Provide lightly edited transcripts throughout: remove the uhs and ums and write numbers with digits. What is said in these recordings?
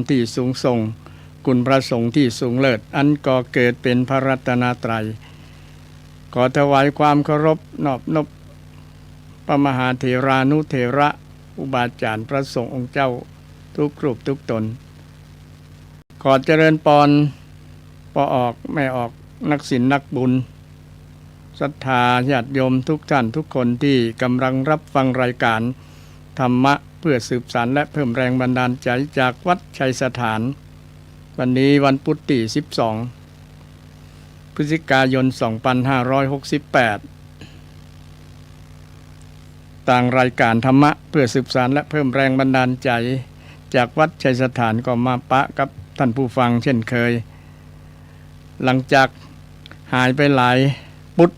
ที่สูงส่งคุณพระสงฆ์ที่สูงเลิศอันก่อเกิดเป็นพระรัตนตรัยขอถวายความเคารพนอบนบพระมหาเถรานุเถระอุบาจารย์พระสงฆ์องค์เจ้าทุกรูปทุกตนขอเจริญปอนปอออกแม่ออกนักศีลนักบุญศรัทธาญาติโยมทุกท่านทุกคนที่กำลังรับฟังรายการธรรมะเพื่อสืบสานและเพิ่มแรงบันดาลใจจากวัดชัยสถานวันนี้วันพุธที่12 พฤศจิกายน 2568 ต่างรายการธรรมะเพื่อสืบสานและเพิ่มแรงบันดาลใจจากวัดชัยสถานก็มาปะกับท่านผู้ฟังเช่นเคยหลังจากหายไปหลายพุธ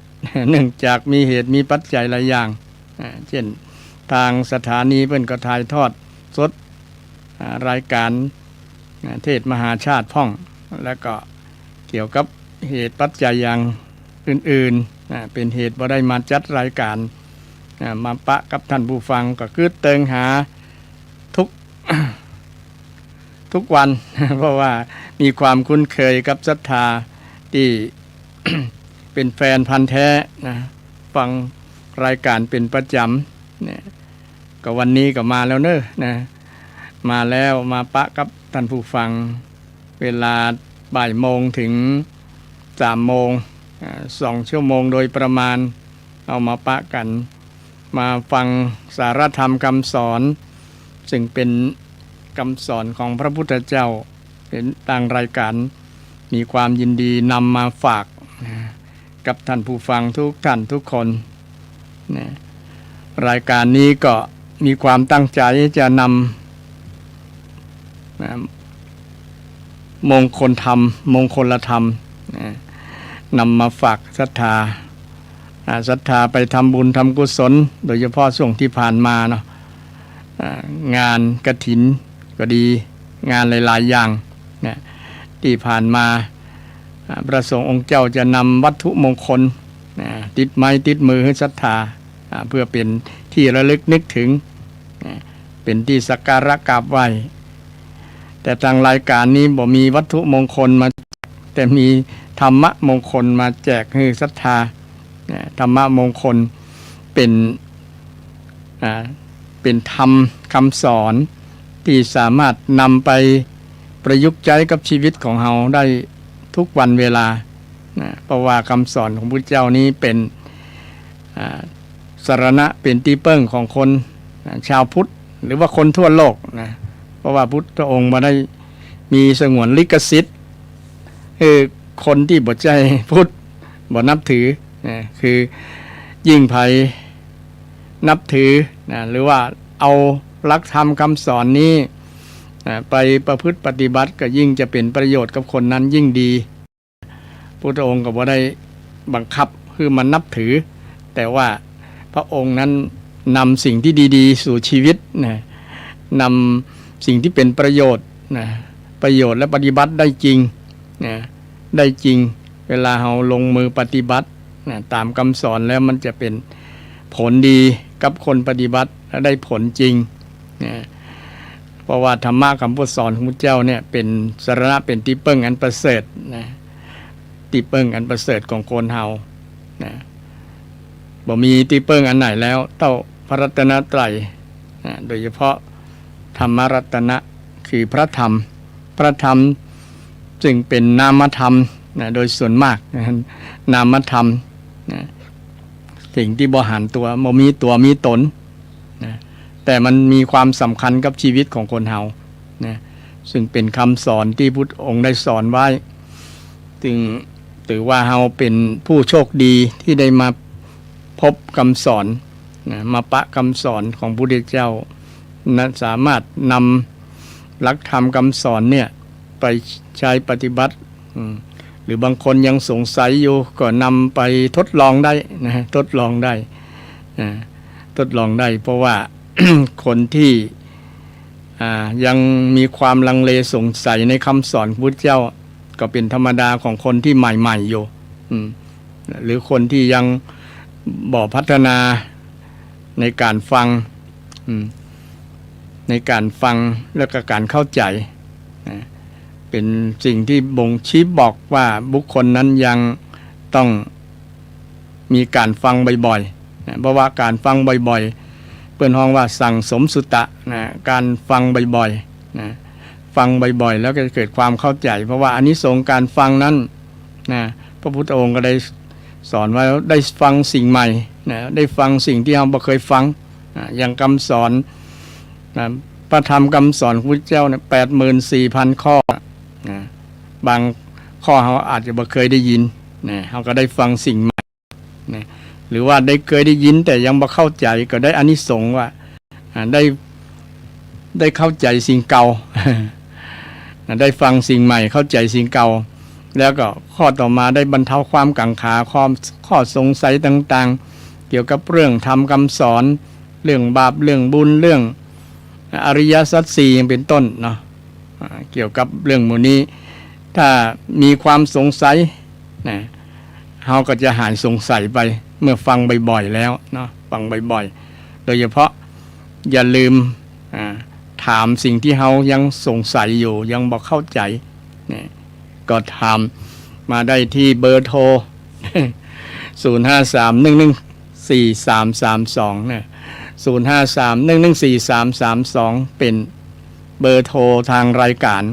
เนื่องจากมีเหตุมีปัจจัยหลายอย่างเช่นทางสถานีเพิ่นก็ถ่ายทอดสดรายการเทศมหาชาติพ่องแล้วก็เกี่ยวกับเหตุปัจจัยอย่างอื่นๆเป็นเหตุบ่ได้มาจัดรายการมาปะกับท่านผู้ฟังก็คือเติงหาทุกวัน เพราะว่ามีความคุ้นเคยกับศรัทธาที่ เป็นแฟนพันธุ์แท้นะฟังรายการเป็นประจำเนี่ยก็วันนี้ก็มาแล้วเนอะนะมาแล้วมาปะกับท่านผู้ฟังเวลาบ่ายโมงถึง3 โมง2 ชั่วโมงโดยประมาณเอามาปะกันมาฟังสารธรรมคำสอนซึ่งเป็นคำสอนของพระพุทธเจ้าเป็นต่างรายการมีความยินดีนำมาฝากกับท่านผู้ฟังทุกท่านทุกคนรายการนี้ก็มีความตั้งใจจะนำมงคลธรรมมงคลธรรมนำมาฝากศรัทธาไปทำบุญทำกุศลโดยเฉพาะช่วงที่ผ่านมาเนาะงานกฐินก็ดีงานหลายๆอย่างที่ผ่านมาพระสงฆ์องค์เจ้าจะนำวัตถุมงคลติดไม้ติดมือให้ศรัทธาเพื่อเป็นที่ระลึกนึกถึงเป็นที่สักการะกราบไหว้แต่ทางรายการนี้บ่มีวัตถุมงคลมาแต่มีธรรมะมงคลมาแจกให้ศรัทธาธรรมะมงคลเป็นธรรมคำสอนที่สามารถนำไปประยุกต์ใช้กับชีวิตของเราได้ทุกวันเวลาเพราะว่าคำสอนของพระเจ้านี้เป็นสรณะเป็นที่พึ่งของคนชาวพุทธหรือว่าคนทั่วโลกนะเพราะว่าพุทธองค์มาได้มีสงวนลิขสิทธิ์คือคนที่บ่ใจพุทธบ่นับถือคือยิ่งไผนับถือหรือว่าเอาหลักธรรมคำสอนนี้ไปประพฤติปฏิบัติก็ยิ่งจะเป็นประโยชน์กับคนนั้นยิ่งดีพุทธองค์ก็บ่ได้บังคับคือมันนับถือแต่ว่าพระองค์นั้นนำสิ่งที่ดีๆสู่ชีวิตนำสิ่งที่เป็นประโยชน์ประโยชน์และปฏิบัติได้จริงได้จริงเวลาเราลงมือปฏิบัติตามคำสอนแล้วมันจะเป็นผลดีกับคนปฏิบัติและได้ผลจริงเพราะว่าธรรมะคำพูดสอนของพระเจ้าเนี่ยเป็นสรณะเป็นที่พึ่งอันประเสริฐที่พึ่งอันประเสริฐของคนเฮาบ่มีที่พึ่งอันไหนแล้วเท่าพระรัตนตรัยโดยเฉพาะธรรมรัตนะคือพระธรรมจึงเป็นนามธรรมโดยส่วนมากนามธรรมสิ่งที่บ่หันตัวบ่มีตัวมีตนแต่มันมีความสำคัญกับชีวิตของคนเฮาซึ่งเป็นคำสอนที่พุทธองค์ได้สอนไว้จึงถือว่าเฮาเป็นผู้โชคดีที่ได้มาพบคำสอนมาปะคำสอนของพระพุทธเจ้าสามารถนำหลักธรรมคำสอนเนี่ยไปใช้ปฏิบัติหรือบางคนยังสงสัยอยู่ก็นำไปทดลองได้ทดลองได้เพราะว่า คนที่ยังมีความลังเลสงสัยในคำสอนพุทธเจ้าก็เป็นธรรมดาของคนที่ใหม่ๆอยู่หรือคนที่ยังบ่พัฒนาในการฟังแล้วก็การเข้าใจ นะเป็นสิ่งที่บ่งชี้บอกว่าบุคคลนั้นยังต้องมีการฟังบ่อยๆนะเพราะว่าการฟังบ่อยๆเปิ้นฮ้องว่าสั่งสมสุตะนะการฟังบ่อยๆนะฟังบ่อยๆแล้วก็จะเกิดความเข้าใจเพราะว่าอานิสงส์การฟังนั้นนะพระพุทธองค์ก็ได้สอนไว้ได้ฟังสิ่งใหม่นะได้ฟังสิ่งที่เราบ่เคยฟังอย่างคำสอนนะพระธรรมคำสอนของพระเจ้าเนี่ย 84,000 ข้อนะบางข้อเราอาจจะบ่เคยได้ยินนะเราก็ได้ฟังสิ่งใหม่นะหรือว่าเคยได้ยินแต่ยังบ่เข้าใจก็ได้อานิสงส์ว่าได้เข้าใจสิ่งเก่า ได้ฟังสิ่งใหม่เข้าใจสิ่งเก่าแล้วก็ข้อต่อมาได้บรรเทาความกังขาข้อสงสัยต่างๆเกี่ยวกับเรื่องธรรมคำสอนเรื่องบาปเรื่องบุญเรื่องอริยสัจสี่อย่างเป็นต้นเนาะเกี่ยวกับเรื่องหมู่นี้ถ้ามีความสงสัยนะเราก็จะหายสงสัยไปเมื่อฟังบ่อยๆแล้วเนาะฟังบ่อยๆโดยเฉพาะอย่าลืมถามสิ่งที่เรายังสงสัยอยู่ยังบ่เข้าใจนะก็ถามมาได้ที่เบอร์โทร 053114332 นะ 053114332 เป็นเบอร์โทรทางรายการ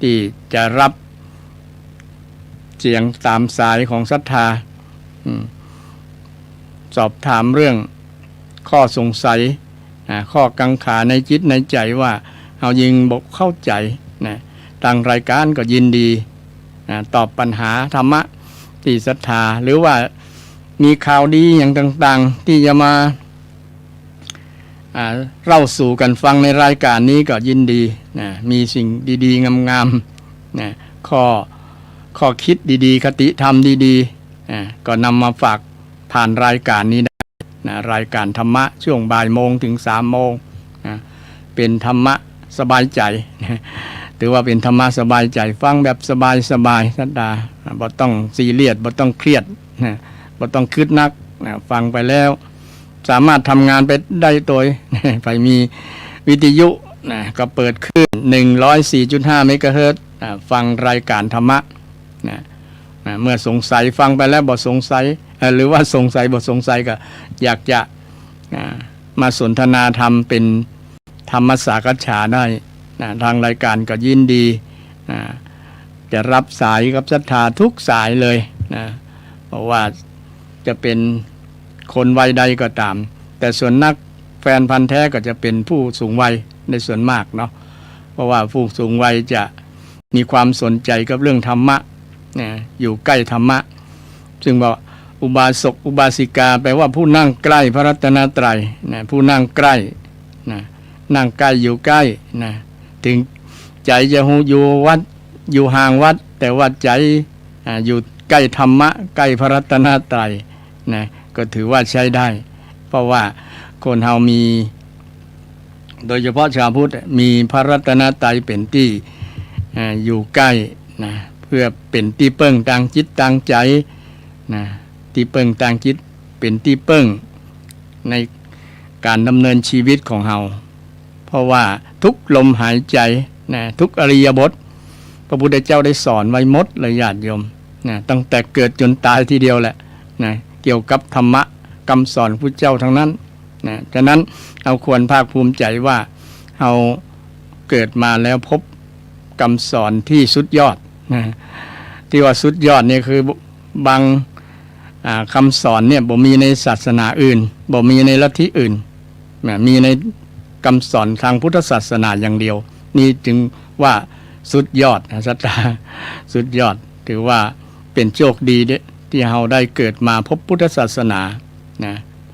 ที่จะรับเสียงตามสายของศรัทธาสอบถามเรื่องข้อสงสัยข้อกังขาในจิตในใจว่าเอายิงบกเข้าใจนะทางรายการก็ยินดีตอบปัญหาธรรมะที่ศรัทธาหรือว่ามีข่าวดีอย่างต่างๆที่จะมาเล่าสู่กันฟังในรายการนี้ก็ยินดีนะมีสิ่งดีๆงามๆนะข้อคิดดีๆคติธรรมดีๆก็นำมาฝากผ่านรายการนี้ได้นะรายการธรรมะช่วงบ่ายโมงถึง3 โมงนะเป็นธรรมะสบายใจนะถือว่าเป็นธรรมะสบายใจฟังแบบสบายๆสัตดาบ่ต้องซีเรียสบ่ต้องเครียดนะบ่ต้องคิดนักนะฟังไปแล้วสามารถทำงานไปได้โดยไปมีวิทยุนะก็เปิดขึ้น 104.5 เมกะเฮิรตซ์ฟังรายการธรรมะนะเมื่อสงสัยฟังไปแล้วบ่สงสัยหรือว่าสงสัยบ่สงสัยก็อยากจะมาสนทนาธรรมเป็นธรรมสากฉาได้ทางรายการก็ยินดีจะรับสายกับศรัทธาทุกสายเลยนะเพราะว่าจะเป็นคนวัยใดก็ตามแต่ส่วนนักแฟนพันธุ์แท้ก็จะเป็นผู้สูงวัยในส่วนมากเนาะเพราะว่าผู้สูงวัยจะมีความสนใจกับเรื่องธรรมะอยู่ใกล้ธรรมะซึ่งบอกอุบาสกอุบาสิกาแปลว่าผู้นั่งใกล้พระรัตนตรัยนะผู้นั่งใกล้นะนั่งใกล้อยู่ใกล้นะถึงใจจะอยู่วัดอยู่ห่างวัดแต่ว่าใจอยู่ใกล้ธรรมะใกล้พระรัตนตรัยนะก็ถือว่าใช้ได้เพราะว่าคนเฮามีโดยเฉพาะชาวพุทธมีพระรัตนตรัยเป็นที่อยู่ใกล้นะเพื่อเป็นที่เปิ้งทางจิตทางใจนะที่เปิ้งทางจิตเป็นที่เปิ้งในการดำเนินชีวิตของเฮาเพราะว่าทุกลมหายใจนะทุกอริยบทพระพุทธเจ้าได้สอนไว้หมดเลยญาติโยมนะตั้งแต่เกิดจนตายทีเดียวแหละนะเกี่ยวกับธรรมะคำสอนพุทธเจ้าทั้งนั้นนะฉะนั้นเราควรภาคภูมิใจว่าเราเกิดมาแล้วพบคำสอนที่สุดยอดนะที่ว่าสุดยอดเนี่ยคือบางคำสอนเนี่ยบ่มีในศาสนาอื่นบ่มีในลัทธิอื่นนะมีในคำสอนทางพุทธศาสนาอย่างเดียวนี่จึงว่าสุดยอดนะสัตตาสุดยอดถือว่าเป็นโชคดีที่เราได้เกิดมาพบพุทธศาสนานะ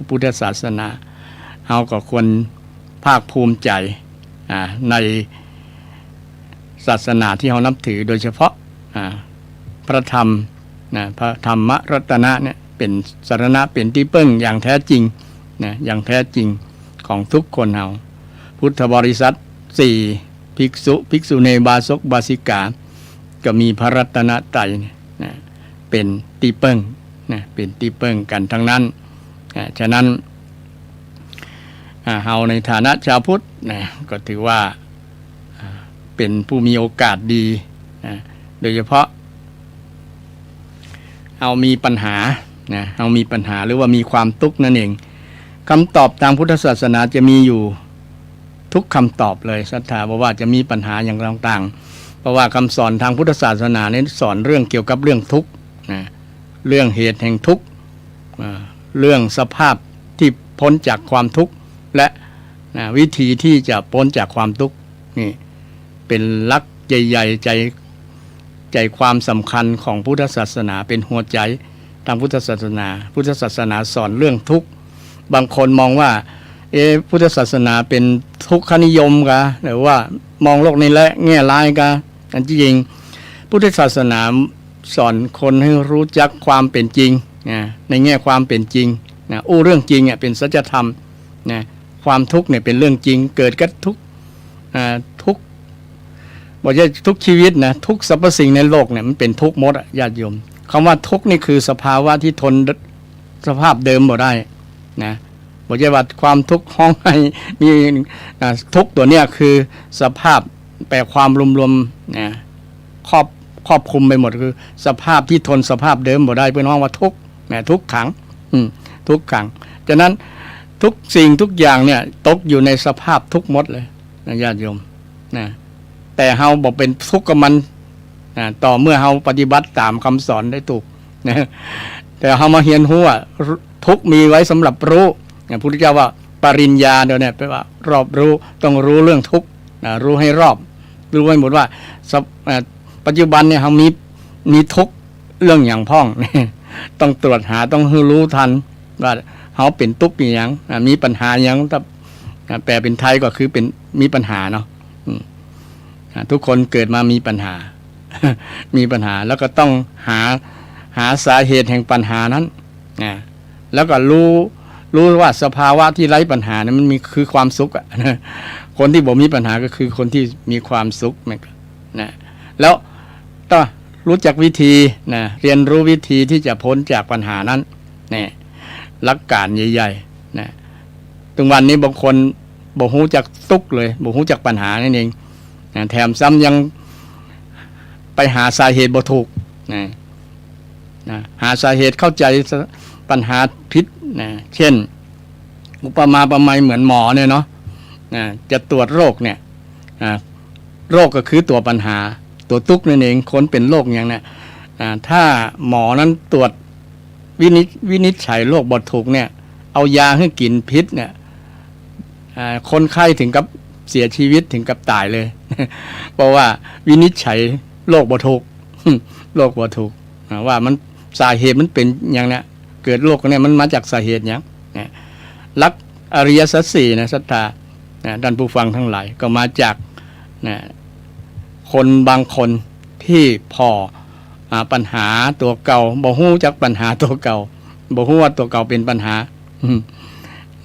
พุทธศาสนาเราก็ควรภาคภูมิใจในศาสนาที่เรานับถือโดยเฉพาะพระธรรมนะพระธรรมรัตนะเนี่ยเป็นสรณะเป็นที่พึ่งอย่างแท้จริงนะอย่างแท้จริงของทุกคนเราพุทธบริษัท4ภิกษุภิกษุณีบาสกบาสิกาก็มีพระรัตนตรัยนะเป็นที่พึ่งนะเป็นที่พึ่งกันทั้งนั้นฉะนั้นเฮาในฐานะชาวพุทธนะก็ถือว่า เป็นผู้มีโอกาสดีโดยเฉพาะเอามีปัญหาเอามีปัญหาหรือว่ามีความทุกข์นั่นเองคำตอบทางพุทธศาสนาจะมีอยู่ทุกคำตอบเลยศรัทธาบอกว่าจะมีปัญหาอย่างต่างๆเพราะว่าคำสอนทางพุทธศาสนาเน้นสอนเรื่องเกี่ยวกับเรื่องทุกข์เรื่องเหตุแห่งทุกข์เรื่องสภาพที่พ้นจากความทุกข์และวิธีที่จะพ้นจากความทุกข์นี่เป็นหลักใหญ่ๆใจความสำคัญของพุทธศาสนาเป็นหัวใจทางพุทธศาสนาสอนเรื่องทุกข์บางคนมองว่าพุทธศาสนาเป็นทุกขนิยมกะหรือว่ามองโลกในแง่ร้ายกะอันจริงพุทธศาสนาสอนคนให้รู้จักความเป็นจริงในแง่ความเป็นจริงเรื่องจริงเป็นสัจธรรมความทุกข์เนี่ยเป็นเรื่องจริงเกิดกับทุกบอกว่าทุกชีวิตนะทุกสรรพสิ่งในโลกเนี่ยมันเป็นทุกข์หมดญาติโยมคำว่าทุกข์นี่คือสภาวะที่ทนสภาพเดิมบ่ได้นะบอกว่าความทุกข์ห้องให้มีทุกข์ตัวเนี้ยคือสภาพแปลความรวมๆนะครอบคลุมไปหมดคือสภาพที่ทนสภาพเดิมบ่ได้เป็นห้องว่าทุกข์นะทุกขังทุกขังฉะนั้นทุกสิ่งทุกอย่างเนี่ยตกอยู่ในสภาพทุกข์หมดเลยนะญาติโยมนะแต่เฮาบอกเป็นทุกข์กับมันต่อเมื่อเฮาปฏิบัติตามคำสอนได้ถูกนะแต่เฮามาเรียนรู้ว่าทุกข์มีไว้สำหรับรู้อย่างพระพุทธเจ้าว่าปริญญาเดี๋ยวนี้แปลว่ารอบรู้ต้องรู้เรื่องทุกข์รู้ให้รอบรู้ให้หมดว่าปัจจุบันเนี่ยเฮามีทุกข์เรื่องอย่างพ้องต้องตรวจหาต้องรู้ทันว่าเฮาเป็นทุกข์อย่างมีปัญหาอย่างแปลเป็นไทยก็คือเป็นมีปัญหาเนาะทุกคนเกิดมามีปัญหา มีปัญหาแล้วก็ต้องหาสาเหตุแห่งปัญหานั้นแล้วก็รู้ว่าสภาวะที่ไร้ปัญหานั้นมันมีคือความสุขคนที่บอกมีปัญหาก็คือคนที่มีความสุขนะแล้วต้องรู้จักวิธีเรียนรู้วิธีที่จะพ้นจากปัญหานั้นหลักการใหญ่ๆตรงวันนี้บางคนบอกฮู้จักทุกข์เลยบอกฮู้จักปัญหานั่นเองแถมซ้ำยังไปหาสาเหตุบ่ถูกหาสาเหตุเข้าใจปัญหาผิดเช่นอุปมาประไมยเหมือนหมอเนี่ยเนาะจะตรวจโรคเนี่ยโรคก็คือตัวปัญหาตัวทุกข์นั่นเองคนเป็นโรคอย่างนี้ถ้าหมอนั้นตรวจวินิจฉัยโรคบ่ถูกเนี่ยเอายาให้กินพิษเนี่ยคนไข้ถึงกับเสียชีวิตถึงกับตายเลย เพราะว่าวินิจฉัยโรคบ่ถูก โรคบ่ถูกว่ามันสาเหตุมันเป็นอย่างนี้เกิดโรคเนี่ยมันมาจากสาเหตุอย่างหลักอริยสัจสี่นะศรัทธาท่านผู้ฟังทั้งหลายก็มาจากคนบางคนที่พอปัญหาตัวเก่าบ่ฮู้จักปัญหาตัวเก่าบ่ฮู้ว่าตัวเก่าเป็นปัญหา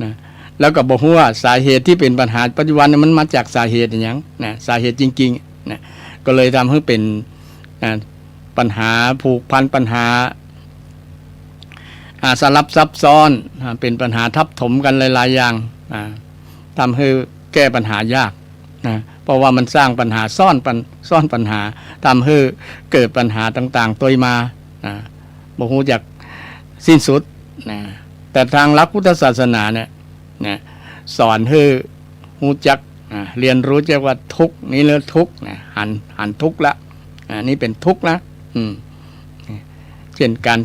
นะแล้วก็บอกว่าสาเหตุที่เป็นปัญหาปัจจุบันมันมาจากสาเหตุอย่างสาเหตุจริงๆก็เลยทำให้เป็นปัญหาผูกพันปัญหาสลับซับซ้อนเป็นปัญหาทับถมกันหลายๆอย่างทำให้แก้ปัญหายากเพราะว่ามันสร้างปัญหาซ่อนปัญหาทำให้เกิดปัญหาต่างๆตัวมาบอกฮู้จักสิ้นสุดแต่ทางหลักพุทธศาสนาเนี่ยสอนให้รู้จักเรียนรู้จักว่าทุกข์นี่เรื่องทุกข์หันทุกข์ละนี่เป็นทุกข์นะเช่นการ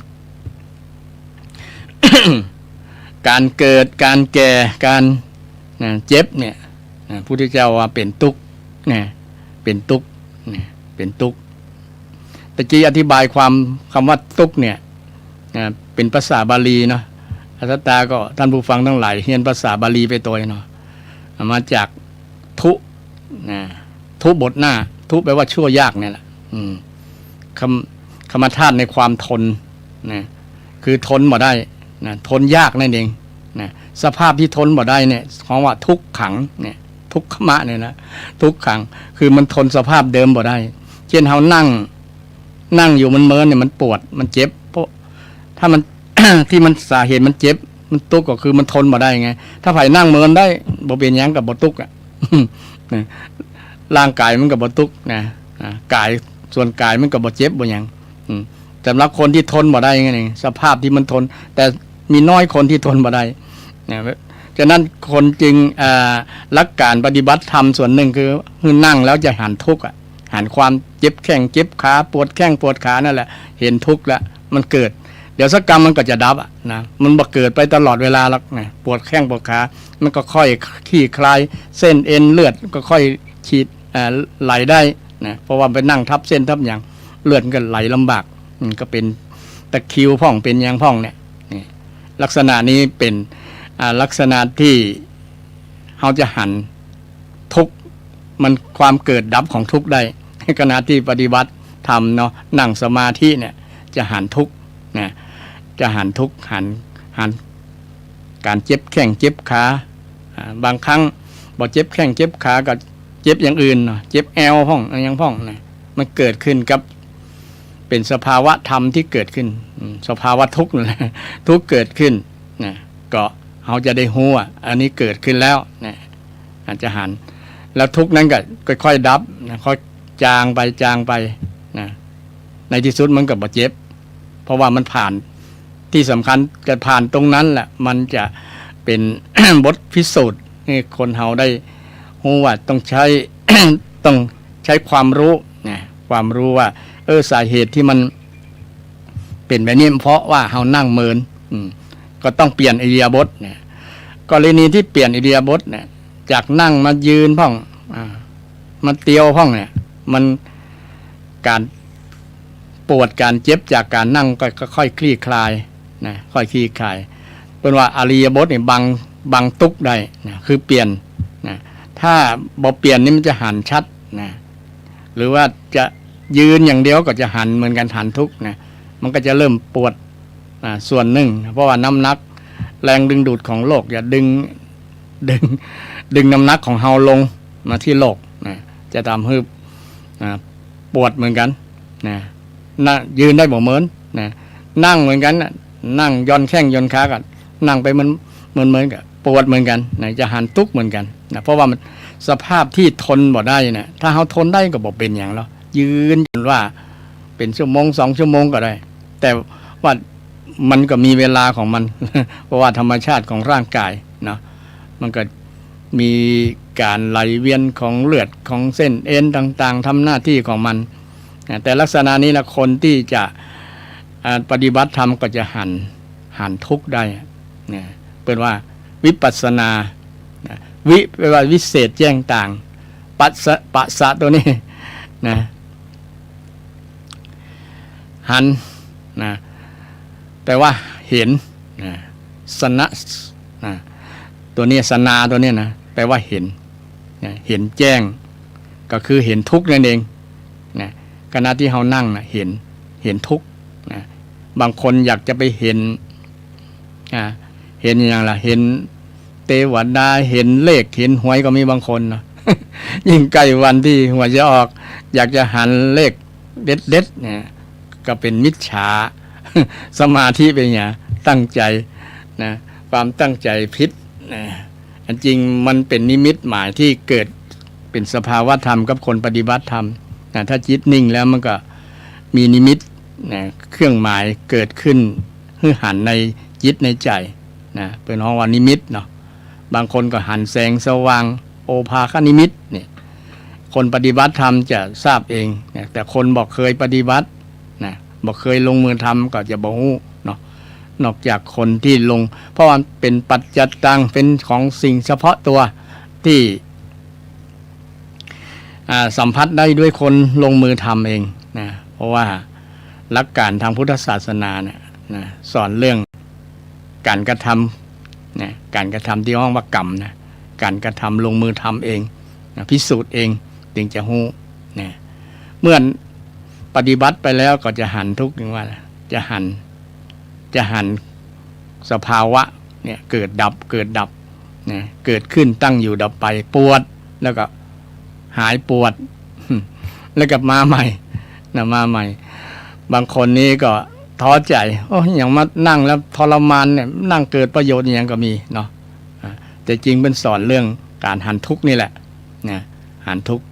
การเกิดการแก่การเจ็บเนี่ยพระพุทธเจ้าว่าเป็นทุกข์เป็นทุกข์เป็นทุกข์ตะกี้อธิบายความคำว่าทุกข์เนี่ยเป็นภาษาบาลีเนาะอาตตาก็ท่านผู้ฟังทั้งหลายเรียนภาษาบาลีไปตัวเนาะมาจากทุบทหน้าทุแปลว่าชั่วยากเนี่ยแหละคำธาตุในความทนคือทนบ่ได้ทนยากนั่นเองสภาพที่ทนบ่ได้เนี่ยของว่าทุกขังเนี่ยทุกขมะเนี่ยนะทุกขังคือมันทนสภาพเดิมบ่ได้เช่นเฮานั่งอยู่มันเมินเนี่ยมันปวดมันเจ็บเพราะถ้ามัน ที่มันสาเหตุมันเจ็บมันทุกข์ก็คือมันทนบ่ได้ไงถ้าไผนั่งเมินได้บ่เป็นหยังกับบ่ทุกข์อ่ะ ร่างกายมันก็บ่ทุกข์นะกายส่วนกายมันก็บ่เจ็บบ่หยังสำหรับคนที่ทนบ่ได้ไงนี่สภาพที่มันทนแต่มีน้อยคนที่ทนบ่ได้นะฉะนั้นคนจึงหลักการปฏิบัติธรรมส่วนหนึ่งคือนั่งแล้วจะหันทุกข์หันความเจ็บแข้งเจ็บขาปวดแข้งปวดขานั่นแหละเห็นทุกข์แล้วมันเกิดเดี๋ยวสักกรรมมันก็จะดับนะมันบ่เกิดไปตลอดเวลาหรอกนะปวดแข้งปวดขามันก็ค่อยคลี่คลายเส้นเอ็นเลือดก็ค่อยฉีดไหลได้นะเพราะว่าไปนั่งทับเส้นทับอย่างเลือดก็ไหลลำบากก็เป็นตะคริวพ่องเป็นยางพ่องเนี่ยนี่ลักษณะนี้เป็นลักษณะที่เราจะหันทุกข์มันความเกิดดับของทุกข์ได้ขณะที่ปฏิบัติธรรมเนาะนั่งสมาธิเนี่ยจะหันทุกข์นะจะหันทุกข์หันการเจ็บแข้งเจ็บขาบางครั้งบ่เจ็บแข้งเจ็บขาก็เจ็บอย่างอื่นเนาะเจ็บแอวพ่องอย่างพ่องนะมันเกิดขึ้นกับเป็นสภาวะธรรมที่เกิดขึ้นสภาวะทุกข์นั่นแหละทุกข์เกิดขึ้นนะก็เขาจะได้รู้ว่าอันนี้เกิดขึ้นแล้วนะอาจจะหันแล้วทุกข์นั้นก็ค่อยๆดับนะค่อยจางไปนะในที่สุดมันก็บ่เจ็บเพราะว่ามันผ่านที่สำคัญจะผ่านตรงนั้นแหละมันจะเป็น บทพิสูจน์ให้คนเฮาได้รู้ว่าต้องใช้ ต้องใช้ความรู้นะความรู้ว่าสาเหตุที่มันเป็นแบบนี้เพราะว่าเฮานั่งเมินก็ต้องเปลี่ยนอิริยาบถเนี่ยกรณีที่เปลี่ยนอิริยาบถเนี่ยจากนั่งมายืนพ่องมาเตียวพ่องเนี่ยมันการปวดการเจ็บจากการนั่งก็ค่อยคลี่คลายนะค่อยคลี่คลายเป็นว่าอิริยาบถเนี่ยบังตุกได้นะคือเปลี่ยนนะถ้าบ่เปลี่ยนนี่มันจะหันชัดนะหรือว่าจะยืนอย่างเดียวก็จะหันเหมือนกันหันทุกนะมันก็จะเริ่มปวดส่วนหนึ่งเพราะว่าน้ำหนักแรงดึงดูดของโลกอย่าดึงน้ำหนักของเฮาลงมาที่โลกนะจะทำให้ปวดเหมือนกันนะยืนได้บ่เหมือนนะนั่งเหมือนกันนะนั่งย่อนแข้งย่อนขากันนั่งไปมันเหมือนกับปวดเหมือนกันนะจะหันทุกเหมือนกันนะเพราะว่ามันสภาพที่ทนบ่ได้นะถ้าเฮาทนได้ก็บ่เป็นอย่างแล้วยืนจนว่าเป็นชั่วโมง2 ชั่วโมงก็ได้แต่ว่ามันก็มีเวลาของมัน เพราะว่าธรรมชาติของร่างกายเนาะมันก็มีการไหลเวียนของเลือดของเส้นเอ็นต่างๆทำหน้าที่ของมันแต่ลักษณะนี้ละคนที่จะปฏิบัติธรรมก็จะหันทุกข์ได้เนี่ยเป็นว่าวิปัสสนาวิแปลว่าวิเศษแจ้งต่างปัสสะตัวนี้นะหันนะแต่ว่าเห็นนะสนะนะตัวนี้สนาตัวนี้นะแปลว่าเห็นนะเห็นแจ้งก็คือเห็นทุกข์นั่นเองนะขณะที่เรานั่งนะเห็นทุกข์นะบางคนอยากจะไปเห็นอย่างล่ะเห็นเทวดาเห็นเลขเห็นหวยก็มีบางคนนะ ยิ่งใกล้วันที่หวยจะออกอยากจะหันเลขเด็ดเนี่ยก็เป็นมิจฉา สมาธิเป็นอย่างตั้งใจนะความตั้งใจผิดนะอันจริงมันเป็นนิมิตหมายที่เกิดเป็นสภาวะธรรมกับคนปฏิบัติธรรมนะถ้าจิตนิ่งแล้วมันก็มีนิมิตนะเครื่องหมายเกิดขึ้นคือหันในจิตในใจนะเป็นห้องว่านิมิตเนาะบางคนก็หันแสงสว่างโอภาคนิมิตเนี่ยคนปฏิบัติธรรมจะทราบเองนะแต่คนบอกเคยปฏิบัตินะบอกเคยลงมือทำก็จะบอกฮู้เนาะนอกจากคนที่ลงเพราะมันเป็นปัจจัตตังเป็นของสิ่งเฉพาะตัวที่สัมผัสได้ด้วยคนลงมือทำเองนะเพราะว่าหลักการทางพุทธศาสนาเนี่ยนะสอนเรื่องการกระทำนะการกระทำที่ห้องว่ากรรมนะการกระทำลงมือทำเองนะพิสูจน์เองจึงจะฮู้นะเมื่อปฏิบัติไปแล้วก็จะหันทุกข์อย่างว่าจะหันสภาวะเนี่ยเกิดดับนะเกิดขึ้นตั้งอยู่ดับไปปวดแล้วก็หายปวด แล้วก็มาใหม่นะมาใหม่บางคนนี้ก็ท้อใจอย่างมานั่งแล้วทรมานเนี่ยนั่งเกิดประโยชน์อย่างก็มีเนาะแต่จริงเป็นสอนเรื่องการหันทุกข์นี่แหละนะหันทุกข์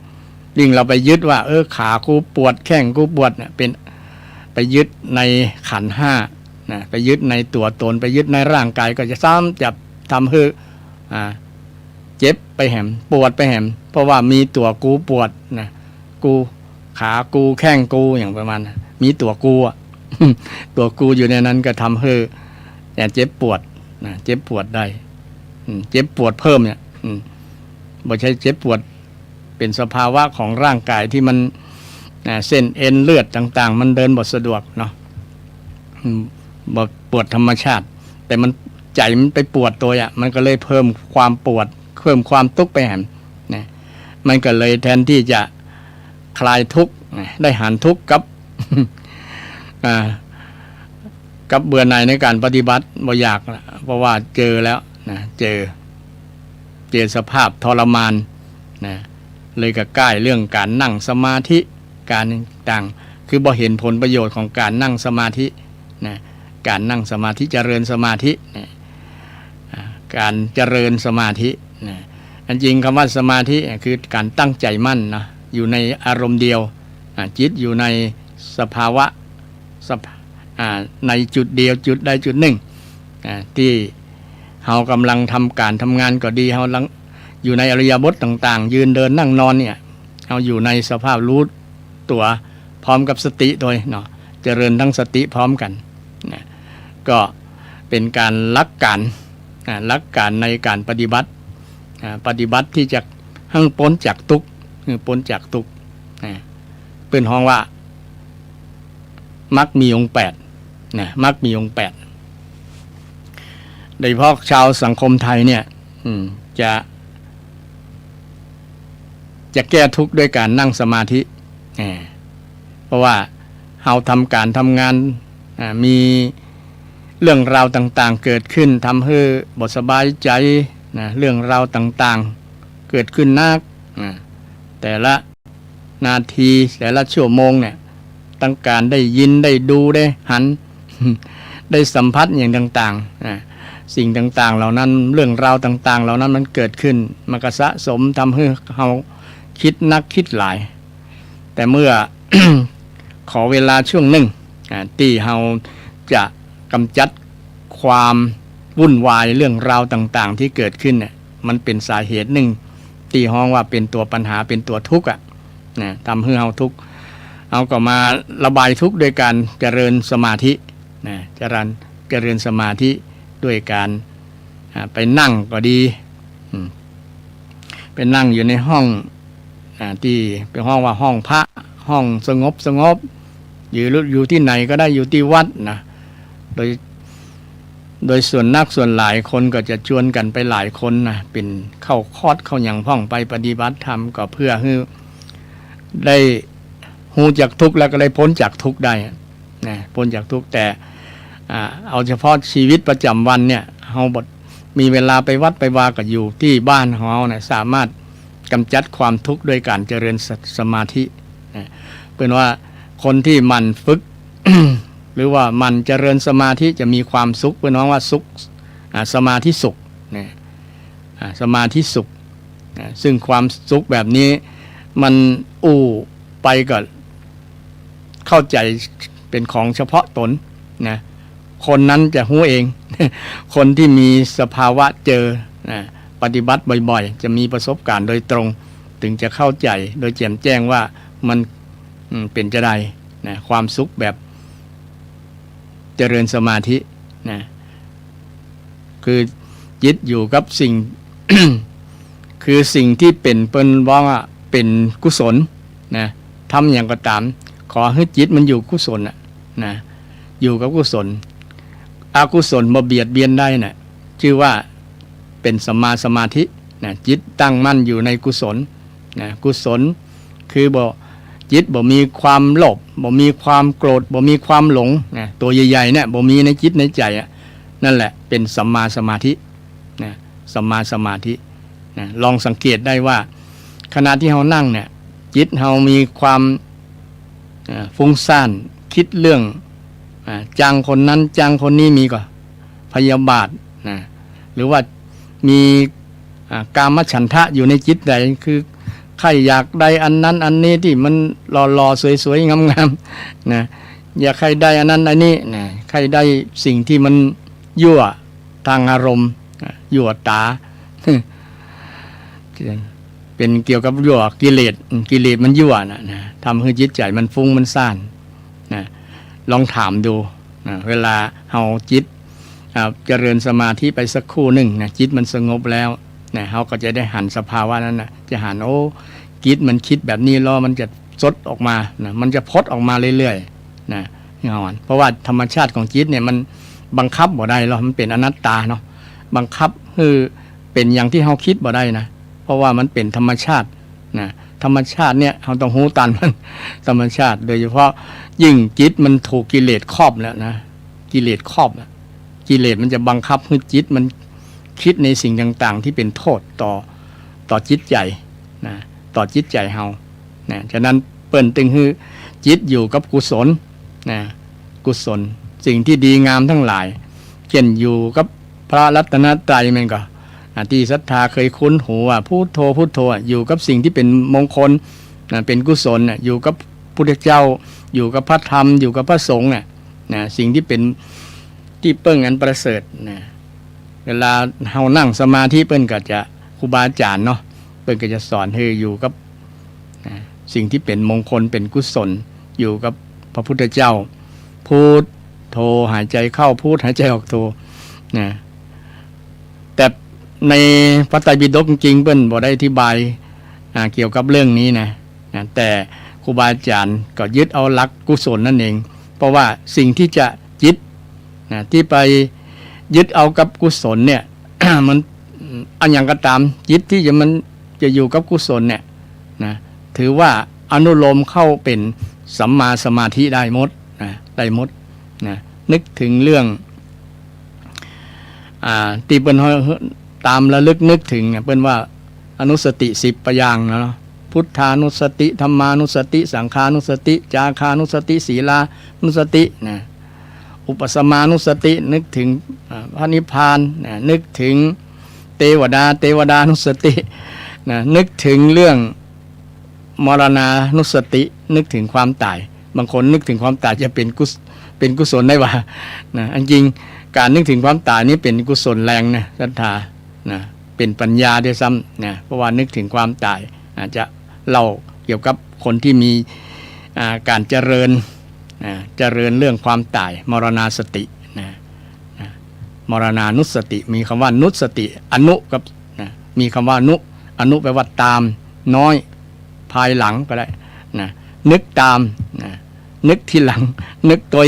ยิ่งเราไปยึดว่าขากูปวดแข้งกูปวดเนี่ยเป็นไปยึดในขันธ์ห้านะไปยึดในตัวตนไปยึดในร่างกายก็จะซ้ำจะทำให้เจ็บไปแหมปวดไปแหมเพราะว่ามีตัวกูปวดนะกูขากูแข้งกูอย่างประมาณนะมีตัวกูอ่ะ ตัวกูอยู่ในนั้นก็ทำให้เจ็บปวดนะเจ็บปวดได้เจ็บปวดเพิ่มเนี่ยบ่ใช่เจ็บปวดเป็นสภาวะของร่างกายที่มันเส้นเอ็นเลือดต่างๆมันเดินบ่สะดวกเนาะบ่ปวดธรรมชาติแต่มันใจมันไปปวดตัวอ่ะมันก็เลยเพิ่มความปวดเพิ่มความทุกข์ไปแหมนะมันก็เลยแทนที่จะคลายทุกข์ได้หารทุกข์กับ กับเบื่อหน่ายในการปฏิบัติบ่อยากเพราะว่าเจอแล้วนะเจอสภาพทรมานนะเลยก็ใกล้เรื่องการนั่งสมาธิการต่างคือบ่เห็นผลประโยชน์ของการนั่งสมาธินะการนั่งสมาธิเจริญสมาธินะการเจริญสมาธินะอันจริงคำว่าสมาธิคือการตั้งใจมั่นนะอยู่ในอารมณ์เดียวจิตอยู่ในสภาวะในจุดเดียวจุดใดจุดหนึ่งที่เฮากำลังทำการทำงานก็ดีเฮาอยู่ในอริยบทต่างๆยืนเดินนั่งนอนเนี่ยเฮาอยู่ในสภาพรู้ตัวพร้อมกับสติโดยเนาะเจริญทั้งสติพร้อมกันนะก็เป็นการรักการในการปฏิบัติที่จะให้พ้นจากทุกข์พ้นจากทุกข์เป็นห้องว่ามรรคมีองค์8นะมรรคมีองค์8โดยเฉพาะชาวสังคมไทยเนี่ยจะแก้ทุกข์ด้วยการนั่งสมาธิเพราะว่าเราทำการทำงานมีเรื่องราวต่างๆเกิดขึ้นทำให้บ่สบายใจนะเรื่องราวต่างๆเกิดขึ้นนักแต่ละนาทีแต่ละชั่วโมงเนี่ยต้องการได้ยินได้ดูได้หัน ได้สัมผัสอย่างต่างๆสิ่งต่างๆเหล่านั้นเรื่องราวต่างๆเหล่านั้นมันเกิดขึ้นมันก็สะสมทำให้เราคิดนักคิดหลายแต่เมื่อ ขอเวลาช่วงหนึ่งที่เราจะกำจัดความวุ่นวายเรื่องราวต่างๆที่เกิดขึ้นเนี่ยมันเป็นสาเหตุหนึ่งที่ฮ้องว่าเป็นตัวปัญหาเป็นตัวทุกข์ทำให้เราทุกข์เอาก็มาระบายทุกข์โดยการเจริญสมาธิเจริญสมาธิด้วยการไปนั่งก็ดีไปนั่งอยู่ในห้องที่เป็นห้องว่าห้องพระห้องสงบอยู่ที่ไหนก็ได้อยู่ที่วัดนะโดยส่วนนักส่วนหลายคนก็จะชวนกันไปหลายคนนะเป็นเข้าคอร์สเข้าอย่างพ่องไปปฏิบัติธรรมก็เพื่อให้ได้หูจากทุกข์แล้วก็ได้พ้นจากทุกข์ได้นะพ้นจากทุกข์แต่เอาเฉพาะชีวิตประจำวันเนี่ยเฮาบดมีเวลาไปวัดไปวาก็อยู่ที่บ้านของเราเนี่ยสามารถกำจัดความทุกข์ด้วยการเจริญสมาธิเป็นว่าคนที่มันฝึก หรือว่ามันเจริญสมาธิจะมีความสุขเป็นน้องว่าสุขสมาธิสุขเนี่ยสมาธิสุขซึ่งความสุขแบบนี้มันไปก็เข้าใจเป็นของเฉพาะตนนะคนนั้นจะรู้เอง คนที่มีสภาวะเจอปฏิบัติบ่อยๆจะมีประสบการณ์โดยตรงถึงจะเข้าใจโดยแจ่มแจ้งว่ามันเป็นจะได้นะความสุขแบบเจริญสมาธินะคือยึดอยู่กับสิ่ง คือสิ่งที่เป็นว่าเป็นกุศลนะทำอย่างก็ตามขอให้จิตมันอยู่กุศลนะอยู่กับกุศลอกุศลมาเบียดเบียนได้นะชื่อว่าเป็นสัมมาสมาธินะจิตตั้งมั่นอยู่ในกุศลนะกุศลคือจิตบ่มีความโลภบ่มีความโกรธบ่มีความหลงนะตัวใหญ่ๆเนี่ยบ่มีในจิตในใจนั่นแหละเป็นสัมมาสมาธินะสัมมาสมาธินะลองสังเกตได้ว่าขณะที่เรานั่งเนี่ยจิตเรามีความฟุ้งซ่านคิดเรื่องจังคนนั้นจังคนนี้มีก็พยาบาทนะหรือว่ามีกามฉันทะอยู่ในจิตใดคือ ใครอยากได้อันนั้นอันนี้ที่มันหล่อๆสวยๆงามๆนะอยากใครได้อันนั้นอันนี้นะใครได้สิ่งที่มันยั่วทางอารมณ์ยั่วตาเป็นเกี่ยวกับยั่วกิเลสมันยั่วนะทำให้จิตใจมันฟุ้งมันซ่านนะลองถามดูนะเวลาเฮาจิตเจริญสมาธิไปสักครู่หนึ่งนะจิตมันสงบแล้วนะเฮาก็จะได้หันสภาวะนั้นนะจะหันโอ้จิตมันคิดแบบนี้แล้วมันจะซดออกมานะมันจะพดออกมาเรื่อยๆนะเพราะว่าธรรมชาติของจิตเนี่ยมันบังคับบ่ได้หรอกมันเป็นอนัตตาเนาะบังคับคือเป็นอย่างที่เฮาคิดบ่ได้นะเพราะว่ามันเป็นธรรมชาตินะธรรมชาติเนี่ยเฮาต้องรู้ตันมันธรรมชาติโดยเฉพาะยิ่งจิตมันถูกกิเลสครอบแล้วนะกิเลสครอบแล้วกิเลสมันจะบังคับให้จิตมันคิดในสิ่งต่างๆที่เป็นโทษต่อจิตใจนะต่อจิตใจเฮานะฉะนั้นเปิ้นตึงคือจิตอยู่กับกุศลนะกุศลสิ่งที่ดีงามทั้งหลายเช่นอยู่กับพระรัตนตรัยมันก็ที่ศรัทธาเคยคุ้นหูว่าพุทโธพุทโธอยู่กับสิ่งที่เป็นมงคลเป็นกุศลอยู่กับพุทธเจ้าอยู่กับพระธรรมอยู่กับพระสงฆ์นะสิ่งที่เป็นที่เปิ้งอันประเสริฐนะเวลาเฮานั่งสมาธิเปิ้นก็จะครูบาอาจารย์เนาะเปิ้นก็จะสอนให้อยู่กับสิ่งที่เป็นมงคลเป็นกุศลอยู่กับพระพุทธเจ้าพุทโธหายใจเข้าพุทหายใจออกโธนะแต่ในพระไตรปิฎกจริงๆเปิ้นบ่ได้อธิบายเกี่ยวกับเรื่องนี้นะแต่ครูบาอาจารย์ก็ยึดเอาหลักกุศลนั่นเองเพราะว่าสิ่งที่จะจิตที่ไปยึดเอากับกุศลเนี่ย มันอันอย่างก็ตามจิตที่มันจะอยู่กับกุศลเนี่ยนะถือว่าอนุโลมเข้าเป็นสัมมาสมาธิได้หมดนะได้หมดนะนึกถึงเรื่องที่เปิ้นตามระลึกนึกถึงเปิ้นว่าอนุสติ10ประอย่างเนาะพุทธานุสติธรรมานุสติสังฆานุสติจาคานุสติศีลานุสตินะอุปสมานุสตินึกถึงพระนิพพานนะนึกถึงเทวดานุสตินะนึกถึงเรื่องมรณานุสตินึกถึงความตายบางคนนึกถึงความตายจะเป็นกุศลได้ว่านะจริงการนึกถึงความตายนี้เป็นกุศลแรงนะศรัทธานะเป็นปัญญาด้วยซ้ำนะเพราะว่านึกถึงความตายอาจจะเล่าเกี่ยวกับคนที่มีการเจริญเรื่องความตายมรณาสตินะมรณานุสติมีคำว่านุสติอนุกับนะมีคำว่าอนุแปลว่าตามน้อยภายหลังก็ได้นะนึกตามนะนึกทีหลังนึกตัว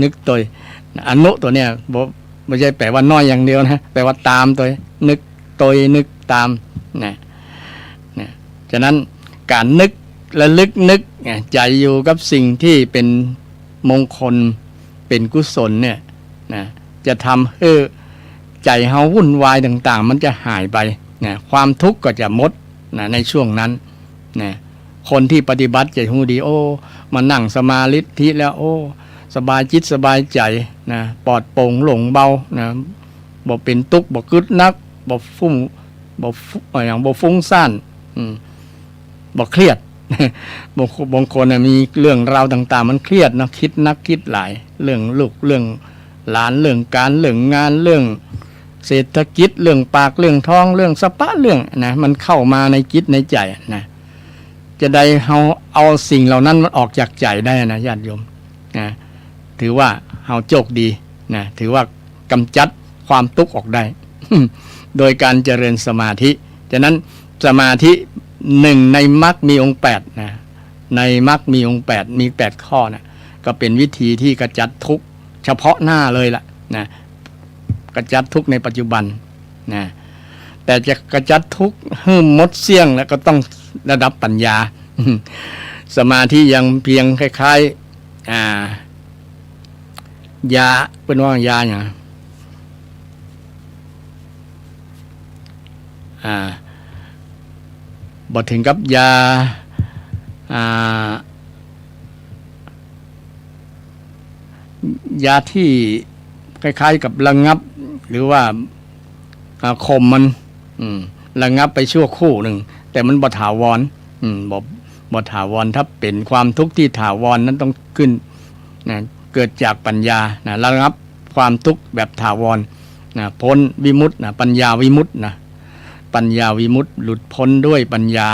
นึกตัวอนุตัวเนี้ยไม่ใช่แปลว่าน้อยอย่างเดียวนะแปลว่าตามตัวนึกตัวนึกตามนะฉะนั้นการนึกและลึกนึกใจอยู่กับสิ่งที่เป็นมงคลเป็นกุศลเนี่ยนะจะทำให้ใจเฮาวุ่นวายต่างๆมันจะหายไปนะความทุกข์ก็จะหมดนะในช่วงนั้นนะคนที่ปฏิบัติใจหูดีโอ้มานั่งสมาธิแล้วโอ้สบายจิตสบายใจนะปลอดโปร่งหลงเบานะบ่เป็นทุกข์บ่กึดนักบ่ฟุ้งบ่ฟุ้งซ่านบ่เครียดบางคนมีเรื่องราวต่างๆมันเครียดนะคิดนักคิดหลายเรื่องลูกเรื่องหลานเรื่องการเรื่องงานเรื่องเศรษฐกิจเรื่องปากเรื่องท้องเรื่องสปะเรื่องนะมันเข้ามาในจิตในใจนะจะได้เอาสิ่งเหล่านั้นมันออกจากใจได้นะญาติโยมนะถือว่าเฮาโชคดีนะถือว่ากำจัดความทุกข์ออกได้ โดยการเจริญสมาธิฉะนั้นสมาธิหนึ่งในมรรคมีองค์8นะในมรรคมีองค์8มี8ข้อนะก็เป็นวิธีที่กระจัดทุกข์เฉพาะหน้าเลยล่ะนะกระจัดทุกข์ในปัจจุบันนะแต่จะกระจัดทุกข์ให้หมดเสี่ยงแล้วก็ต้องระดับปัญญา สมาธิยังเพียงคล้ายๆยาเป็นว่ายาอย่างบ่ถึงกับยายาที่คล้ายๆกับระงับหรือว่าข่มมันระงับไปชั่วครู่หนึ่ง แต่มันบ่ถาวรบ่ถาวรถ้าเป็นความทุกข์ที่ถาวรนั้นต้องขึ้นนะเกิดจากปัญญานะระงับความทุกข์แบบถาวรนะพ้นวิมุตตินะปัญญาวิมุตตินะปัญญาวิมุตติหลุดพ้นด้วยปัญญา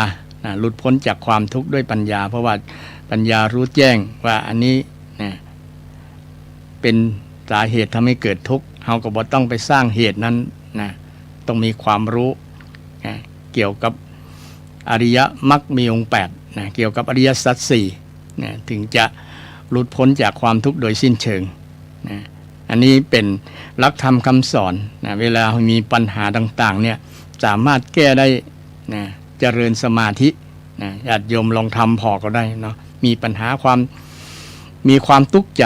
นะหลุดพ้นจากความทุกข์ด้วยปัญญาเพราะว่าปัญญารู้แจ้งว่าอันนี้นะเป็นสาเหตุทำให้เกิดทุกข์เราก็บ่ต้องไปสร้างเหตุนั้นนะต้องมีความรู้นะเกี่ยวกับอริยมรรคมีองค์8นะเกี่ยวกับอริยสัจ4นะถึงจะหลุดพ้นจากความทุกข์โดยสิ้นเชิงนะอันนี้เป็นหลักธรรมคำสอนนะเวลามีปัญหาต่างๆเนี่ยสามารถแก้ได้นะเจริญสมาธินะญาติโยมลองทำพอก็ได้เนาะมีปัญหามีความทุกข์ใจ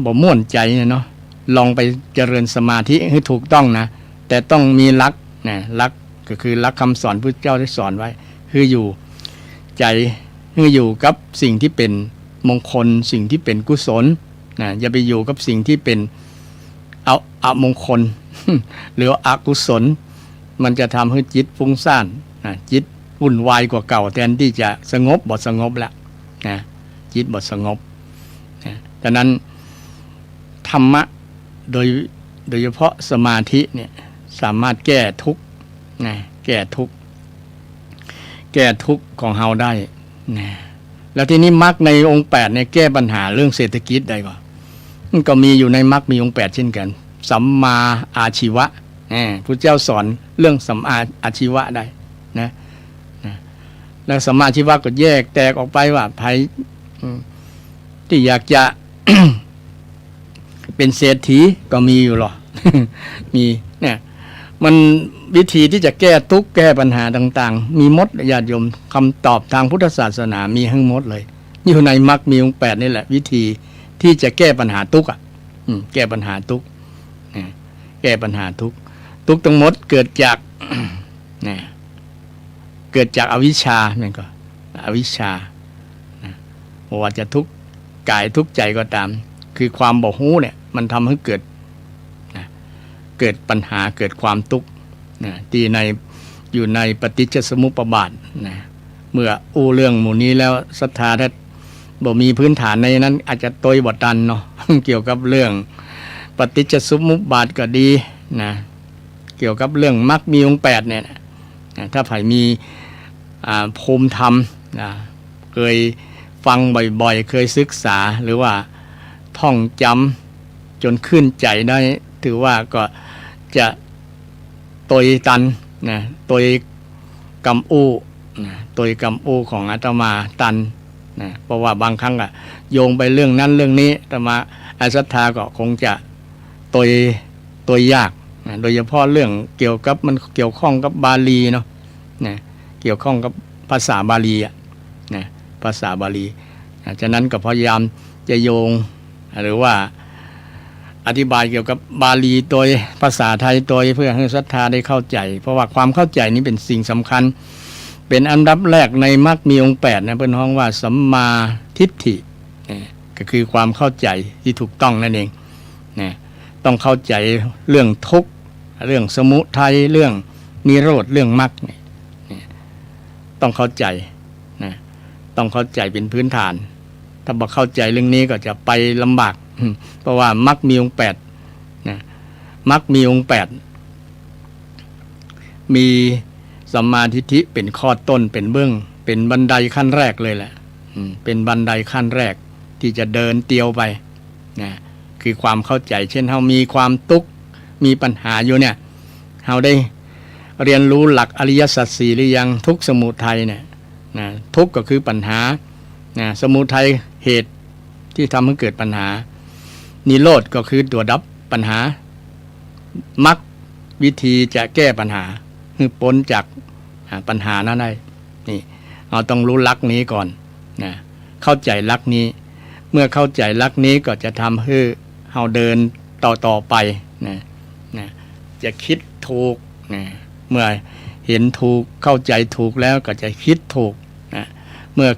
บ่ม่วนใจเนาะลองไปเจริญสมาธิให้ถูกต้องนะแต่ต้องมีหลักนะหลักก็คือหลักคำสอนพุทธเจ้าได้สอนไว้คืออยู่ใจคืออยู่กับสิ่งที่เป็นมงคลสิ่งที่เป็นกุศลนะอย่าไปอยู่กับสิ่งที่เป็นอมงคล หรืออกุศลมันจะทำให้จิตฟุ้งซ่านนะจิตวุ่นวายกว่าเก่าแทนที่จะสงบบ่สงบแล้วนะจิตบ่สงบนะดังนั้นธรรมะโดยเฉพาะสมาธิเนี่ยสามารถแก้ทุกข์นะแก้ทุกข์ของเฮาได้นะแล้วทีนี้มรรคในองค์8เนี่ยแก้ปัญหาเรื่องเศรษฐกิจได้ก่อนมันก็มีอยู่ในมรรคมีองค์8เช่นกันสัมมาอาชีวะพระเจ้าสอนเรื่องสัมมาอาชีวะได้นะแล้วสัมมาอาชีวะก็แยกแตกออกไปว่าใครที่อยากจะ เป็นเศรษฐีก็มีอยู่หรอ มีเนี่ยมันวิธีที่จะแก้ทุกข์แก้ปัญหาต่างๆมีหมดญาติโยมคำตอบทางพุทธศาสนามีทั้งหมดเลยอยู่ในมรรคมีองค์8นี่แหละวิธีที่จะแก้ปัญหาทุกข์แก้ปัญหาทุกข์แก้ปัญหาทุกข์ทั้งหมดเกิดจากเกิดจากอวิชชานั่นก็อวิชชาว่าจะทุกข์กายทุกข์ใจก็ตามคือความบ่ฮู้เนี่ยมันทำให้เกิดปัญหาเกิดความทุกข์ที่อยู่ในปฏิจจสมุปบาทเมื่ออู้เรื่องหมู่นี้แล้วศรัทธาถ้าบ่มีพื้นฐานในนั้นอาจจะตยบ่ตันเนาะ เกี่ยวกับเรื่องปฏิจจสมุปบาทก็ดีนะเกี่ยวกับเรื่องมรรคมีองค์8เนี่ยถ้าใครมีภูมิธรรมเคยฟังบ่อยๆเคยศึกษาหรือว่าท่องจำจนขึ้นใจได้ถือว่าก็จะตยตันนะตยกำอู้ตยกำอู้ของอาตมาตันนะเพราะว่าบางครั้งโยงไปเรื่องนั้นเรื่องนี้อาตมาศรัทธาก็คงจะตยยากนะโดยเฉพาะเรื่องเกี่ยวกับมันเกี่ยวข้องกับบาลีเนาะนะเกี่ยวข้องกับภาษาบาลีนะภาษาบาลีฉะนั้นก็พยายามจะโยงหรือว่าอธิบายเกี่ยวกับบาลีโดยภาษาไทยโดยเพื่อให้ศรัทธาได้เข้าใจเพราะว่าความเข้าใจนี้เป็นสิ่งสำคัญเป็นอันดับแรกในมรรคมีองค์8นะเป็นห้องว่าสัมมาทิฏฐิก็คือความเข้าใจที่ถูกต้องนั่นเองนะต้องเข้าใจเรื่องทุกข์เรื่องสมุทัยเรื่องนิโรธเรื่องมรรคต้องเข้าใจนะต้องเข้าใจเป็นพื้นฐานถ้าบ่เข้าใจเรื่องนี้ก็จะไปลำบากเพราะว่ามรรคมีองค์8นะมรรคมีองค์8มีสัมมาทิฏฐิเป็นข้อต้นเป็นเบื้องเป็นบันไดขั้นแรกเลยแหละเป็นบันไดขั้นแรกที่จะเดินเตียวไปนะคือความเข้าใจเช่นเฮามีความทุกข์มีปัญหาอยู่เนี่ยเฮาได้เรียนรู้หลักอริยสัจ4หรือยังทุกข์สมุทัยเนี่ยนะทุกข์ก็คือปัญหานะสมุทัยเหตุที่ทำให้เกิดปัญหานิโรธก็คือตัวดับปัญหามรรควิธีจะแก้ปัญหาคือพ้นจากปัญหานั้นได้นี่เราต้องรู้หลักนี้ก่อนนะเข้าใจหลักนี้เมื่อเข้าใจหลักนี้ก็จะทำให้เราเดินต่อไปนะจะคิดถูกนะเมื่อเห็นถูกเข้าใจถูกแล้วก็จะคิดถูกนะเมื่อ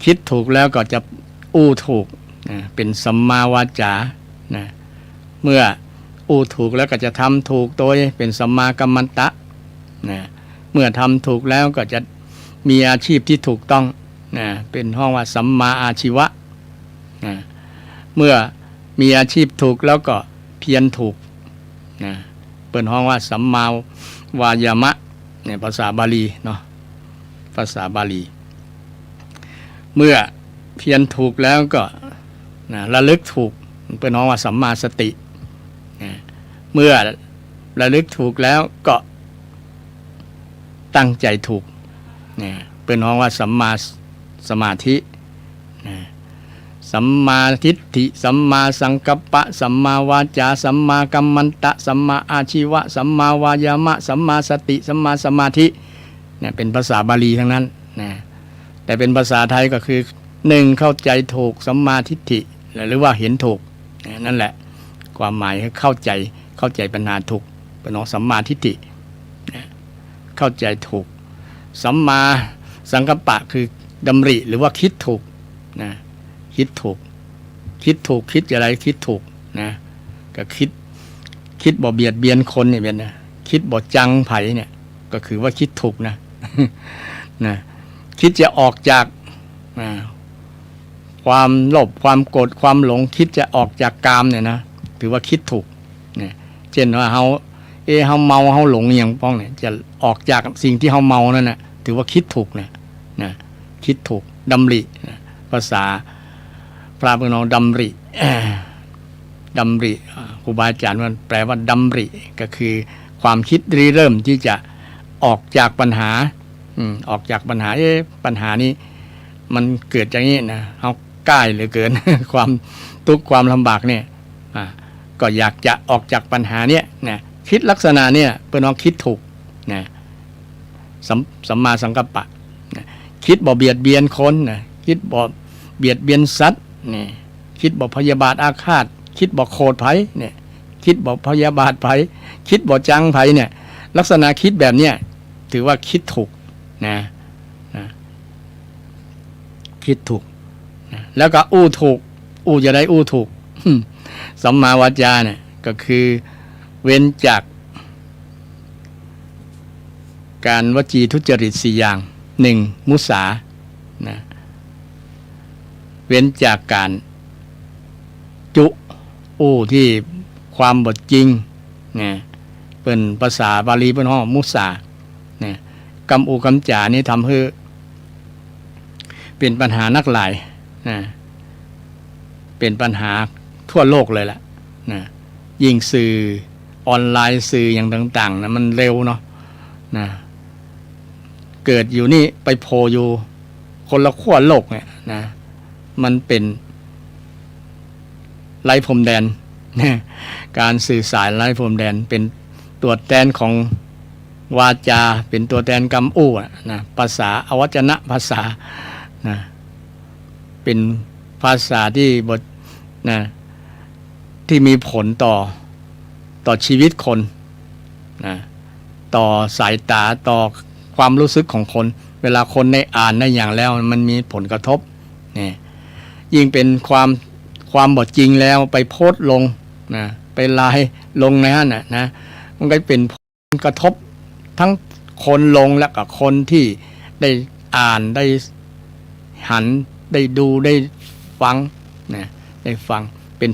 คิดถูกแล้วก็จะอู้ถูกนะเป็นสัมมาวาจานะเมื่ออู้ถูกแล้วก็จะทำถูกโดยเป็นสัมมากัมมันตะนะเมื่อทำถูกแล้วก็จะ มีอาชีพที่ถูกต้องนะเป็นห้องว่าสัมมาอาชีวะนะเมื่อมีอาชีพถูกแล้วก็เพียรถูกนะเป็นห้องว่าสัมมาวายามะเนี่ยภาษาบาลีเนาะภาษาบาลีเมื่อเพียรถูกแล้วก็นะระลึกถูกเป็นห้องว่าสัมมาสตินะเมื่อระลึกถูกแล้วก็ตั้งใจถูกนะเป็นห้องว่าสัมมาสมาธินะสัมมาทิฏฐิสัมมาสังกัปปะสัมมาวาจาสัมมากัมมันตะสัมมาอาชีวะสัมมาวายามะสัมมาสติสัมมาสมาธิเนี่ยเป็นภาษาบาลีทั้งนั้นนะแต่เป็นภาษาไทยก็คือหนึ่งเข้าใจถูกสัมมาทิฏฐิหรือว่าเห็นถูกนั่นแหละความหมายคือเข้าใจปัญหาถูกเป็นของสัมมาทิฏฐิเข้าใจถูกสัมมาสังกัปปะคือดำริหรือว่าคิดถูกนะคิดถูกคิดอะไรคิดถูกนะก็คิดบ่เบียดเบียนคนเนี่ยเป็นนะคิดบ่จังไผเนี่ยก็คือว่าคิดถูกนะ นะคิดจะออกจากความโลภความโกรธความหลงคิดจะออกจากกามเนี่ยนะถือว่าคิดถูกเนี่ยเช่นว่าเฮาเมาเฮาหลงอย่างป้องเนี่ยจะออกจากสิ่งที่เฮาเมานั่นนะถือว่าคิดถูกนะคิดถูกดำริภาษาพระพุทธองค์ดำริครูบาอาจารย์มันแปลว่าดำริก็คือความคิดริเริ่มที่จะออกจากปัญหาออกจากปัญหาปัญหานี้มันเกิดจากนี้นะเอาใกล้เหลือเกิน ความทุกข์ความลำบากเนี่ยก็อยากจะออกจากปัญหาเนี่ยนะคิดลักษณะเนี่ยเพื่อนน้องคิดถูกนะสัมมาสังกัปปะนะคิดบ่เบียดเบียนคนนะคิดบ่เบียดเบียนสัตว์นี่คิดบ่พยาบาทอาฆาตคิดบ่โกรธไผเนี่ยคิดบ่พยาบาทไผคิดบ่จังไผเนี่ยลักษณะคิดแบบเนี้ยถือว่าคิดถูกนะคิดถูกนะแล้วก็อู้ถูกจะได้อู้ถูก สัมมาวาจาเนี่ยก็คือเว้นจากการวจีทุจริต4อย่าง1มุสานะเว้นจากการจุที่ความบทจริงเนี่ยเป็นภาษาบาลีเป็นห้องมุสาเนี่ยกำกำจานี่ทำให้เป็นปัญหานักหลายนะเป็นปัญหาทั่วโลกเลยล่ะนะยิ่งสื่อออนไลน์สื่ออย่างต่างๆนะมันเร็วเนาะนะเกิดอยู่นี่ไปโผล่อยู่คนละขั้วโลกเนี่ยนะมันเป็นไร้พรมแดนการสื่อสารไร้พรมแดนเป็นตัวแทนของวาจาเป็นตัวแทนกรรมนะภาษาอวัจนะภาษานะเป็นภาษาที่บทนะที่มีผลต่อชีวิตคนนะต่อสายตาต่อความรู้สึกของคนเวลาคนได้อ่านได้อย่างแล้วมันมีผลกระทบนี่ยิ่งเป็นความบทจริงแล้วไปโพสต์ลงนะไปไลน์ลงในนั้นนะมันก็เป็นผลกระทบทั้งคนลงและกับคนที่ได้อ่านได้หันได้ดูได้ฟังนะได้ฟังเป็น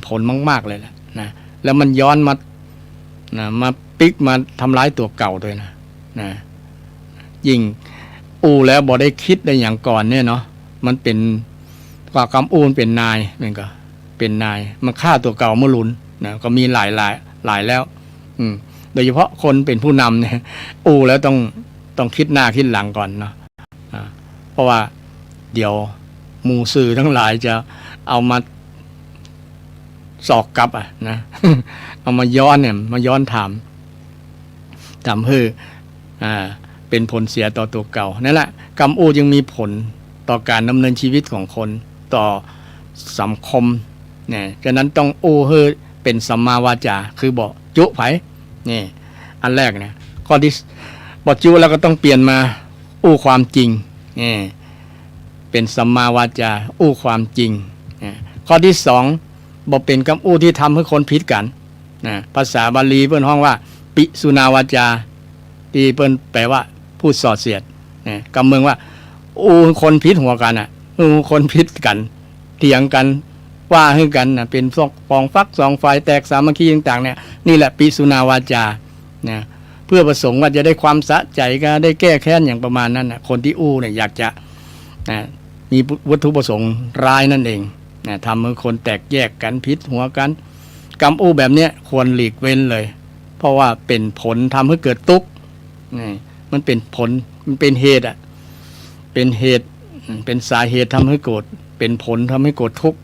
ผลมากๆเลยแหละนะแล้วมันย้อนมาปิกมาทำร้ายตัวเก่าด้วยนะยิ่งแล้วบ่ได้คิดได้อย่างก่อนเนี่ยเนาะมันเป็นกว่ากำมันเป็นนายมันก็เป็นนายมันฆ่าตัวเก่าเมื่อลุนนะก็มีหลายแล้วโดยเฉพาะคนเป็นผู้นำเนี่ยแล้วต้องคิดหน้าคิดหลังก่อนเนาะเพราะว่าเดี๋ยวหมู่สื่อทั้งหลายจะเอามาสอกกลับนะ เอามาย้อนถามเพื่อเป็นผลเสียต่อตัวเก่านั่นแหละกรรมจึงมีผลต่อการดำเนินชีวิตของคนต่อสังคมเนี่ยฉะนั้นต้องเป็นสัมมาวาจาคือบอกจุไผนี่อันแรกเนี่ยข้อที่บอกจุแล้วก็ต้องเปลี่ยนมาความจริงนี่เป็นสัมมาวาจาความจริงข้อที่2บอกเป็นคำที่ทำให้คนผิดกันนะภาษาบาลีเพิ่นห้องว่าปิสุนาวาจาที่เพิ่นแปลว่าพูดส่อเสียด นะกำเมืองว่าคนพิษหัวกันอ่ะคนพิษกันเถียงกันว่าให้กันนะเป็นสองปองฟักสองฝ่ายแตกสามัคคีต่างๆเนี่ยนี่แหละปิสุนาวาจานะเพื่อประสงค์ว่าจะได้ความสะใจก็ได้แก้แค้นอย่างประมาณนั้นนะคนที่เนี่ยอยากจะนะมีวัตถุประสงค์ร้ายนั่นเองนะทำให้คนแตกแยกกันพิษหัวกันกรรมแบบเนี้ยควรหลีกเว้นเลยเพราะว่าเป็นผลทำให้เกิดทุกข์นี่มันเป็นผลมันเป็นเหตุอ่ะเป็นเหตุเป็นสาเหตุทำให้โกรธเป็นผลทำให้โกรธทุกข์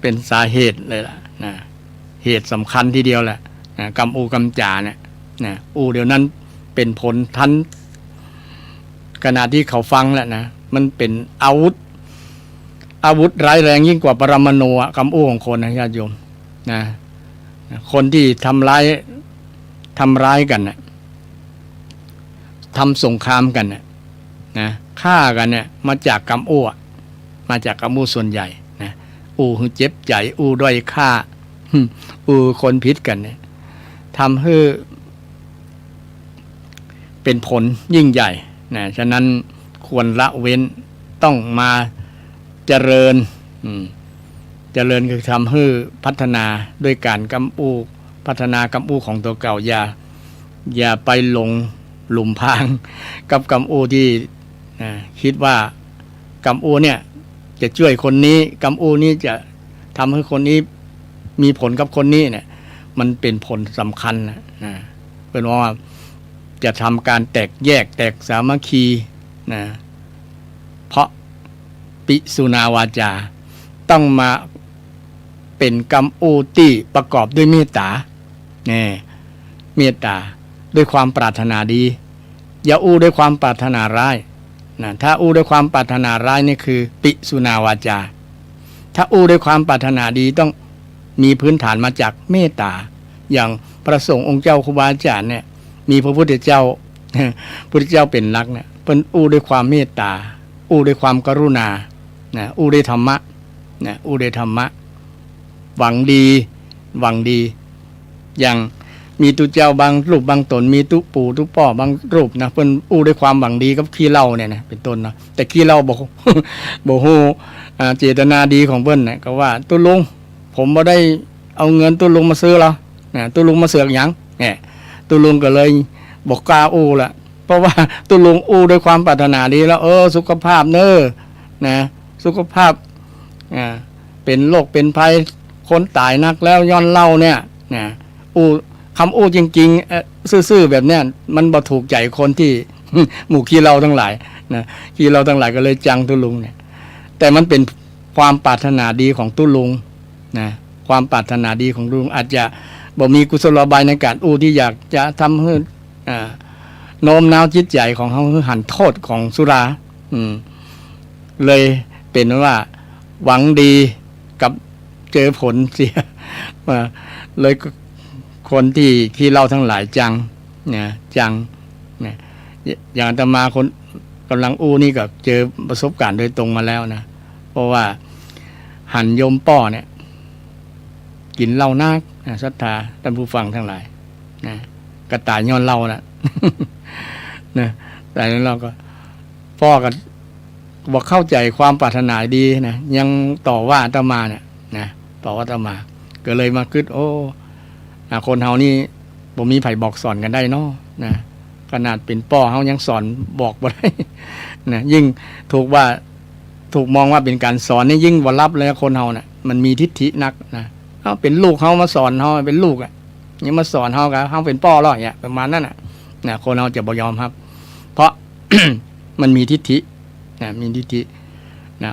เป็นสาเหตุเลยล่ะนะเหตุสำคัญทีเดียวแหละนะกรรมจาเนี่ยนะเดี๋ยวนั้นเป็นผลทันขณะที่เขาฟังแหละนะมันเป็นอาวุธร้ายแรงยิ่งกว่าปรมาณูกรรมของคนนะญาติโยมนะคนที่ทำร้ายกันนะทำสงครามกันนะฆ่ากันเนี่ยมาจากกรรมมาจากกรรมส่วนใหญ่นะคือเจ็บใจด้อยฆ่าคนพิษกันเนี่ยทำให้เป็นผลยิ่งใหญ่นะฉะนั้นควรละเว้นต้องมาเจริญคือทำให้พัฒนาด้วยการพัฒนากรรมของตัวเก่าอย่าไปหลงหลุมพรางกับกรรมที่คิดว่ากรรมเนี่ยจะช่วยคนนี้กรรมนี้จะทำให้คนนี้มีผลกับคนนี้เนี่ยมันเป็นผลสำคัญนะเป็นว่าจะทำการแตกแยกแตกสามัคคีนะเพราะปิสุนาวาจาต้องมาเป็นกรรมที่ประกอบด้วยเมตตาเมตตาด้วยความปรารถนาดีอย่าด้วยความปรารถนาร้ายนะถ้าด้วยความปรารถนาร้ายนี่คือปิสุนาวาจาถ้าด้วยความปรารถนาดีต้องมีพื้นฐานมาจากเมตตาอย่างพระสงฆ์องค์เจ้าครูบาอาจารย์เนี่ยมีพระพุทธเจ้าเป็นหลักเนี่ยเป็นด้วยความเมตตาด้วยความกรุณานะด้วยธรรมะนะด้วยธรรมะหวังดีอย่างมีตุเจ้าบางรูปบางตนมีตุปู่ตุป่อบางรูปนะเพิ่นด้วยความหวังดีกับขี้เหล้าเนี่ยนะเป็นต้นนะแต่ขี้เหล้าบ่ฮู้เจตนาดีของเพิ่นน่ะก็ว่าตุลุงผมบ่ได้เอาเงินตุลุงมาซื้อหรอนะตุลุงมาเสือกหยังเนี่ยตุลุงก็เลยบอกกล้าละเพราะว่าตุลุงด้วยความปรารถนาดีแล้วสุขภาพนะสุขภาพเป็นโรคเป็นภัยคนตายนักแล้วย้อนเหล้าเนี่ยนะคำจริงๆซื่อๆแบบเนี้ยมันบ่ถูกใจคนที่ หมู่ขี้เหล้าทั้งหลายนะขี้เหล้าทั้งหลายก็เลยจังตุลุงเนี่ยแต่มันเป็นความปรารถนาดีของตุลุงนะความปรารถนาดีของตุลุงอาจจะบ่มีกุศโลบายในการที่อยากจะทำให้โน้มน้าวจิตใจของเขาหันโทษของสุราเลยเป็นว่าหวังดีกับเจอผลเสียเลยคนที่ขี้เหล้าทั้งหลายจังอย่างอาตมาคนกำลังนี่ก็เจอประสบการณ์โดยตรงมาแล้วนะเพราะว่าหันโยมป้อเนี่ยกินเหล้านักศรัทธาท่านผู้ฟังทั้งหลายนะกระต่ายย้อนเหล้านะนะแต่นั้นเราก็พ่อก็บอกเข้าใจความปรารถนาดีนะยังต่อว่าอาตมาเนี่ยนะต่อว่าอาตมาก็เลยมาคิดคนเฮานี่บ่มีไผบอกสอนกันได้เนาะนะขนาดเป็นป้อเฮายังสอนบอกบ่ได้นะยิ่งถูกมองว่าเป็นการสอนนี่ยิ่งบ่รับเลยคนเฮาน่ะมันมีทิฏฐินักนะเฮาเป็นลูกเฮามาสอนเฮาเป็นลูกยังมาสอนเฮาก็เฮาเป็นป้อแล้วอย่างประมาณนั้นน่ะนะคนเฮาจะบ่ยอมครับเพราะ มันมีทิฏฐินะมีทิฏฐินะ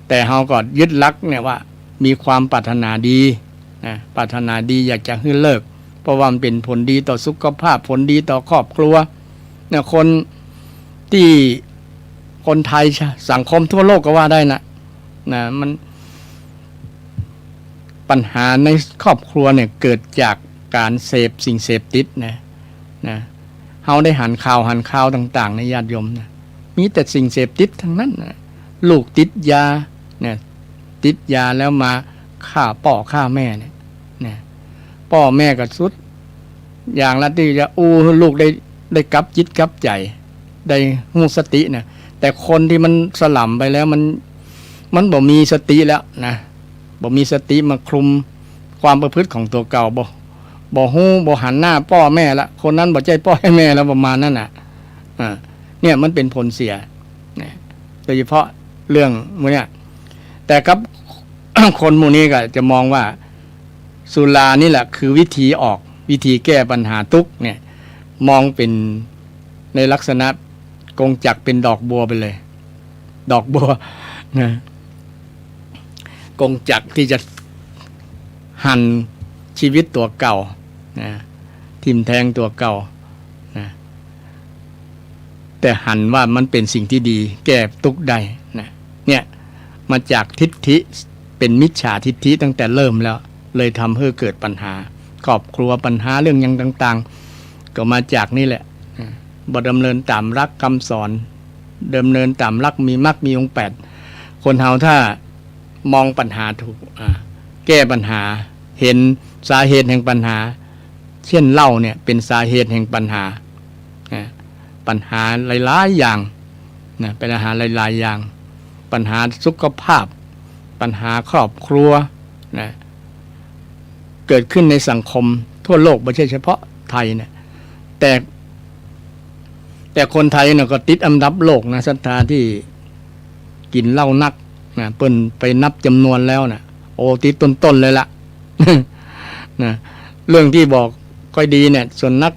แต่เฮาก็ยึดหลักเนี่ยว่ามีความปรารถนาดีนะปรารถนาดีอยากจะให้เลิกเพราะว่ามันเป็นผลดีต่อสุขภาพผลดีต่อครอบครัวเนี่ยคนไทยสังคมทั่วโลกก็ว่าได้นะมันปัญหาในครอบครัวเนี่ยเกิดจากการเสพสิ่งเสพติดนะเฮาได้หันข่าวต่างๆในญาติโยมนะมีแต่สิ่งเสพติดทั้งนั้นนะลูกติดยาเนี่ยติดยาแล้วมาฆ่าพ่อฆ่าแม่เนี่ยพ่อแม่ก็สุดอย่างละที่จะลูกได้กลับจิตกลับใจ ได้หูสติเนี่ยแต่คนที่มันสลับไปแล้วมันบ่มีสติแล้วนะบ่มีสติมาคลุมความประพฤติของตัวเก่าบ่ฮู้บ่หันหน้าพ่อแม่ละคนนั้นบ่ใจพ่อให้แม่แล้วประมาณนั้นน่ะเนี่ยมันเป็นผลเสียนะโดยเฉพาะเรื่องพวกเนี้ยแต่กับ คนหมู่นี้ก็จะมองว่าสุรานี่แหละคือวิธีออกวิธีแก้ปัญหาทุกข์เนี่ยมองเป็นในลักษณะกงจักรเป็นดอกบัวไปเลยดอกบัวนะกงจักรที่จะหั่นชีวิตตัวเก่านะทิ่มแทงตัวเก่านะแต่หั่นว่ามันเป็นสิ่งที่ดีแก้ทุกข์ได้นะเนี่ยมาจากทิฏฐิเป็นมิจฉาทิฏฐิตั้งแต่เริ่มแล้วเลยทำให้เกิดปัญหาครอบครัวปัญหาเรื่องยังต่างๆก็มาจากนี่แหละบ่ดำเนินตามหลักคำสอนดำเนินตามหลักมีมรรคมีองค์8คนเฮาถ้ามองปัญหาถูกแก้ปัญหาเห็นสาเหตุแห่งปัญหาเช่นเหล้าเนี่ยเป็นสาเหตุแห่งปัญหาปัญหาหลายๆอย่างนะเป็นปัญหาหลายๆอย่างปัญหาสุขภาพปัญหาครอบครัวนะเกิดขึ้นในสังคมทั่วโลกไม่ใช่เฉพาะไทยนะแต่คนไทยเนี่ยก็ติดอันดับโลกนะศรัทธาที่กินเหล้านักนะเปิ้นไปนับจำนวนแล้วนะโอ้ติดต้นๆเลยละ นะเรื่องที่บอกค่อยดีเนี่ยส่วนนัก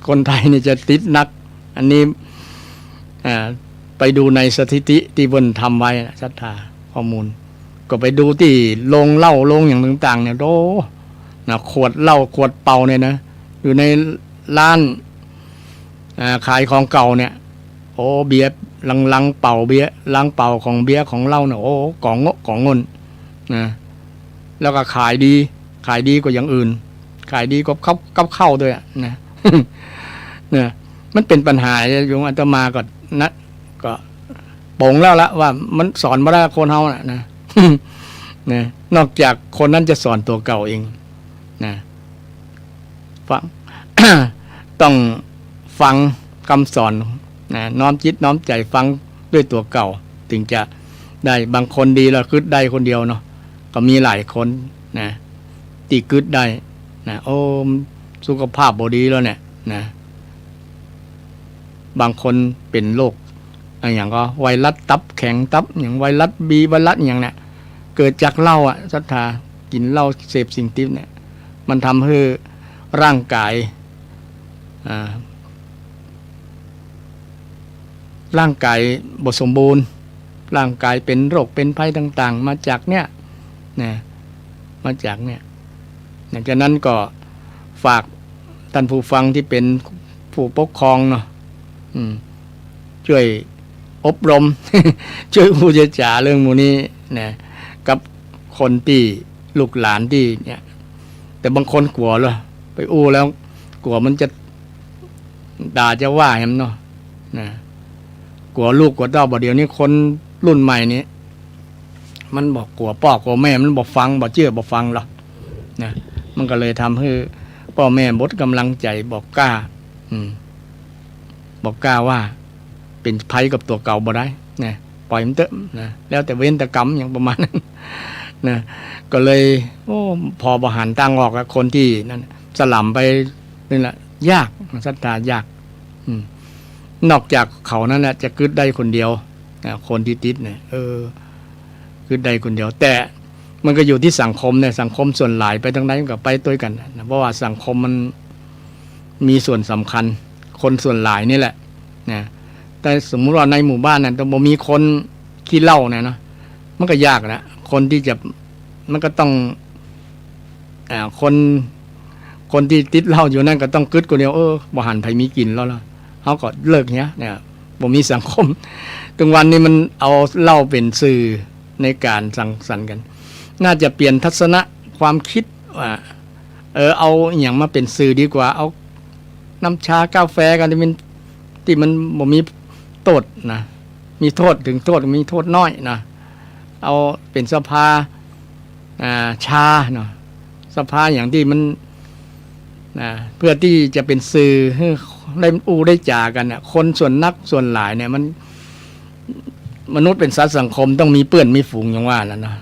คนไทยนี่จะติดนักอันนี้ไปดูในสถิติที่เพิ่นทำไว้ศรัทธาข้อมูลก็ไปดูที่โรงเหล้าโรงอย่างต่างๆเนี่ยโอ้นะขวดเหล้าขวดเปล่าเนี่ยนะอยู่ในร้านขายของเก่าเนี่ยโอ้เบียร์ลังเป่าเบียร์ลังเป่าของเบียร์ของเหล้าเนี่ยโอ้ของเงินนะแล้วก็ขายดีกว่าอย่างอื่นขายดีกว่าเข้าด้วยนะ เนี่ยมันเป็นปัญหาโยมอาตมาก็นะก็โป่งแล้วละว่ามันสอนมาได้คนเฮานะ นะนอกจากคนนั้นจะสอนตัวเก่าเองนะฟัง ต้องฟังคำสอนนะน้อมจิตน้อมใจฟังด้วยตัวเก่าถึงจะได้บางคนดีแล้วคิดได้คนเดียวเนาะก็มีหลายคนนะตีคิดได้นะโอ้สุขภาพบ่ดีแล้วเนี่ยนะบางคนเป็นโรคอย่างก็ไวรัสตับแข็งตับอย่างไวรัสบีไวรัสอย่างเนี่ยเกิดจากเหล้าศรัทธากินเหล้าเสพสิ่งทิพย์เนี่ยมันทำให้ร่างกายบ่สมบูรณ์ร่างกายเป็นโรคเป็นภัยต่างๆมาจากเนี่ยนะมาจากเนี่ยจากนั้นก็ฝากท่านผู้ฟังที่เป็นผู้ปกครองเนาะช่วยอบรม ช่วยผู้เจาเรื่องหมู่นี้นะกับคนที่ลูกหลานที่เนี่ยแต่บางคนกลัวเลยไปอู้แล้วกลัวมันจะด่าจะว่าแฮมเนาะนะกลัวลูกกลัวเต้าบ่เดี๋ยวนี้คนรุ่นใหม่นี้มันบอกกลัวพ่อกลัวแม่มันบอกฟังบอกเชื่อบอกฟังหรอกนะมันก็เลยทำให้พ่อแม่บดกำลังใจบอกกล้าบอกกล้าว่าเป็นภัยกับตัวเก่าบ่ได้นะปล่อยมันเถอะนะแล้วแต่เว้นแต่กรรมอย่างประมาณนั้นนะก็เลยพอบริหารตั้งออกกับคนที่นั่นสลับไปนี่แหละยากศรัทธายากนอกจากเขานั่นแหละจะกึดได้คนเดียวคนที่ติดเนี่ยกึดได้คนเดียวแต่มันก็อยู่ที่สังคมเนี่ยสังคมส่วนหลายไปทางไหนก็ไปด้วยกันนะเพราะว่าสังคมมันมีส่วนสำคัญคนส่วนหลายนี่แหละนะแต่สมมุติว่าในหมู่บ้านเนี่ยต้องมีคนขี้เหล้าเนี่ยเนาะมันก็ยากนะคนที่จะมันก็ต้องคนที่ติดเหล้าอยู่นั่นก็ต้องกึดคนเดียวบ่หันไผมีกินแล้วล่ะเขาก็เลิกเนี้ยเนี่ยบ่มีสังคมถึงวันนี้มันเอาเหล้าเป็นสื่อในการสังสรรค์กันน่าจะเปลี่ยนทัศนะความคิดว่าเอาอย่างมาเป็นสื่อดีกว่าเอาน้ำชากาแฟกันที่มันบ่มีโทษนะมีโทษถึงโทษมีโทษน้อยนะเอาเป็นสภาชาเนาะสภาอย่างที่มันเพื่อที่จะเป็นสื่อให้ ได้จากันเนี่ยคนส่วนนักส่วนหลายเนี่ยมันมนุษย์เป็นสัตว์สังคมต้องมีเพื่อนมีฝูงอย่างว่าแล้วนะ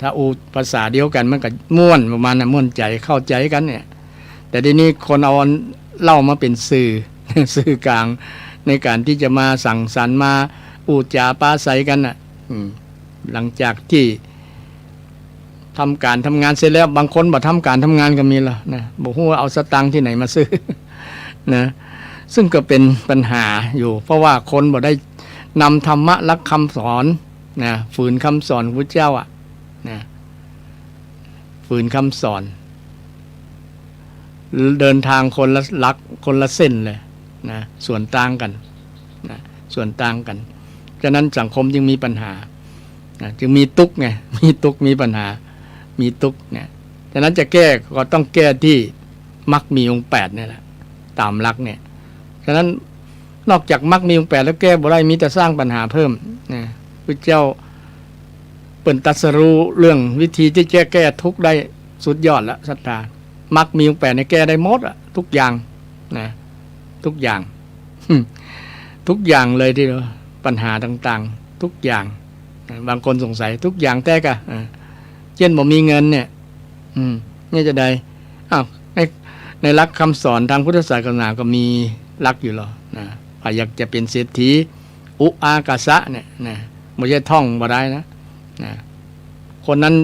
ถ้าภาษาเดียวกันมันก็ม่วนประมาณนั้นม่วนใจเข้าใจกันเนี่ยแต่ทีนี้คนเอาเล่ามาเป็นสื่อ สื่อกลางในการที่จะมาสั่งสรรค์มาอูจาปาใสกันน่ะหลังจากที่ทำการทำงานเสร็จแล้วบางคนบ่ทำการทำงานก็มีละนะบอกว่าเอาสตังค์ที่ไหนมาซื้อ นะซึ่งก็เป็นปัญหาอยู่เพราะว่าคนบ่ได้นำธรรมะและคำสอนนะฝืนคำสอนพระเจ้าอ่ะนะฝืนคำสอนเดินทางคนละลักคนละเส้นเลยนะส่วนต่างกันนะส่วนต่างกันฉะนั้นสังคมจึงมีปัญหานะจึงมีทุกข์ไงมีทุกข์มีปัญหามีทุกข์เนี่ยฉะนั้นจะแก้ก็ต้องแก้ที่มรรคมีองค์8นี่แหละตามหลักเนี่ยฉะนั้นนอกจากมรรคมีองค์8แล้วแก้บ่ได้มีแต่สร้างปัญหาเพิ่มนะพระเจ้าเปิ่นตรัสรู้เรื่องวิธีที่จะแก้ทุกข์ได้สุดยอดแล้วศรัทธามรรคมีองค์8เนี่ยแก้ได้หมดอะทุกอย่างนะทุกอย่าง ทุกอย่างเลยที่ปัญหาต่างๆทุกอย่างบางคนสงสัยทุกอย่างแต่กะเช่นบ่มีเงินเนี่ยนี่จะได้อ้าวในหลักคำสอนทางพุทธศาสนาก็มีหลักอยู่หรอนะถ้าอยากจะเป็นเศรษฐีอุอากาสะเนี่ยนะไม่ใช่ท่องบ่ได้นะคนนั้น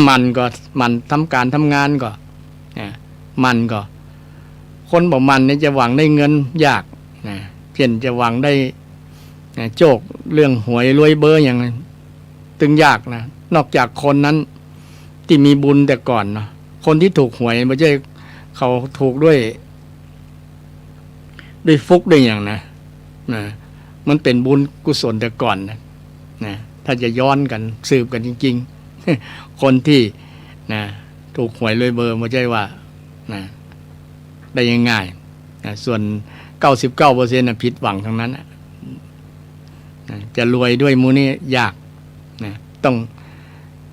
มันทำการทำงานก็มันก็คนบ่มันเนี่ยจะหวังได้เงินยากนะเช่นจะหวังได้โชคเรื่องหวยรวยเบอร์อย่างนั้นตึงยากนะนอกจากคนนั้นที่มีบุญแต่ก่อนเนาะคนที่ถูกหวยไม่ใช่เขาถูกด้วยฟุกด้วยอย่างนะมันเป็นบุญกุศลแต่ก่อนนะถ้าจะย้อนกันสืบกันจริงๆ คนที่ถูกหวยรวยเบอร์ไม่ใช่ว่าได้ง่ายๆส่วน 99% น่ะผิดหวังทั้งนั้นจะรวยด้วยมูนี่ยากต้อง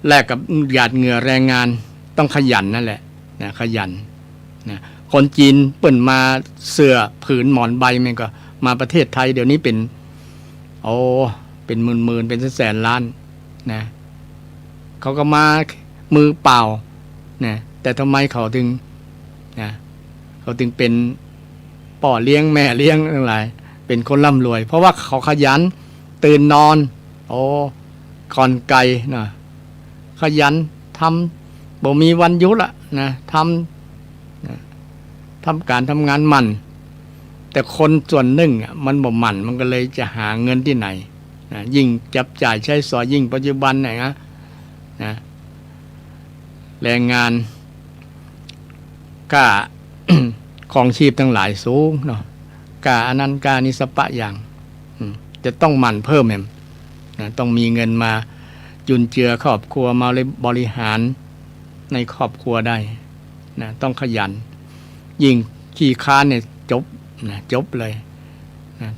แลกกับหยาดเหงื่อแรงงานต้องขยันนั่นแหละขยันคนจีนเปิ่นมาเสื้อผืนหมอนใบมันก็มาประเทศไทยเดี๋ยวนี้เป็นหมื่นเป็นแสนล้านนะเขาก็มามือเปล่าแต่ทำไมเขาถึงเป็นป่อเลี้ยงแม่เลี้ยงทั้งหลายเป็นคนร่ำรวยเพราะว่าเขาขยันตื่นนอนก่อนไกลนะขยันทำบ่มีวันหยุดละนะทำการทำงานมันแต่คนส่วนหนึ่งมันบ่มันมันก็เลยจะหาเงินที่ไหนยิ่งจับจ่ายใช้สอยยิ่งปัจจุบันเนี่ยนะแรงงานค่า ของชีพทั้งหลายสูงเนาะกาอนันต์กานิสปะอย่างจะต้องหมั่นเพิ่มต้องมีเงินมาจุนเจือครอบครัวมาบริหารในครอบครัวได้ต้องขยันยิ่งขี้ค้านเนี่ยจบเลย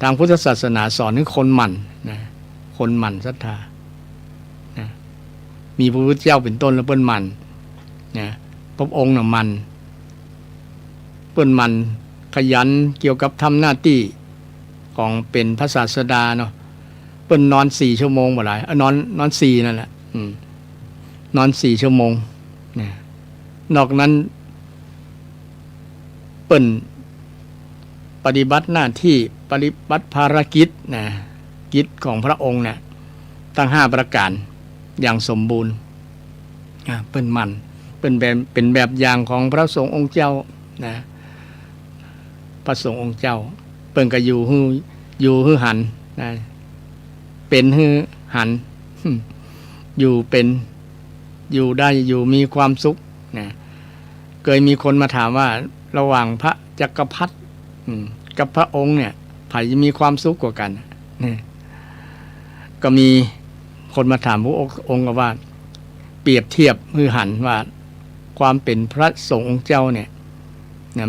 ทางพุทธศาสนาสอนให้คนหมั่นคนหมั่นศรัทธามีพระพุทธเจ้าเป็นต้นแล้วเปิ้นหมั่นพระองค์น่ะมันเปิ้นมันขยันเกี่ยวกับทำหน้าที่ของเป็นพระศาสดาเนาะเปิ้นนอน4 ชั่วโมงบ่หลายนอน4นั่นแหละนอน4 ชั่วโมงนอกนั้นเปิ้นปฏิบัติหน้าที่ปฏิบัติภารกิจกิจของพระองค์เนี่ยตั้ง5 ประการอย่างสมบูรณ์เปิ้นมันเป็นแบบอย่างของพระสงฆ์องค์เจ้าพระสงฆ์องค์เจ้าเปิ้นก็อยู่ฮือหันเป็นฮือหันอยู่เป็นอยู่ได้อยู่มีความสุขเคยมีคนมาถามว่าระหว่างพระจักรพรรดิกับพระองค์เนี่ยใครจะมีความสุขกว่ากันก็มีคนมาถามพระองค์ว่าเปรียบเทียบฮือหันว่าความเป็นพระสงฆ์องค์เจ้าเนี่ย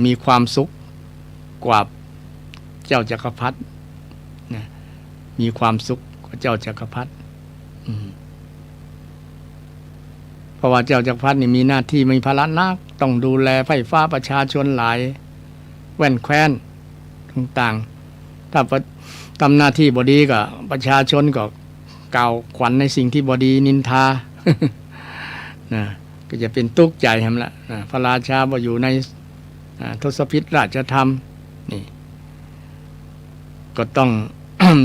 มีความสุขกว่าเจ้าจักรพรรดิมีความสุขกว่าเจ้าจักรพรรดิเพราะว่าเจ้าจักรพรรดินี่มีหน้าที่มีภาระหนักต้องดูแลไฟฟ้าประชาชนหลายแว่นแคว้น ต่างๆถ้าทำหน้าที่บดีก็ประชาชนก็กล่าวขวัญในสิ่งที่บดีนินทา นะก็จะเป็นตุกข์ใจทำละพระราชาบ่อยู่ในทศพิธราชธรรมนี่ก็ต้อง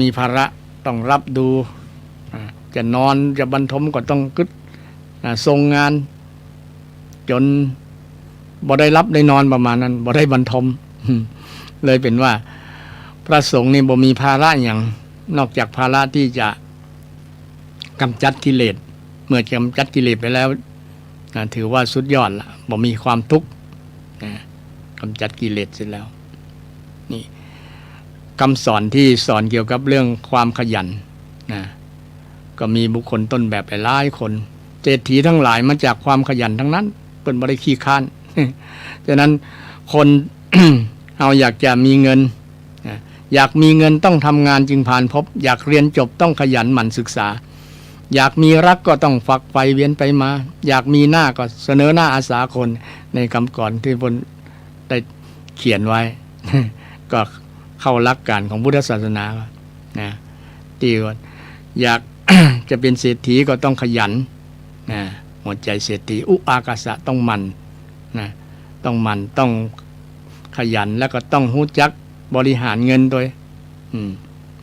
มีภาระต้องรับดูจะนอนจะบรรทมก็ต้องกึศทรงงานจนบ่ได้รับได้นอนประมาณนั้นบ่ได้บรรทม เลยเป็นว่าพระสงฆ์นี่บ่มีภาระอย่างนอกจากภาระที่จะกำจัดกิเลสเมื่อกำจัดกิเลสไปแล้วถือว่าสุดยอดละบ่มีความทุกข์กำจัดกิเลสเสร็จแล้วนี่คำสอนที่สอนเกี่ยวกับเรื่องความขยันนะก็มีบุคคลต้นแบบหลายคนเศรษฐีทั้งหลายมาจากความขยันทั้งนั้นเพิ่นบ่ได้ขี้ค้าน ฉะนั้นคน เอาอยากจะมีเงินอยากมีเงินต้องทำงานจึงผ่านพบอยากเรียนจบต้องขยันหมั่นศึกษาอยากมีรักก็ต้องฝักใฝ่เวียนไปมาอยากมีหน้าก็เสนอหน้าอาสาคนในคำก่อนที่พลได้เขียนไว้ ก็เข้าหลักการของพุทธศาสนานะที่ว่าอยาก จะเป็นเศรษฐีก็ต้องขยันนะหัวใจเศรษฐีอุปากาสะต้องมันนะต้องมันต้องขยันแล้วก็ต้องรู้จักบริหารเงินด้วย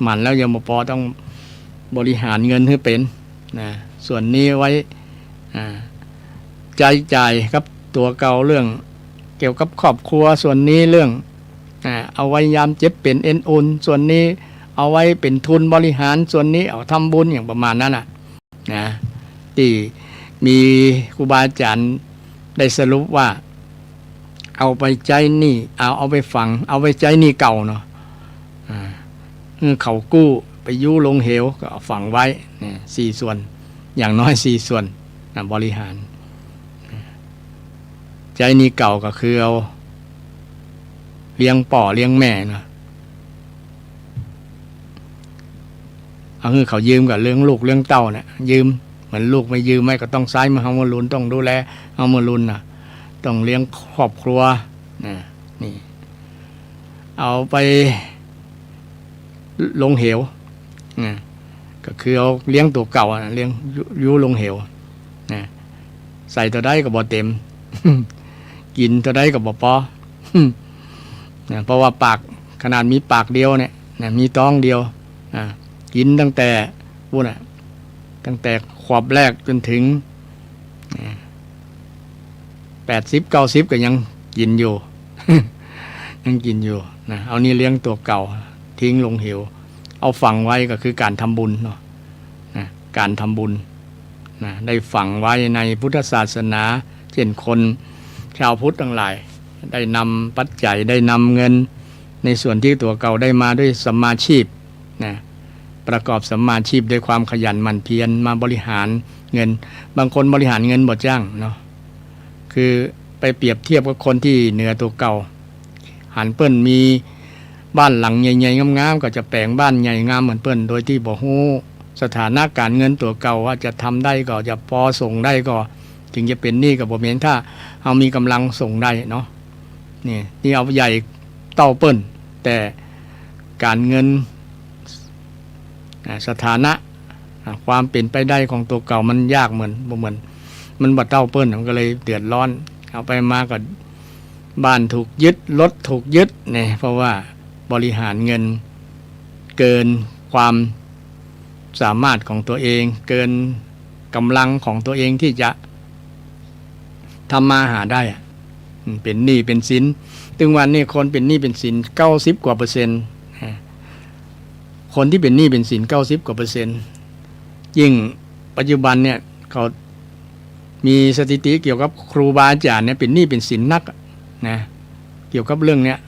มันแล้วยังบ่พอต้องบริหารเงินให้เป็นนะส่วนนี้ไว้ใจจ่ายครับตัวเก่าเรื่องเกี่ยวกับครอบครัวส่วนนี้เรื่องเอาไว้ยามเจ็บเป็นเอ็นอุ่นส่วนนี้เอาไว้เป็นทุนบริหารส่วนนี้เอาทำบุญอย่างประมาณนั้นนะที่มีครูบาอาจารย์ได้สรุปว่าเอาไปใจนี่เอาไปฝังเอาไปใจนี่เก่าเนาะเขากู้ไปยุลงเหวก็ฝังไว้4 ส่วนอย่างน้อย4 ส่วนบริหารใจนี่เก่าก็คือเอาเลี้ยงป่อเลี้ยงแม่เนาะเอาคือเขายืมกับเลี้ยงลูกเลี้ยงเต้าเนี่ยยืมเหมือนลูกไม่ยืมไม่ก็ต้องซ้ายมาเฮามาลุนต้องดูแลเฮามาลุนน่ะต้องเลี้ยงครอบครัวนี่เอาไปลงเหวก็คือเอาเลี้ยงตัวเก่าเลี้ยงยุลงเหวใส่ตัวได้ก็บ่เต็ม กินตัวได้ก็บ่พอ เพราะว่าปากขนาดมีปากเดียวเนี่ยมีท้องเดียวกินตั้งแต่พูดตั้งแต่ขวบแรกจนถึง80-90ก็ยังกินอยู่ ยังกินอยู่เอานี่เลี้ยงตัวเก่าทิ้งลงเหวเอาฝังไว้ก็คือการทำบุญเนาะการทำบุญได้ฝังไว้ในพุทธศาสนาเช่นคนชาวพุทธทั้งหลายได้นำปัจจัยได้นำเงินในส่วนที่ตัวเก่าได้มาด้วยสัมมาชีพประกอบสัมมาชีพด้วยความขยันหมั่นเพียรมาบริหารเงินบางคนบริหารเงินบ่จ้างเนาะคือไปเปรียบเทียบกับคนที่เหนือตัวเก่าหันเปิ้นมีบ้านหลังใหญ่ๆงามๆก็จะแปลงบ้านใหญ่งามเหมือนเปิ้นโดยที่บ่ฮู้สถานะการเงินตัวเก่าว่าจะทำได้ก็จะพอส่งได้ก็ถึงจะเป็นหนี้กับบ่แม่นถ้าเอามีกำลังส่งได้เนาะนี่เอาใหญ่เต้าเปิ้นแต่การเงินสถานะความเป็นไปได้ของตัวเก่ามันยากเหมือนมันบ่เต้าเปิ้นมันก็เลยเดือดร้อนเอาไปมาก็บ้านถูกยึดรถถูกยึดเนี่ยเพราะว่าบริหารเงินเกินความสามารถของตัวเองเกินกำลังของตัวเองที่จะทำมาหาได้เป็นหนี้เป็นสินถึงวันนี้คนเป็นหนี้เป็นสิน90 กว่าเปอร์เซ็นต์คนที่เป็นหนี้เป็นสิน90 กว่าเปอร์เซ็นต์ยิ่งปัจจุบันเนี่ยเขามีสถิติเกี่ยวกับครูบาอาจารย์เนี่ยเป็นหนี้เป็นสินนักนะเกี่ยวกับเรื่องเนี้ย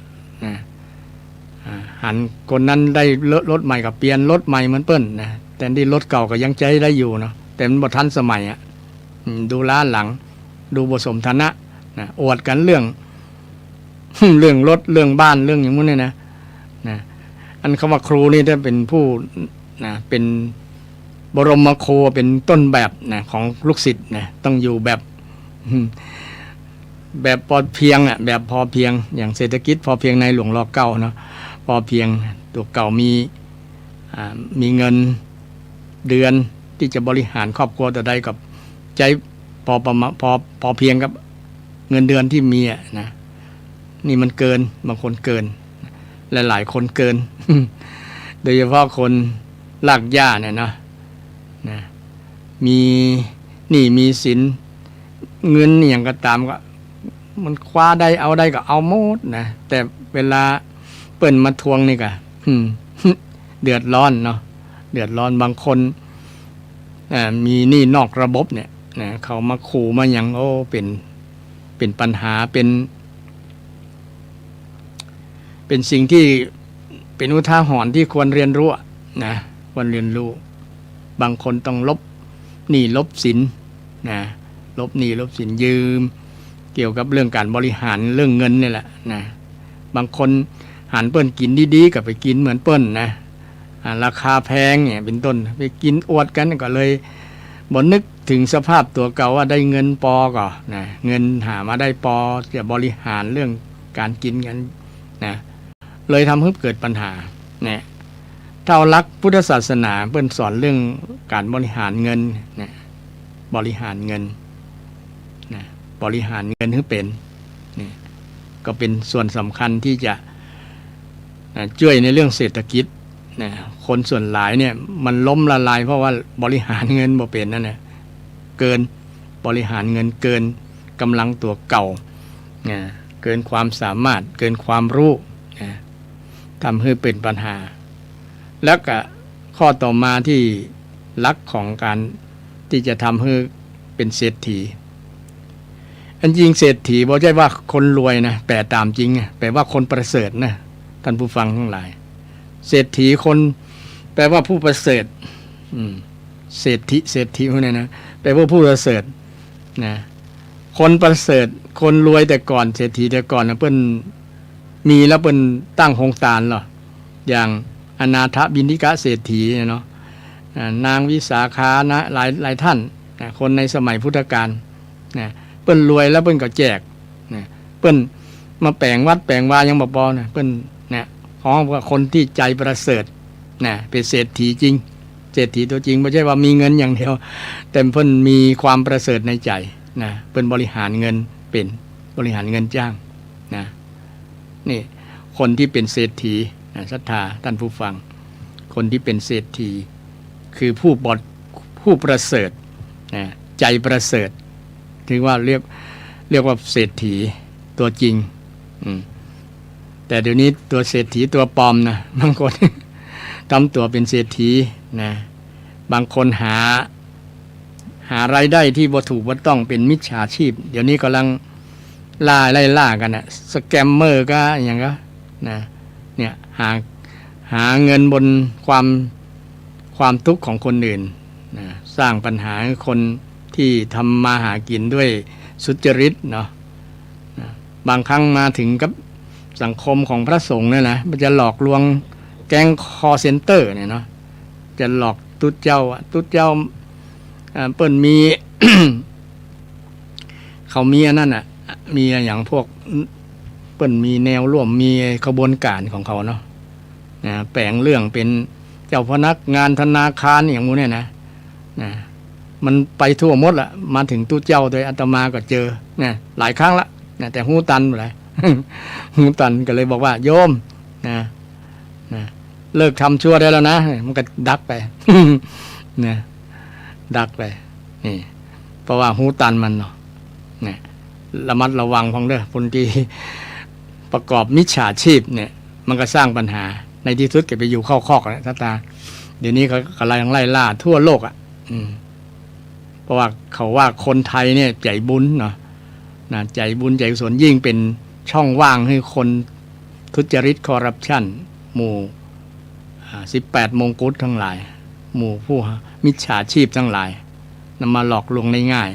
หันคนนั้นได้รถใหม่กับเปลี่ยนรถใหม่เหมือนเปิ้นนะแต่ที่รถเก่าก็ยังใช้ได้อยู่เนาะแต่มันบ่ทันสมัยดูล้าหลังดูบ่สมฐานะอวดกันเรื่อง เรื่องรถเรื่องบ้านเรื่องอย่างนู้นเนี่ยนะอันคำว่าครูนี่ถ้าเป็นผู้เป็นบรมครูเป็นต้นแบบของลูกศิษย์ต้องอยู่แบบพอเพียงแบบพอเพียงอย่างเศรษฐกิจพอเพียงในหลวงร.9เนาะ พอเพียงตัวเก่ามีเงินเดือนที่จะบริหารครอบครัวแต่ใดกับใจพอประมาณพอเพียงกับเงินเดือนที่มีนะนี่มันเกินบางคนเกินหลายๆคนเกิน โดยเฉพาะคนลากย่าเนี่ยนะมีหนี้มีสินเงินอย่างก็ตามก็มันคว้าได้เอาได้ก็เอาหมดนะแต่เวลาเปิ้นมาทวงนี่ก็เดือดร้อนเนาะเดือดร้อนบางคนมีหนี้นอกระบบเนี่ยนะเขามาขู่มาอย่างโอ้เป็นปัญหาเป็นสิ่งที่เป็นอุทาหรณ์ที่ควรเรียนรู้นะควรเรียนรู้บางคนต้องลบหนี้ลบสินนะลบหนี้ลบสินยืมเกี่ยวกับเรื่องการบริหารเรื่องเงินนี่แหละนะบางคนหันเปิ้นกินดีๆกับไปกินเหมือนเปิ้นนะราคาแพงเนี่ยเป็นต้นไปกินอวดกันก็เลยบ่นึกถึงสภาพตัวเก่าว่าได้เงินปอก่อนนะเงินหามาได้ปอจะบริหารเรื่องการกินกันนะเลยทำให้เกิดปัญหาเนี่ยถ้าเอาหลักพุทธศาสนาเปิ้นสอนเรื่องการบริหารเงินนะบริหารเงินนะบริหารเงินให้เป็นนี่ก็เป็นส่วนสำคัญที่จะช่วยในเรื่องเศรษฐกิจนะคนส่วนหลายเนี่ยมันล้มละลายเพราะว่าบริหารเงินบ่เป็นนั่นแหละเกินบริหารเงินเกินกำลังตัวเก่านะเกินความสามารถเกินความรู้นะทำให้เป็นปัญหาแล้วก็ข้อต่อมาที่ลักของการที่จะทำให้เป็นเศรษฐีอันจริงเศรษฐีบอกใช่ว่าคนรวยนะแปลตามจริงแปลว่าคนประเสริฐนะท่านผู้ฟังทั้งหลายเศรษฐีคนแปลว่าผู้ประเสริฐเศรษฐีพวกนี้นะแปลว่าผู้ประเสริฐนะคนประเสริฐคนรวยแต่ก่อนเศรษฐีแต่ก่อนนะเปิ้นมีแล้วเปิ้นตั้งโครงการหรออย่างอนาถบิณฑิกะเศรษฐีเนาะนางวิสาขานะหลายท่านนะคนในสมัยพุทธกาลนะเปิ้นรวยแล้วเปิ้นก็แจกนะเปิ้นมาแปลงวัดแปลงวายังบ่พอนะเปิ้นนะของคนที่ใจประเสริฐนะเป็นเศรษฐีจริงเศรษฐีตัวจริงไม่ใช่ว่ามีเงินอย่างเดียวแต่เพิ่นมีความประเสริฐในใจนะเพิ่นบริหารเงินเป็นบริหารเงินจ้างนะนี่คนที่เป็นเศรษฐีนะศรัทธาท่านผู้ฟังคนที่เป็นเศรษฐีคือผู้ประเสริฐนะใจประเสริฐถึงว่าเรียกว่าเศรษฐีตัวจริงแต่เดี๋ยวนี้ตัวเศรษฐีตัวปลอมนะบางคนทำตัวเป็นเศรษฐีนะบางคนหารายได้ที่บ่ถูกบ่ต้องเป็นมิจฉาชีพเดี๋ยวนี้กำลังไล่กันนะสแกมเมอร์ก็อย่างก็นะเนี่ยหาเงินบนความทุกข์ของคนอื่นนะสร้างปัญหาให้คนที่ทำมาหากินด้วยสุจริตเนาะบางครั้งมาถึงกับสังคมของพระสงฆ์เนี่ยนะมันจะหลอกลวงแก๊งคอเซ็นเตอร์เนี่ยเนาะจะหลอกตุ๊ดเจ้าเปิ้นมี เขามีอันนั้นมีอย่างพวกเปิ้นมีแนวร่วมมีขบวนการของเขาเนาะแปลงเรื่องเป็นเจ้าพนักงานธนาคารอย่างงู้นเนี่ยนะมันไปทั่วหมดละมาถึงตุ๊ดเจ้าโดยอาตมาก็เจอเนี่ยหลายครั้งละแต่หูตันหมดเลย หูตันก็เลยบอกว่าโยมนะเลิกทำชั่วได้แล้วนะมันก็ดักไป นะดักไปนี่เพราะว่าหูตันมันเนาะเนี่ยระมัดระวังของเด้อคนที่ประกอบมิจฉาชีพเนี่ยมันก็สร้างปัญหาในที่สุดก็ไปอยู่เข้าคอกแล้วตาเดี๋ยวนี้เขากำลังไล่ล่าทั่วโลกเพราะว่าเขาว่าคนไทยเนี่ยใจบุญเนาะใจบุญใจกุศลยิ่งเป็นช่องว่างให้คนทุจริตคอร์รัปชันหมู่18 มงกุฎทั้งหลายหมู่ผู้มิจฉาชีพทั้งหลายนำมาหลอกลวงได้ง่าย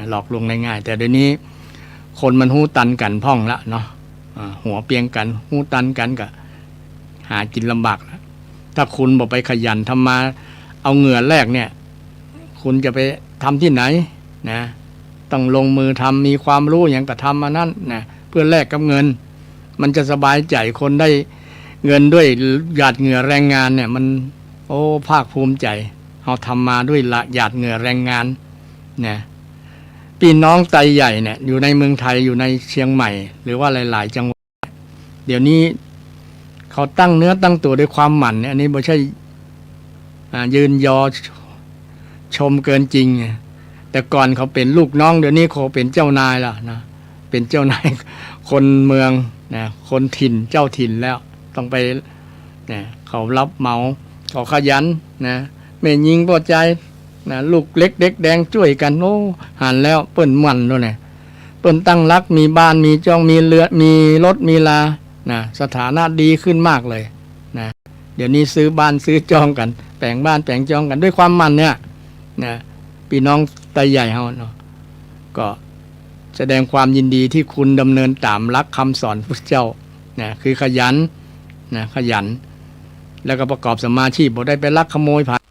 หลอกลวงได้ง่ายแต่เดี๋ยวนี้คนมันหูตันกันพ่องละเนาะหัวเปียงกันหูตันกันก็หากินลำบากแล้วถ้าคุณบอกไปขยันทำมาเอาเหงื่อแรกเนี่ยคุณจะไปทำที่ไหนนะต้องลงมือทำมีความรู้อย่างก็ทำมานั่นนะเพื่อแลกกับเงินมันจะสบายใจคนได้ เงินด้วยหยาดเหงื่อแรงงานเนี่ยมันโอ้ภาคภูมิใจเราทำมาด้วยหยาดเหงื่อแรงงานเนี่ยพี่น้องไตใหญ่เนี่ยอยู่ในเมืองไทยอยู่ในเชียงใหม่หรือว่าหลายๆจังหวัดเดี๋ยวนี้เขาตั้งเนื้อตั้งตัวด้วยความหมั่นเนี่ยอันนี้ไม่ใช่ยืนยอชมเกินจริงแต่ก่อนเขาเป็นลูกน้องเดี๋ยวนี้เขาเป็นเจ้านายแล้วนะเป็นเจ้านายคนเมืองนะคนถิ่นเจ้าถิ่นแล้วต้องไปนะเขารับเหมาเขาขยันนะแม่ยิงพอใจนะลูกเล็กเด็กแดงช่วยกันโอ้หันแล้วเปิ้นมันด้วยเนี่ยเปิ้นตั้งรักมีบ้านมีจ้องมีเรือมีรถมีลานะสถานะดีขึ้นมากเลยนะเดี๋ยวนี้ซื้อบ้านซื้อจองกันแปลงบ้านแปลงจองกันด้วยความมันเนี่ยนะพี่น้องไตใหญ่เฮาเนาะก็แสดงความยินดีที่คุณดำเนินตามหลักคำสอนพระเจ้านะคือขยันนะขยันแล้วก็ประกอบสมาชีพบ่ได้ไปลักขโมยผ่าน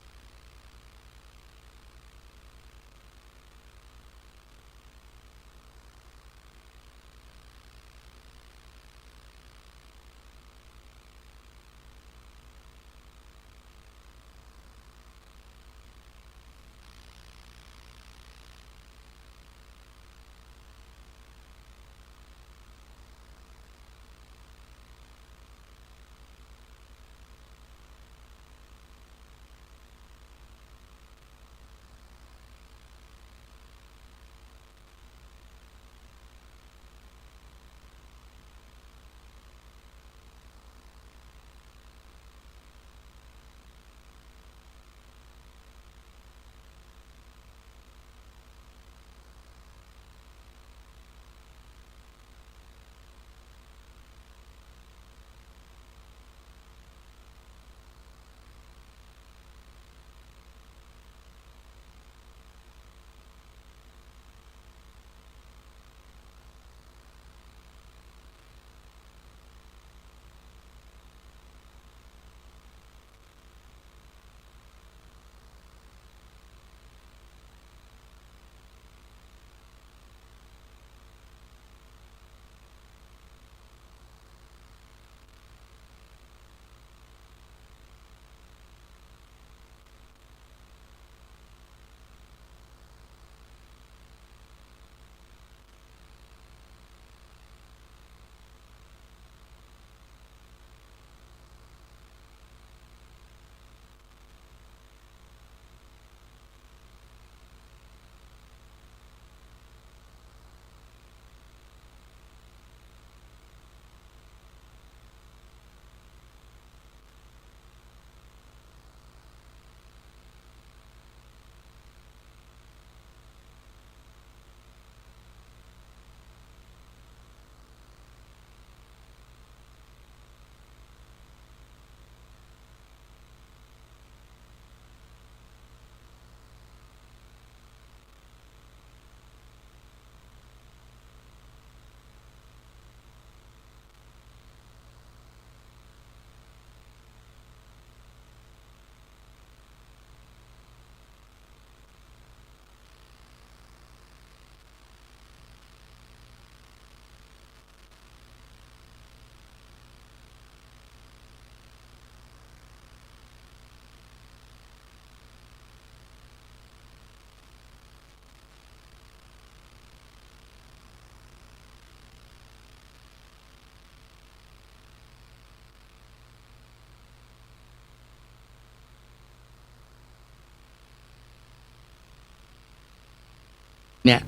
เนี่ย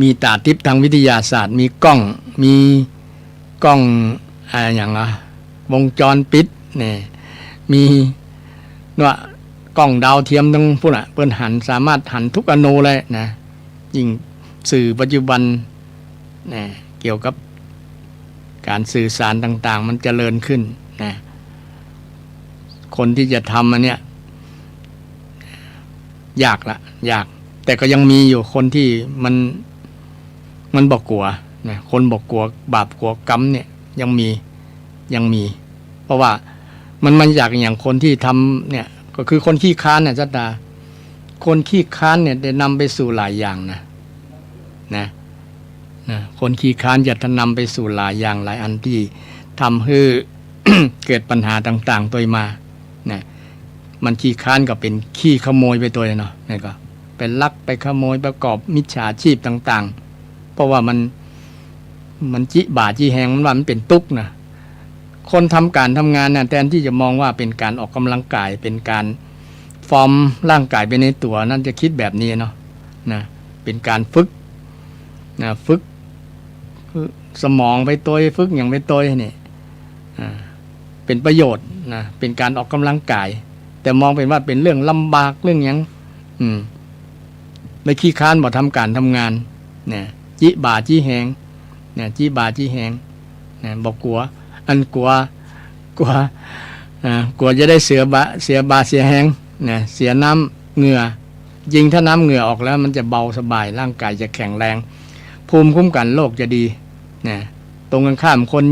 มีตาทิพย์ทางวิทยาศาสตร์มีกล้องอย่างวงจรปิดเนี่ยมีว่ากล้องดาวเทียมทั้งพวกน่ะเปิ้นหันสามารถหันทุกอนูเลยนะยิ่งสื่อปัจจุบันนะเกี่ยวกับการสื่อสารต่างๆมันเจริญขึ้นนะคนที่จะทำอันเนี้ยยากแต่ก็ยังมีอยู่คนที่มันบอกกลัวนะคนบอกกลัวบาปกลัวกรรมเนี่ยยังมีเพราะว่ามันอยากอย่างคนที่ทำเนี่ยก็คือคนขี้ค้านเนี่ยจัตตาคนขี้ค้านเนี่ยได้นำไปสู่หลายอย่างนะคนขี้ค้านจะนำไปสู่หลายอย่างหลายอันที่ทำให้ เกิดปัญหาต่างๆตัวมานะมันขี้ค้านก็เป็นขี้ขโมยไปตัวเนาะนี่ก็เป็นลักไปขโมยประกอบมิจฉาชีพต่างๆเพราะว่ามันจิบาจิแหงมันว่ามันเป็นตุกนะคนทำการทำงานเนี่ยแทนที่จะมองว่าเป็นการออกกำลังกายเป็นการฟอร์มร่างกายไปในตัวนั่นจะคิดแบบนี้เนาะนะเป็นการฝึกนะฝึกสมองไปตัวฝึกอย่างไปตัวนี่เป็นประโยชน์นะเป็นการออกกำลังกายแต่มองเป็นว่าเป็นเรื่องลำบากเรื่องอย่างไม่ขี้ค้านบ่ทำการทำงานเนี่ยจิบาจิแหงเนี่ยจิบาจิแหงเนี่ยบอกกลัวอันกลัวจะได้เสียบาเสียแหงเนี่ยเสียน้ำเหงื่อยิงถ้าน้ำเหงื่อออกแล้วมันจะเบาสบายร่างกายจะแข็งแรงภูมิคุ้มกันโรคจะดีเนี่ยตรงกันข้ามคน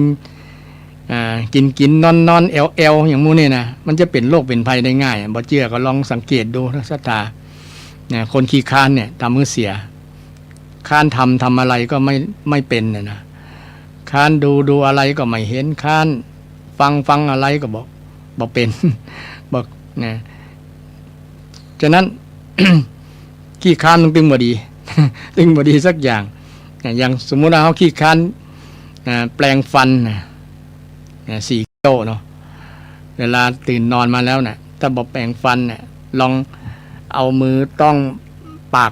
กินนอนเอลอย่างมู้นี่นะมันจะเป็นโรคเป็นภัยได้ง่ายบ่เชื่อก็ลองสังเกตดูทัศตาเนี่ยคนขี้ค้านเนี่ยทำมือเสียค้านทำอะไรก็ไม่เป็นเนี่ยนะค้านดูอะไรก็ไม่เห็นค้านฟังอะไรก็บอกเป็นบอกเนี่ยฉะนั้น ขี้ค้านตึงบ่ดีตึงบ่ดีสักอย่างอย่างสมมุติว่าเขาขี้ค้านแปลงฟัน4 เที่ยวเนาะเวลาตื่นนอนมาแล้วเนี่ยถ้าบอกแปลงฟันเนี่ยลองเอามือต้องปาก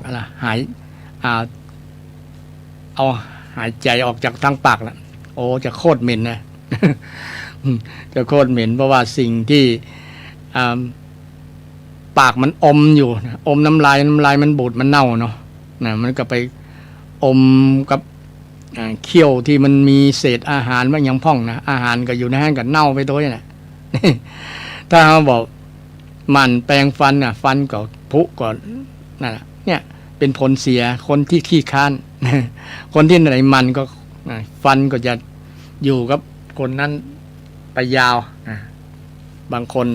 อะไรเอาหายใจออกจากทางปากแล้วโอ้จะโคตรเหม็นนะ จะโคตรเหม็นเพราะว่าสิ่งที่ปากมันอมอยู่อมน้ำลายมันบูดมันเน่าเนาะนะมันก็ไปอมกับเขี้ยวที่มันมีเศษอาหารบางอย่างพ่องนะอาหารก็อยู่ในห้างก็เน่าไปตัวนี่แหละ ถ้าเขาบอกมันแปรงฟันน่ะฟันก็ผุก่อนนั่นเนี่ยเป็นผลเสียคนที่ขี้ค้าน คนที่ไหนมันก็ฟันก็จะอยู่กับคนนั้นไปยาวบางคน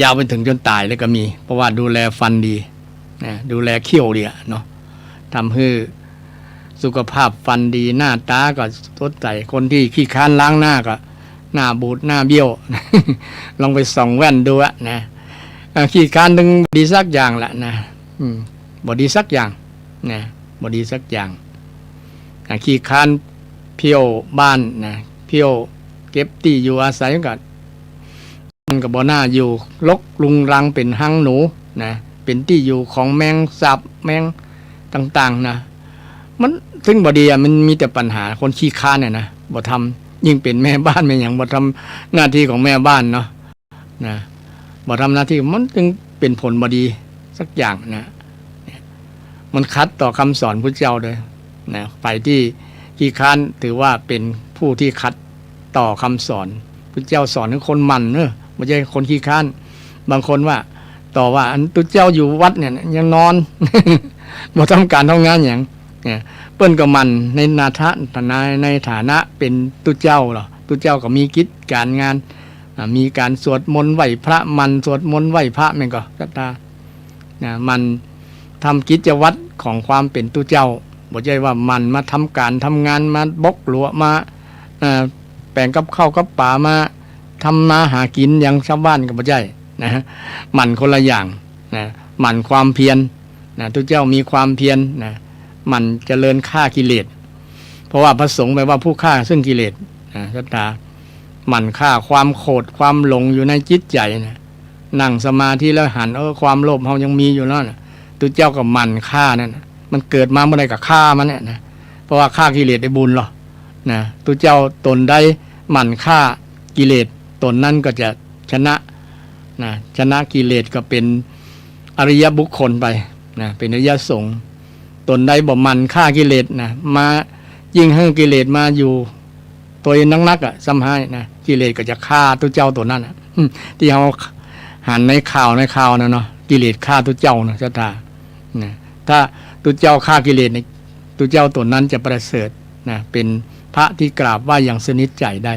ยาวไปถึงจนตายเลยก็มีเพราะว่าดูแลฟันดีดูแลเขี้ยวดีเนาะทำให้สุขภาพฟันดีหน้าตาก็สดใสคนที่ขี้ค้านล้างหน้าก็หน้าบูดหน้าเบี้ยว ลองไปส่องแว่นดูนะขี้ค้านถึงดีสักอย่างแหละนะบอดีสักอย่างนะบอดีสักอย่างขี้ค้านเพี้ยวบ้านนะเพี้ยวเก็บที่อยู่อาศัยกันมันกับบ่อหน้าอยู่ลกลุงรังเป็นหังหนูนะเป็นที่อยู่ของแมงสาบแมงต่างๆนะมันถึงบอดีมันมีแต่ปัญหาคนขี้ค้านเนี่ยนะบ่ทำยิ่งเป็นแม่บ้านเป็นอย่างบ่ทำหน้าที่ของแม่บ้านเนาะนะบ่ทำหน้าที่มันจึงเป็นผลบอดีสักอย่างนะมันคัดต่อคำสอนพระเจ้าเลยนะฝ่ายที่ขี้ค้านถือว่าเป็นผู้ที่คัดต่อคำสอนพระเจ้าสอนให้คนมันไม่ใช่คนขี้ค้านบางคนว่าต่อว่าอันตุเจ้าอยู่วัดเนี่ยยังนอน บ่ทำการทำงานอย่างเนี่ยเปิ้นก็มันในในฐานะเป็นตุเจ้าหรอตุเจ้าก็มีกิจการงานมีการสวดมนต์ไหว้พระมันสวดมนต์ไหว้พระแม่นก็ตามันทำกิจวัตรของความเป็นตุเจ้าบ่ใช่ว่ามันมาทำการทำงานมาบกหลวมาแปลงกับข้าวกับป่ามาทำมาหากินอย่างชาวบ้านก็บ่ใช่นะมันคนละอย่างนะมันความเพียรนะตุเจ้ามีความเพียรนะมันเจริญฆ่ากิเลสเพราะว่าพระสงฆ์แปลว่าผู้ฆ่าซึ่งกิเลสนะศรัทธามันฆ่าความโกรธความหลงอยู่ในจิตใจนะนั่งสมาธิแล้วหันความโลภเฮายังมีอยู่แล้วนะตุเจ้าก็มันฆ่านั่นนะมันเกิดมาเมื่อใดก็ฆ่ามันเนี่ยนะเพราะว่าฆ่ากิเลสได้บุญหรอนะตุเจ้าตนได้มันฆ่ากิเลสตนนั้นก็จะชนะกิเลสก็เป็นอริยบุคคลไปนะเป็นอริยสงฆ์ตนได้บ่มันฆ่ากิเลสนะมายิ่งให้กิเลสมาอยู่ตัวนักซ้ำให้นะกิเลสก็จะฆ่าตุเจ้าตัวนั้นที่เขาหันในข่าวนะเนาะกิเลสฆ่าตุเจ้านะชะตานะถ้าตุเจ้าฆ่ากิเลสในตุเจ้าตัวนั้นจะประเสริฐนะเป็นพระที่กราบไหว้อย่างสนิทใจได้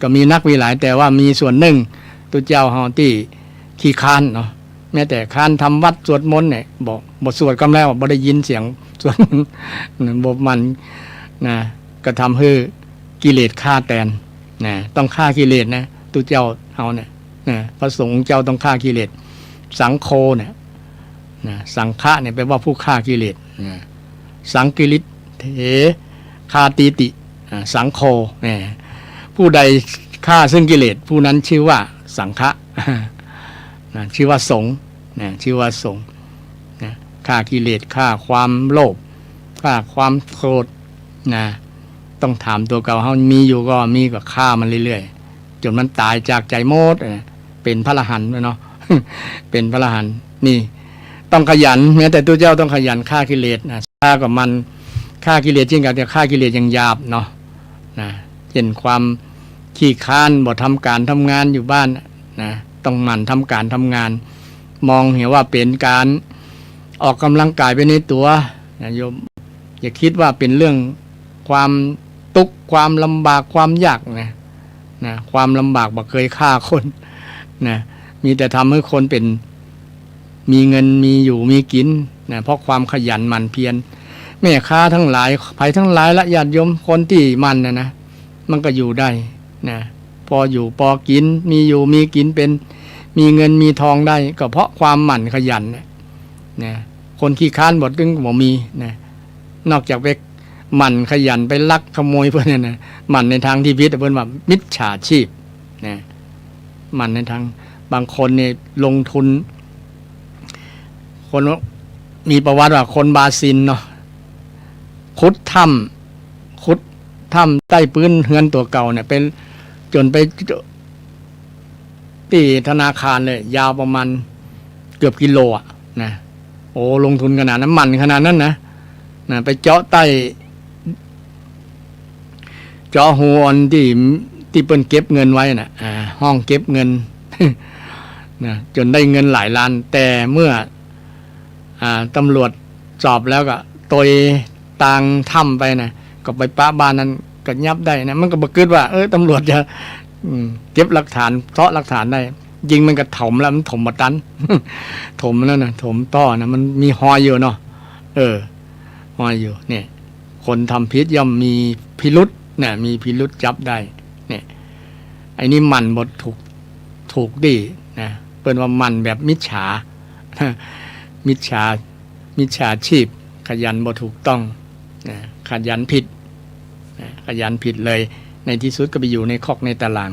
ก็มีนักวิหลายแต่ว่ามีส่วนหนึ่งตุเจ้าเฮาที่ขี้ค้านเนาะแม้แต่ค้านทำวัดสวดมนต์เนี่ยบอกบทสวดกำแล้วบ่ได้ยินเสียงสวดมนต์บ่มันนะก็ทำให้ กิเลสฆ่าแตนนะต้องฆ่ากิเลสนะตุเจ้าเฮาเนี่ยนะพระสงฆ์เจ้าต้องฆ่ากิเลสสังโฆเนี่ยนะสังฆะเนี่ยแปลว่าผู้ฆ่ากิเลสนะสังกิริเถคาตีติสังโฆเนี่ยผู้ใดฆ่าซึ่งกิเลสผู้นั้นชื่อว่าสังฆะนะชื่อว่าสงฆ์นะชื่อว่าสงฆ์นะฆ่ากิเลสฆ่าความโลภฆ่าความโกรธนะต้องถามตัวเก่าเฮามีอยู่ก็มีก็ฆ่ามันเรื่อยๆจนมันตายจากใจโมดเป็นพระอรหันต์เนาะ เป็นพระอรหันต์นี่ต้องขยันแม้แต่ตัวเจ้าต้องขยันฆ่ากิเลสนะฆ่ากับมันฆ่ากิเลสจริงกับแต่ฆ่ากิเลสอย่างหยาบเนาะนะเช่นความขี้ค้านบ่ทำการทำงานอยู่บ้านนะต้องหมั่นทำการทำงาน มองเห็นว่าเป็นการออกกำลังกายไปในตัวนะโยมอย่าคิดว่าเป็นเรื่องความทุกข์ความลำบากความยากนะความลำบากบ่เคยฆ่าคนนะมีแต่ทำให้คนเป็นมีเงินมีอยู่มีกินนะเพราะความขยันหมั่นเพียรแม่ค้าทั้งหลายภัยทั้งหลายและญาติโยมคนที่มันนะมันก็อยู่ได้นะพออยู่พอกินมีอยู่มีกินเป็นมีเงินมีทองได้ก็เพราะความหมั่นขยันนะคนขี้ค้านบดตึงบ่มีนะนอกจากไปหมั่นขยันไปลักขโมยเพื่อนนะหมั่นในทางที่ผิดเพื่อนว่ามิจฉาชีพนะหมั่นในทางบางคนเนี่ยลงทุนคนมีประวัติว่าคนบราซิลเนาะขุดถ้ำใต้พื้นเฮือนตัวเก่าเนี่ยเป็นจนไปที่ธนาคารเลยยาวประมาณเกือบกิโลอ่ะนะโอ้ลงทุนขนาดนั้นมันขนาดนั้นนะไปเจาะใต้เจาะหัวที่เปิ้นเก็บเงินไว้น่ะห้องเก็บเงิน นะจนได้เงินหลายล้านแต่เมื่อตำรวจสอบแล้วก็ตัวต่างถ้ำไปนะก็ไปป้าบ้านนั้นก็ยับได้นะมันก็บ่คิดว่าตำรวจจะเก็บหลักฐานเทาะหลักฐานได้ยิงมันก็ถมแล้วมันถมมาตัน ถมแล้วนะถมต้อนะมันมีหอยอยู่เนาะหอยอยู่เนี่ยคนทำผิดย่อมมีพิรุษเนี่ยมีพิรุษจับได้เนี่ยไอ้นี่มันบดถูกดีนะเปิ้นว่ามันแบบมิจฉา มิจฉาชีพขยันบ่ถูกต้องนะขยันผิดนะขยันผิดเลยในที่สุดก็ไปอยู่ในคอกในตาราง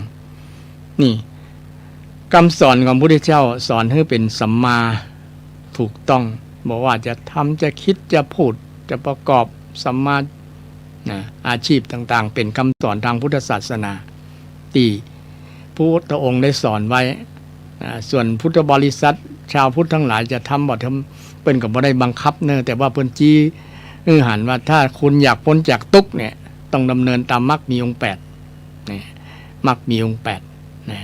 นี่คำสอนของพระพุทธเจ้าสอนให้เป็นสัมมาถูกต้องบอกว่าจะทำจะคิดจะพูดจะประกอบสัมมาอาชีพต่างๆเป็นคำสอนทางพุทธศาสนาที่พระพุทธองค์ได้สอนไว้ส่วนพุทธบริษัทชาวพุทธทั้งหลายจะทำบ่ทำเปิ้นก็บ่ได้บังคับเนอะแต่ว่าเปิ้นจี้หันว่าถ้าคุณอยากพ้นจากทุกข์เนี่ยต้องดำเนินตามมรรคมีองค์8นะมรรคมีองค์8นะ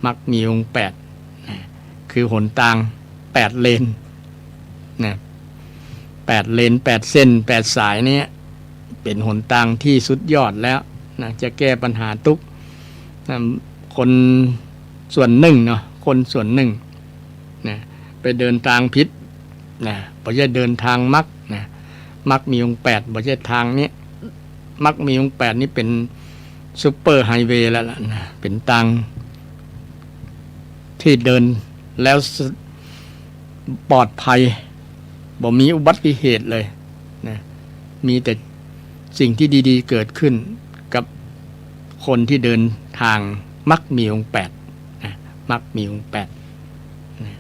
มรรคมีองค์8นะคือหนทาง8เลนนะ8เลน8เส้น8สายนี้เป็นหนทางที่สุดยอดแล้วนะจะแก้ปัญหาทุกข์นะคนส่วนหนึ่งเนาะคนส่วนหนึ่งนะไปเดินทางผิดนะบ่ใช่เดินทางมรรคนะมรรคมีองค์8บ่ใช่ทางนี้มรรคมีองค์8นี้เป็นซุปเปอร์ไฮเวย์แล้วล่ะนะเป็นทางที่เดินแล้วปลอดภัยบ่มีอุบัติเหตุเลยนะมีแต่สิ่งที่ดีๆเกิดขึ้นกับคนที่เดินทางมรรคมีองค์8นะมรรคมีองค์8นะ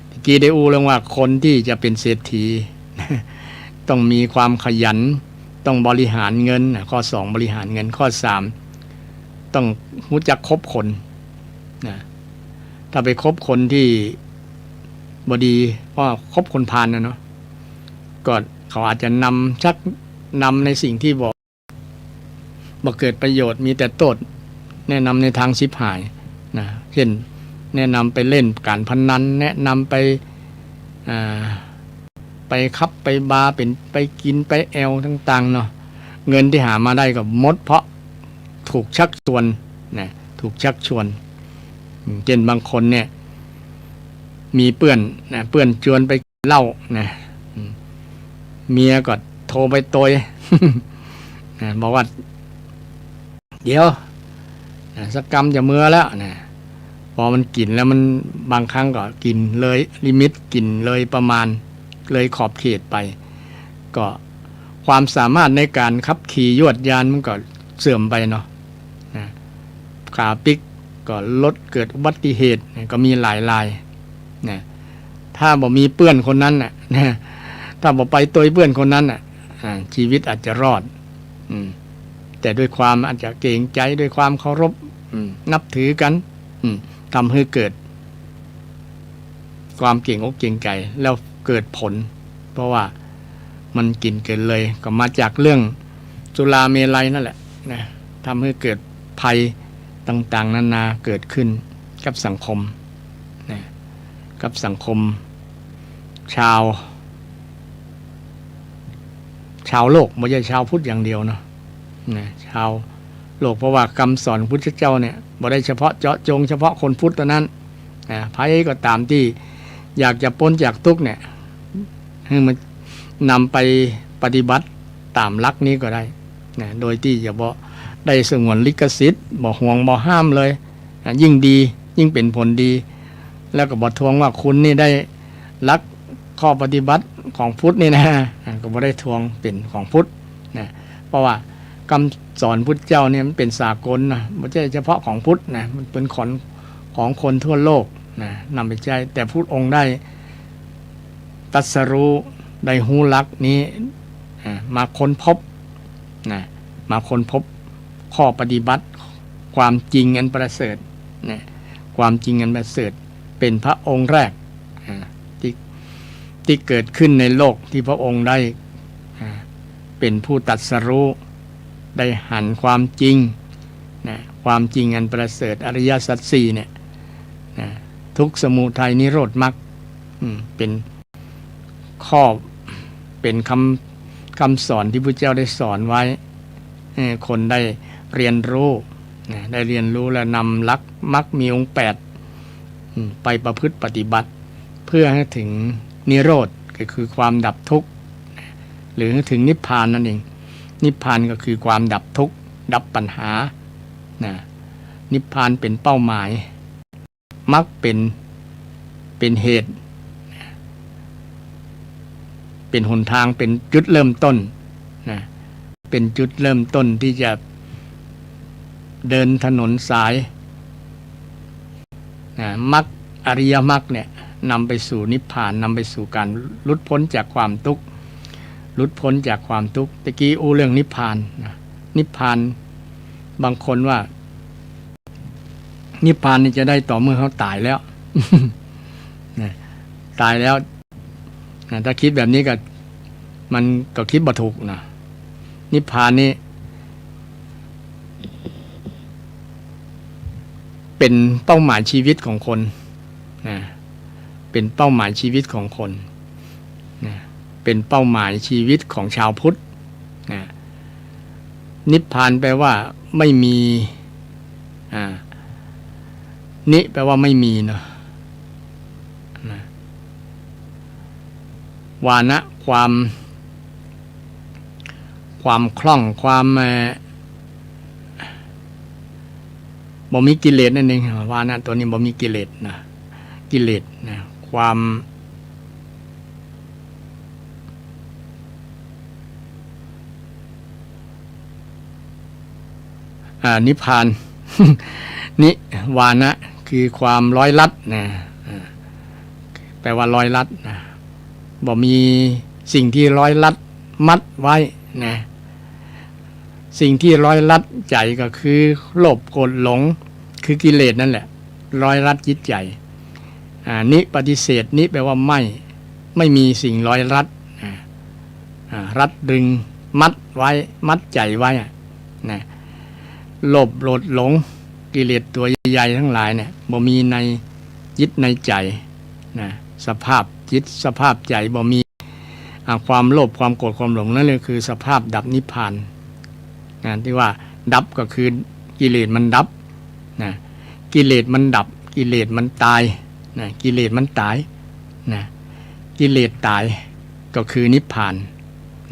เมื่อกี้ได้อู้เรื่องว่าคนที่จะเป็นเศรษฐี ต้องมีความขยันต้องบริหารเงินข้อ2บริหารเงินข้อ3ต้องรู้จักคบคนนะถ้าไปคบคนที่บดีเพราะคบคนพาลนะเนาะก็เขาอาจจะชักนำในสิ่งที่บ่เกิดประโยชน์มีแต่โทษแนะนำในทางชิบหายนะเช่นแนะนำไปเล่นการพนันแนะนำไปคับไปบาร์เป็นไปกินไปแอลต่างๆเนาะเงินที่หามาได้ก็หมดเพราะถูกชักชวนนะถูกชักชวนเช่นบางคนเนี่ยมีเปื่อนชวนไปเหล้านะเมียก็โทรไปโตย บอกว่า เดี๋ยวสักกรรมจะเมื่อแล้วนะพอมันกินแล้วมันบางครั้งก็กินเลยลิมิตกินเลยประมาณเลยขอบเขตไปก็ความสามารถในการขับขี่ยวดยานมันก็เสื่อมไปเนาะนะขาปิกก็ลดเกิดอุบัติเหตุก็มีหลายรายนะถ้าบ่มีเพื่อนคนนั้นน่ะนะถ้าบ่ไปตัวเพื่อนคนนั้นน่ะชีวิตอาจจะรอดแต่ด้วยความอาจจะเกรงใจด้วยความเคารพนับถือกันทำให้เกิดความเก่งอกเก่งใจแล้วเกิดผลเพราะว่ามันกินเกินเลยก็มาจากเรื่องสุราเมลัยนั่นแหละนะทำให้เกิดภัยต่างๆนานาเกิดขึ้นกับสังคมนะกับสังคมชาวโลกไม่ใช่ชาวพุทธอย่างเดียวเนาะนะชาวโลกเพราะว่าคำสอนพุทธเจ้าเนี่ยบ่ได้เฉพาะเจาะจงเฉพาะคนพุทธเท่านั้นนะใครก็ตามที่อยากจะพ้นจากทุกข์เนี่ยให้มันนำไปปฏิบัติตามหลักนี้ก็ได้นะโดยที่จะบ่ได้สงวนลิขสิทธิ์บ่ห่วงบ่ห้ามเลยนะยิ่งดียิ่งเป็นผลดีแล้วก็บ่ทวงว่าคุณนี่ได้ลักข้อปฏิบัติของพุทธนี่นะก็บ่ได้ทวงเป็นของพุทธนะเพราะว่าคำสอนพุทธเจ้าเนี่ยมันเป็นสากลนะไม่ใช่เฉพาะของพุทธนะมันเป็นของคนทั่วโลกนะนำไปใช้แต่พุทธองค์ได้ตรัสรู้ได้หูลักนี้มาค้นพบนะมาค้นพบข้อปฏิบัติความจริงอันประเสริฐนะความจริงอันประเสริฐเป็นพระองค์แรกที่เกิดขึ้นในโลกที่พระองค์ได้เป็นผู้ตรัสรู้ได้หันความจริงนะความจริงอันประเสริฐอริยสัจสี่เนี่ยนะทุกข์สมุทัยนิโรธมรรคเป็นข้อเป็นคำสอนที่พระเจ้าได้สอนไว้คนได้เรียนรู้นะได้เรียนรู้และนำมรรคมีองค์8ไปประพฤติปฏิบัติเพื่อให้ถึงนิโรธก็คือความดับทุกข์หรือถึงนิพพานนั่นเองนิพพานก็คือความดับทุกข์ดับปัญหานะนิพพานเป็นเป้าหมายมรรคเป็นเหตุเป็นหนทางเป็นจุดเริ่มต้นนะเป็นจุดเริ่มต้นที่จะเดินถนนสายนะมรรคอริยมรรคเนี่ยนำไปสู่นิพพานนำไปสู่การหลุดพ้นจากความทุกข์หลุดพ้นจากความทุกข์ตะกี้เรื่องนิพพานนะนิพพานบางคนว่านิพพานนี่จะได้ต่อเมื่อเขาตายแล้ว ตายแล้วถ้าคิดแบบนี้มันก็คิดบ่ถูกนะนิพพานนี่เป็นเป้าหมายชีวิตของคนนะเป็นเป้าหมายชีวิตของคนนะเป็นเป้าหมายชีวิตของชาวพุทธนะนิพพานแปลว่าไม่มีนิแปลว่าไม่มีเนาะนะวานะความคล่องความบ่มีกิเลสนั่นเองวานะตัวนี้บ่มีกิเลสนะกิเลสนะความนิพพาน นิวานะคือความร้อยลัดนะแปลว่าร้อยลัดนะบ่มีสิ่งที่ร้อยลัดมัดไว้นะสิ่งที่ร้อยลัดใจก็คือโลภโกรธหลงคือกิเลสนั่นแหละร้อยลัดจิตใจนิปฏิเสธนิแปลว่าไม่มีสิ่งร้อยลัดรัดดึงมัดไว้มัดใจไว้นะโลภโกรธหลงกิเลสตัวใหญ่ๆทั้งหลายเนี่ยบ่มีในจิตในใจนะสภาพจิตสภาพใจบ่มีความโลภความโกรธความหลงนั่นเลยคือสภาพดับนิพพานนะที่ว่าดับก็คือกิเลสมันดับนะกิเลสมันดับกิเลสมันตายนะกิเลสมันตายนะกิเลสตายก็คือนิพพาน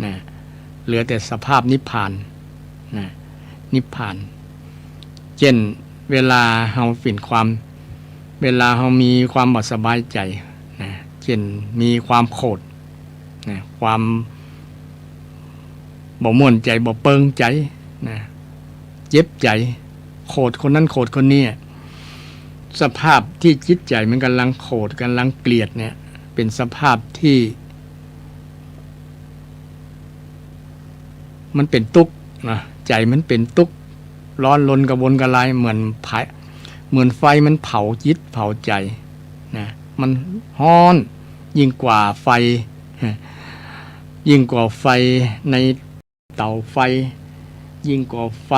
นะเหลือแต่สภาพนิพพานนะนิพพาน เช่นเวลาเฮาเป็นความเวลาเฮามีความบ่สบายใจนะเช่นมีความโกรธนะความบ่ม่วนใจบ่เปิงใจนะเจ็บใจโกรธคนนั้นโกรธคนนี้สภาพที่จิตใจมันกำลังโกรธกำลังเกลียดเนี่ยเป็นสภาพที่มันเป็นทุกข์นะใจมันเป็นทุกข์ร้อนรนกระวนกระวายเหมือนไฟมันเผาจิตเผาใจนะมันร้อนยิ่งกว่าไฟยิ่งกว่าไฟในเตาไฟยิ่งกว่าไฟ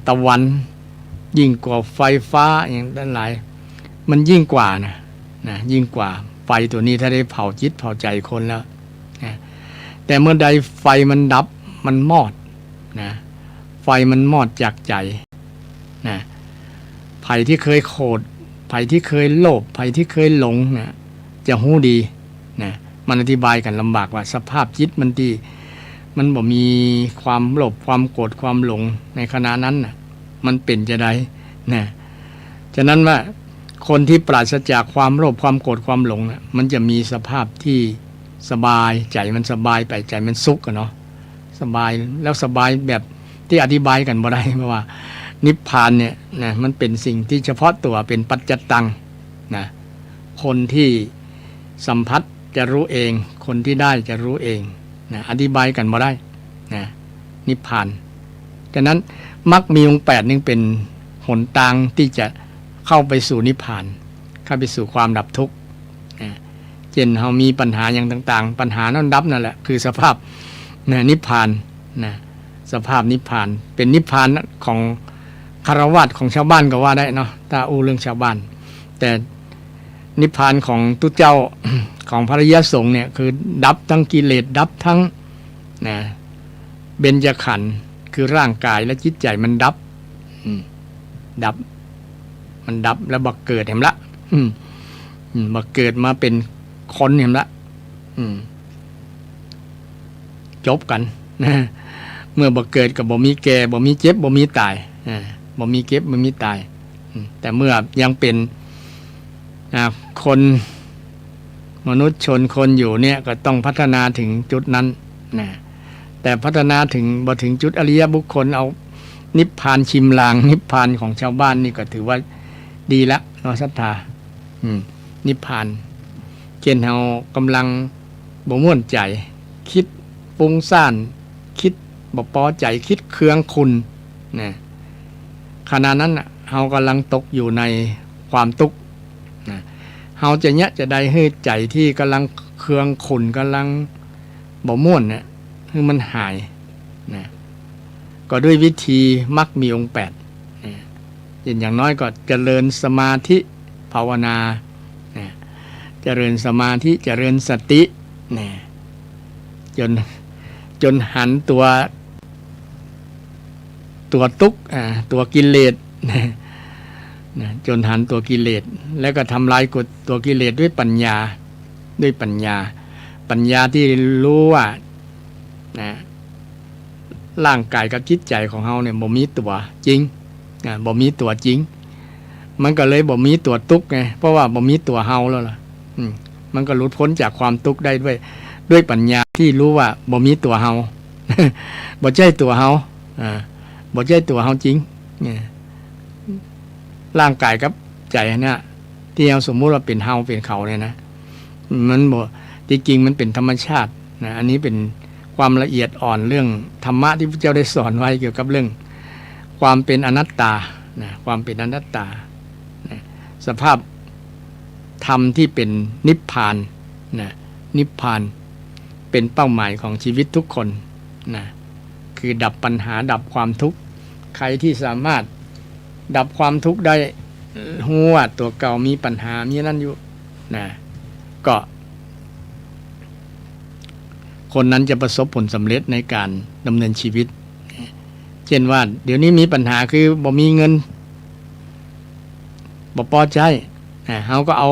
ตะวันยิ่งกว่าไฟฟ้าอย่างนั้นหลายมันยิ่งกว่านะยิ่งกว่าไฟตัวนี้ถ้าได้เผาจิตเผาใจคนแล้วนะแต่เมื่อใดไฟมันดับมันมอดนะไฟมันมอดจากใจนะภัยที่เคยโกรธภัยที่เคยโลภภัยที่เคยหลงนะจะหู้ดีนะมันอธิบายกันลำบากว่าสภาพจิตมันที่มันบ่มีความโลภความโกรธความหลงในขณะนั้นนะมันเป็นจะได้นะฉะนั้นว่าคนที่ปราศจากความโลภความโกรธความหลงนะมันจะมีสภาพที่สบายใจมันสบายไปใจมันสุขกันเนาะสบายแล้วสบายแบบที่อธิบายกันบ่ได้เพราะว่านิพพานเนี่ยนะมันเป็นสิ่งที่เฉพาะตัวเป็นปัจจตังนะคนที่สัมผัสจะรู้เองคนที่ได้จะรู้เองนะอธิบายกันบ่ได้นะนิพพานฉะนั้นมรรคมีองค์8นึงเป็นหนทางที่จะเข้าไปสู่นิพพานเข้าไปสู่ความดับทุกข์นะเช่นเรามีปัญหาอย่างต่างๆปัญหานั้นดับนั่นแหละคือสภาพนะนิพพานนะสภาพนิพพานเป็นนิพพานของคฤหัสถ์ของชาวบ้านก็ว่าได้เนาะถ้าอู้เรื่องชาวบ้านแต่นิพพานของตุเจ้า ของพระอริยสงฆ์เนี่ยคือดับทั้งกิเลสดับทั้งนะเบญจขันธ์คือร่างกายและจิตใจมันดับดับมันดับแล้วบักเกิดเห็นละบักเกิดมาเป็นคนเห็นละจบกันนะเมื่อบักเกิดกับบ่มีแก่บ่มีเจ็บบ่มีตายบ่มีเก็บบ่มีตายแต่เมื่อยังเป็นคนมนุษย์ชนคนอยู่เนี่ยก็ต้องพัฒนาถึงจุดนั้นนะแต่พัฒนาถึงบ่ถึงจุดอริยบุคคลเอานิพพานชิมลางนิพพานของชาวบ้านนี่ก็ถือว่าดีละเราศรัทธานิพพานเช่นเรากำลังบ่ม่วนใจคิดปุ้งซ่านคิดบ่พอใจคิดเคืองคุณนะขณะนั้นเฮากำลังตกอยู่ในความทุกข์นะเฮาจะจะได้ให้ใจที่กำลังเคืองขุ่นกำลังบ่ม่วนเนี่ยให้มันหายนะก็ด้วยวิธีมรรคมีองค์8นะอย่างน้อยก็เจริญสมาธิภาวนานะเจริญสมาธิเจริญสตินะจนหันตัวทุกข์ตัวกิเลสนะจนหันตัวกิเลสแล้วก็ทำลายกฎตัวกิเลสด้วยปัญญาที่รู้ว่านะร่างกายกับจิตใจของเฮาเนี่ยบ่มีตัวจริงบ่มีตัวจริงมันก็เลยบ่มีตัวทุกข์ไงเพราะว่าบ่มีตัวเฮาแล้วล่ะมันก็หลุดพ้นจากความทุกข์ได้ด้วยปัญญาที่รู้ว่าบ่มีตัวเฮา บ่ใช่ตัวเฮาบ่ใช่ตัวเฮาจริงร่างกายกับใจเนี่ยที่เราสมมุติว่าเป็นเฮาเป็นเขาเนี่ยนะมันบ่จริงๆมันเป็นธรรมชาตินะอันนี้เป็นความละเอียดอ่อนเรื่องธรรมะที่พระเจ้าได้สอนไว้เกี่ยวกับเรื่องความเป็นอนัตตานะความเป็นอนัตตานะสภาพธรรมที่เป็นนิพพานนะนิพพานเป็นเป้าหมายของชีวิตทุกคนนะคือดับปัญหาดับความทุกข์ใครที่สามารถดับความทุกข์ได้หัวตัวเก่ามีปัญหามีนั่นอยู่นะก็คนนั้นจะประสบผลสำเร็จในการดำเนินชีวิตเช่นว่าเดี๋ยวนี้มีปัญหาคือบ่มีเงินบ่พอใจเขาก็เอา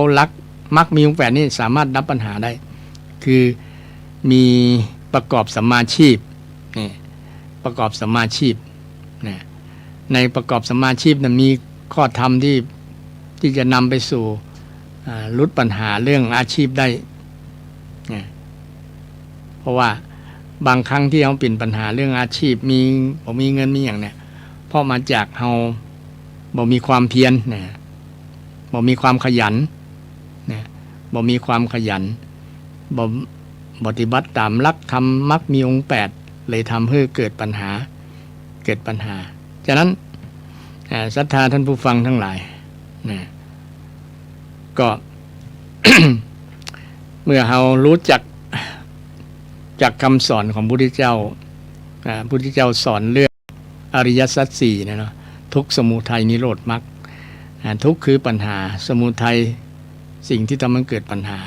มรรคมีองค์8นี่สามารถดับปัญหาได้คือมีประกอบสัมมาชีพประกอบสัมมาชีพนะ ในประกอบสัมมาชีพนะมีข้อธรรมที่จะนำไปสู่ลดปัญหาเรื่องอาชีพได้เพราะว่าบางครั้งที่เราเป็นปัญหาเรื่องอาชีพบ่มีเงินมีอย่างเนี่ยเพราะมาจากเราบ่มีความเพียรนะบ่มีความขยันนะบ่มีความขยันบ่ปฏิบัติตามหลักธรรมมรรคมีองค์8เลยทำให้เกิดปัญหาฉะนั้นศรัทธาท่านผู้ฟังทั้งหลายนะก็ เมื่อเรารู้จักจากคำสอนของพระพุทธเจ้าพระพุทธเจ้าสอนเรื่องอริยสัจสี่นะเนาะทุกข์สมุทัยนิโรธมรรคทุกข์คือปัญหาสมุทัยสิ่งที่ทำให้เกิดปัญหา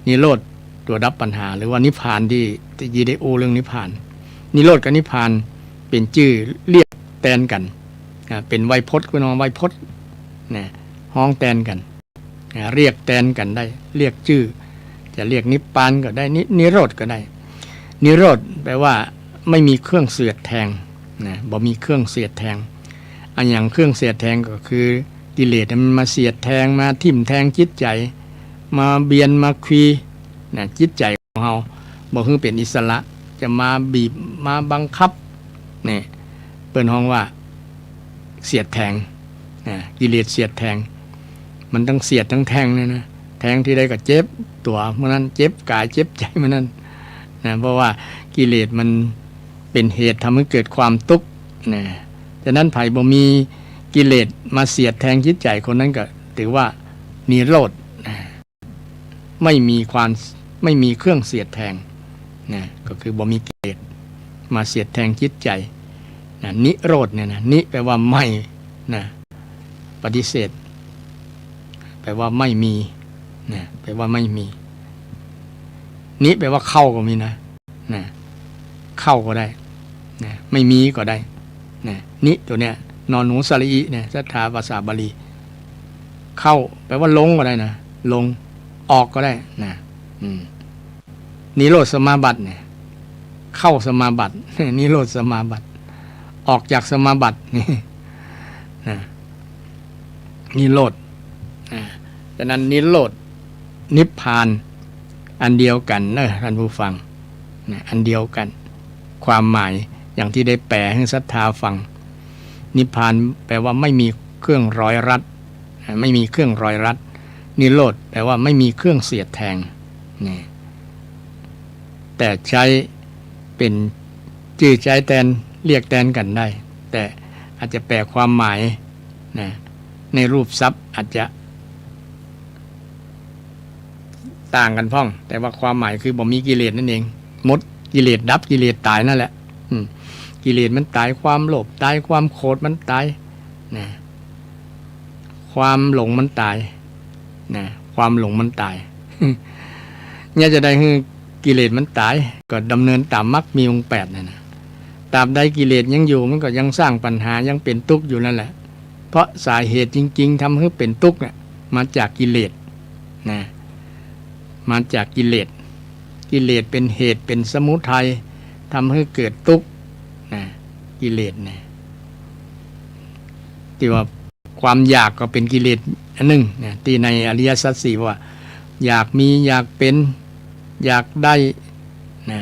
นิโรธตัวดับปัญหาหรือว่านิพพานที่ยีได้โอเรื่องนิพพานนิโรธกับนิพพานเป็นชื่อเรียกแทนกันเป็นไวยพจน์คุณไวยพจน์นะห้องแทนกันเรียกแทนกันได้เรียกชื่อจะเรียกนิพพานก็ได้นิโรธก็ได้นิโรธแปลว่าไม่มีเครื่องเสียดแทงนะบ่มีเครื่องเสียดแทงอันอย่างเครื่องเสียดแทงก็คือกิเลสมันมาเสียดแทงมาทิ่มแทงจิตใจมาเบียนมาคุยนะจิตใจของเราบ่คือเป็นอิสระจะมาบีบมาบังคับนี่เปิ้นฮ้องว่าเสียดแทงนะกิเลสเสียดแทงมันทั้งเสียดทั้งแทงเลยนะแทงที่ใดก็เจ็บตัวเมื่อนั้นเจ็บกายเจ็บใจเมื่อนั้นนะเพราะว่ากิเลสมันเป็นเหตุทำให้เกิดความทุกข์นะฉะนั้นไผบ่มีกิเลสมาเสียดแทงจิตใจคนนั้นก็ถือว่านิโรธนะไม่มีเครื่องเสียดแทงนะก็คือบ่มีกิเลสมาเสียดแทงจิตใจนะนิโรธเนี่ยนะนิแปลว่าไม่นะปฏิเสธแปลว่าไม่มีนะแปลว่าไม่มีนิแปลว่าเข้าก็มีนะเข้าก็ได้นะไม่มีก็ได้นะนิตัวเนี้ยนอนหนูสระอีเนี่ยศรัทธาภาษาบาลีเข้าแปลว่าลงก็ได้นะลงออกก็ได้นะนิโรธสมาบัติเนี่ยเข้าสมาบัตินิโรธสมาบัติออกจากสมาบัตินี่นะนิโรธฉะนั้นนิโรธนิพพานอันเดียวกันนะท่านผู้ฟังนะอันเดียวกันความหมายอย่างที่ได้แปลให้ศรัทธาฟังนิพพานแปลว่าไม่มีเครื่องร้อยรัดไม่มีเครื่องร้อยรัดนิโรธแปลว่าไม่มีเครื่องเสียดแทงนี่แต่ใช้เป็นชื่อใช้แทนเรียกแทนกันได้แต่อาจจะแปลความหมายนะในรูปทรัพย์อาจจะต่างกันพ้องแต่ว่าความหมายคือบ่มีกิเลสนั่นเองหมดกิเลสดับกิเลสตายนั่นแหละกิเลสมันตายความโลภตายความโกรธมันตายนะความหลงมันตายนะความหลงมันตาย เนี่ยจะได้คือกิเลสมันตายก็ดำเนินตามมรรคมีองค์8นั่นนะตราบใดกิเลสยังอยู่มันก็ยังสร้างปัญหายังเป็นทุกข์อยู่นั่นแหละเพราะสาเหตุจริงๆทำให้เป็นทุกข์เนี่ยมาจากกิเลสนะมาจากกิเลสเป็นเหตุเป็นสมุทัยทำให้เกิดทุกข์นะกิเลสนะที่ว่าความอยากก็เป็นกิเลสอันหนึ่งนะที่ในอริยสัจสี่ว่าอยากมีอยากเป็นอยากได้นะ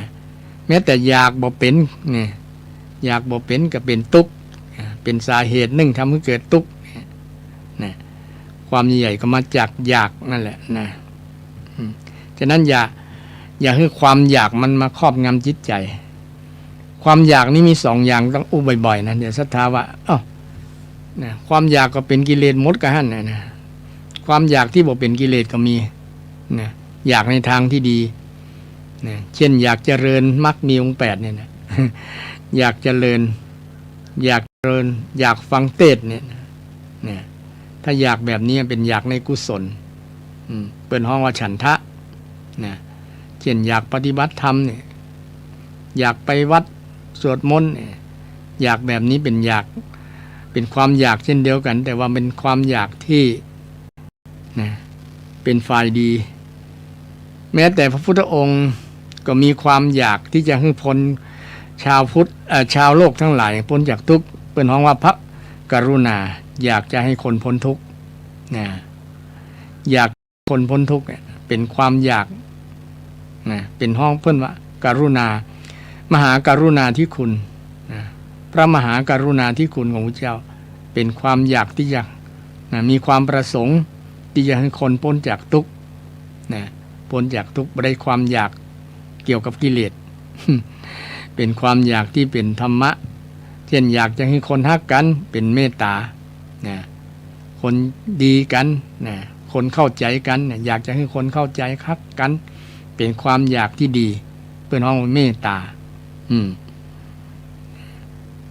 แม้แต่อยากบ่เป็นเนี่ยอยากบ่เป็นก็เป็นทุกข์เป็นสาเหตุหนึ่งทำให้เกิดทุกข์นะความใหญ่ก็มาจากอยากนั่นแหละนะฉะนั้นอย่าให้ความอยากมันมาครอบงำจิตใจความอยากนี่มี2อย่างต้องอู้บ่อยๆนะเดี๋ยวศรัทธาว่านะความอยากก็เป็นกิเลสหมดกันนะความอยากที่บ่เป็นกิเลสก็มีนะอยากในทางที่ดีนะเช่นอยากเจริญมรรคมีองค์8เนี่ยนะอยากเจริญอยากฟังเทศน์เนี่ยนะถ้าอยากแบบนี้เป็นอยากในกุศลเปิ้นฮ้องว่าฉันทะนะเช่นอยากปฏิบัติธรรมเนี่ยอยากไปวัดสวดมนต์เนี่ยอยากแบบนี้เป็นความอยากเช่นเดียวกันแต่ว่าเป็นความอยากที่นะเป็นฝ่ายดีแม้แต่พระพุทธองค์ก็มีความอยากที่จะให้พ้นชาวโลกทั้งหลายพ้นจากทุกข์ เป็นห้องว่าพระกรุณาอยากจะให้คนพ้นทุกข์นะอยากคนพ้นทุกข์เป็นความอยากนะเป็นห้องเพิ่นว่าการุณามหาการุณาธิคุณนะพระมหาการุณาธิคุณของพระเจ้าเป็นความอยากที่จะนะมีความประสงค์ที่จะให้คนพ้นจากทุกข์นะพ้นจากทุกข์ไม่ได้ความอยากเกี่ยวกับกิเลส เป็นความอยากที่เป็นธรรมะเช่นอยากจะให้คนฮักกันเป็นเมตตานะคนดีกันนะคนเข้าใจกันนะอยากจะให้คนเข้าใจฮักกันเป็นความอยากที่ดีเป็นห้องเมตตา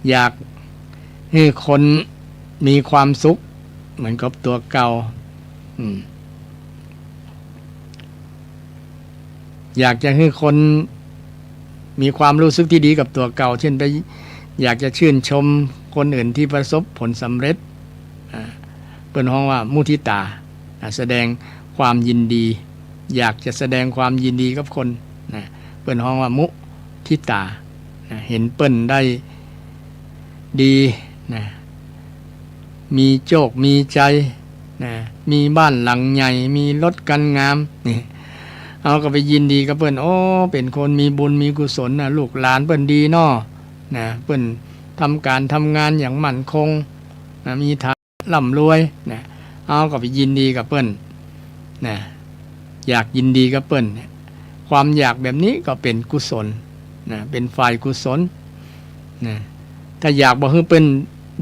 อยากให้คนมีความสุขเหมือนกับตัวเก่าอยากจะให้คนมีความรู้สึกที่ดีกับตัวเก่าเช่นไปอยากจะชื่นชมคนอื่นที่ประสบผลสำเร็จเป็นห้องว่ามุทิตาแสดงความยินดีอยากจะแสดงความยินดีกับคนเป็นห้องว่ามุทิตาเห็นเปิ้นได้ดีมีโชคมีใจมีบ้านหลังใหญ่มีรถกันงามนี่เอาก็ไปยินดีกับเปิ้นโอ้เป็นคนมีบุญมีกุศลนะลูกหลานเปิ้นดีเนาะเปิ้นทำการทำงานอย่างมั่นคงมีฐานะร่ำรวยเอาก็ไปยินดีกับเปิ้นอยากยินดีกับเปิ้นความอยากแบบนี้ก็เป็นกุศลเป็นฝ่ายกุศลถ้าอยากบ่ให้เปิ้น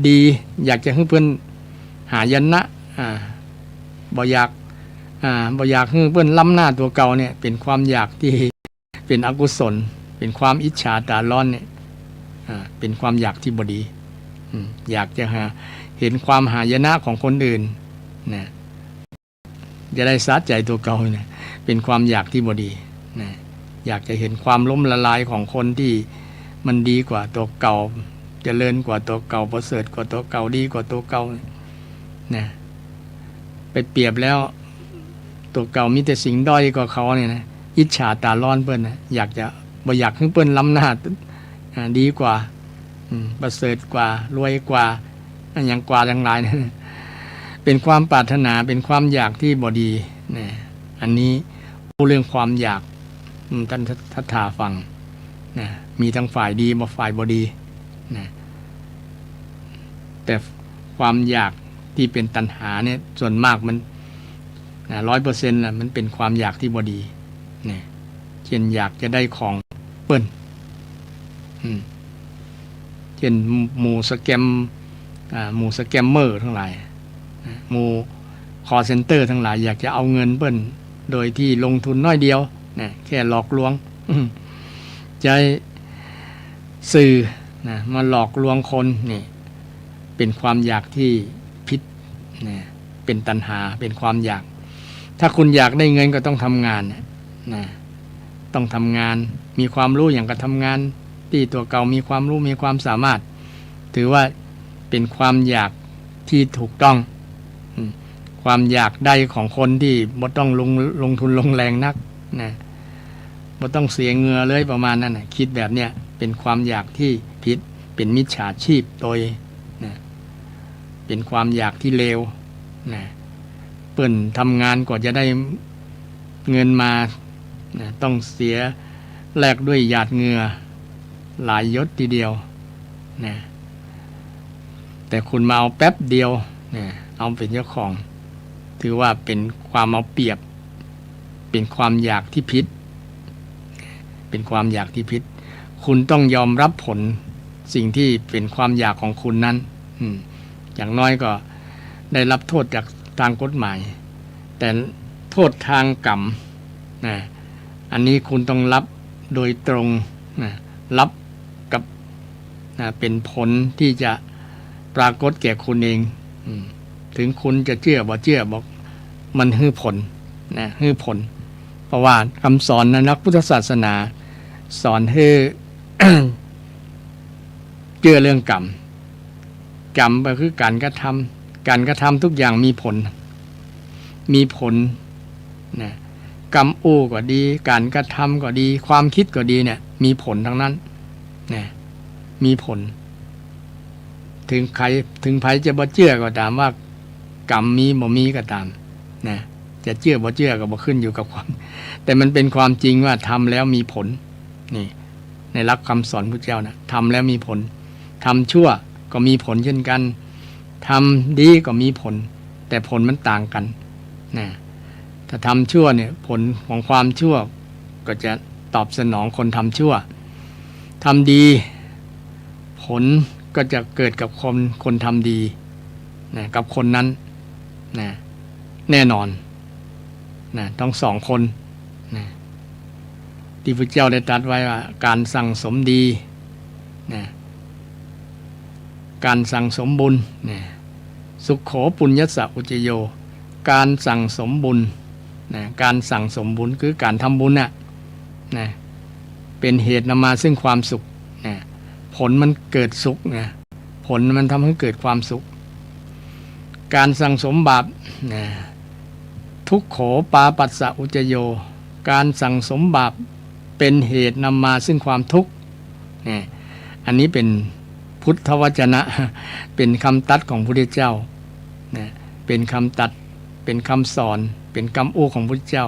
ดีอยากจะให้เปิ้นหายนะบ่อยากให้เปิ้นล้ำหน้าตัวเก่าเนี่ยเป็นความอยากที่เป็นอกุศลเป็นความอิจฉาตาร้อนเนี่ยเป็นความอยากที่บ่ดีอยากจะเห็นความหายนะของคนอื่นจะได้สะใจตัวเก่าเนี่ยเป็นความอยากที่บ่ดีอยากจะเห็นความล้มละลายของคนที่มันดีกว่าตัวเก่าเจริญกว่าตัวเก่าประเสริฐกว่าตัวเก่าดีกว่าตัวเก่าไปเปรียบแล้วตัวเก่ามีแต่สิ่งด้อยกว่าเขาเนี่ยนะอิจฉาตาร้อนเปิ้นนะอยากจะบ่อยากให้เปิ้นล้ำหน้าดีกว่าประเสริฐกว่ารวยกว่าอย่างกว่าอย่างหลายนะเป็นความปรารถนาเป็นความอยากที่บ่ดีอันนี้พูดเรื่องความอยากท่านทัตถาฟังมีทั้งฝ่ายดีมาฝ่ายบ่ดีแต่ความอยากที่เป็นตัณหาเนี่ยส่วนมากมัน100%ล่ะมันเป็นความอยากที่บ่ดีเช่นอยากจะได้ของเปิ้นเช่นหมู่สแกมเมอร์ทั้งหลายหมู่คอลเซ็นเตอร์ทั้งหลายอยากจะเอาเงินเปิ้นโดยที่ลงทุนน้อยเดียวแค่หลอกลวงใจสื่อมาหลอกลวงคนนี่เป็นความอยากที่ผิดเป็นตัณหาเป็นความอยากถ้าคุณอยากได้เงินก็ต้องทำงานต้องทำงานมีความรู้อย่างก็ทำงานที่ตัวเก่ามีความรู้มีความสามารถถือว่าเป็นความอยากที่ถูกต้องความอยากได้ของคนที่บ่ต้องลงทุนลงแรงนักบ่ต้องเสียเหงื่อเลยประมาณนั้นคิดแบบเนี้ยเป็นความอยากที่ผิดเป็นมิจฉาชีพโดยเป็นความอยากที่เลวเปิ้นทำงานกว่าจะได้เงินมาต้องเสียแลกด้วยหยาดเหงื่อหลายยศทีเดียวแต่คุณมาเอาแป๊บเดียวเอาเป็นเจ้าของถือว่าเป็นความเอาเปรียบเป็นความอยากที่ผิดเป็นความอยากที่ผิดคุณต้องยอมรับผลสิ่งที่เป็นความอยากของคุณนั้นอย่างน้อยก็ได้รับโทษจากทางกฎหมายแต่โทษทางกรรมอันนี้คุณต้องรับโดยตรงรับกับเป็นผลที่จะปรากฏแก่คุณเองถึงคุณจะเชื่อบ่เชื่อบอกมันฮื้อผลฮื้อผลเพราะว่าคำสอนนักพุทธศาสนาสอนให้ เชื่อเรื่องกรรมก็คือการกระทำทุกอย่างมีผลกรรมอู้ก็ดีการกระทำก็ดีความคิดก็ดีเนี่ยมีผลทั้งนั้นมีผล ถึงใครถึงไผจะบ่เชื่อก็ตามว่ากรรมมีบ่มีก็ตามนะจะเชื่อบ่เชื่อก็บ่ขึ้นอยู่กับความแต่มันเป็นความจริงว่าทำแล้วมีผลนี่ในหลักคำสอนพระเจ้านะทำแล้วมีผลทำชั่วก็มีผลเช่นกันทำดีก็มีผลแต่ผลมันต่างกันนะถ้าทำชั่วเนี่ยผลของความชั่วก็จะตอบสนองคนทำชั่วทำดีผลก็จะเกิดกับคนทำดีนะกับคนนั้นนะแน่นอนนะต้องสองคนนะที่พระเจ้าได้ตรัสไว้ว่าการสั่งสมดีนะการสั่งสมบุญนะสุขโขปุญญสสะอุจโยการสั่งสมบุญนะการสั่งสมบุญคือการทำบุญนะเป็นเหตุนำมาซึ่งความสุขนะผลมันเกิดสุขนะผลมันทำให้เกิดความสุขการสั่งสมบาปนะทุกโขปาปัสสะอุจโยการสั่งสมบาปเป็นเหตุนำมาซึ่งความทุกข์นี่อันนี้เป็นพุทธวจนะเป็นคำตัดของพระพุทธเจ้านะเป็นคำตัดเป็นคำสอนเป็นคำอู้ของพระพุทธเจ้า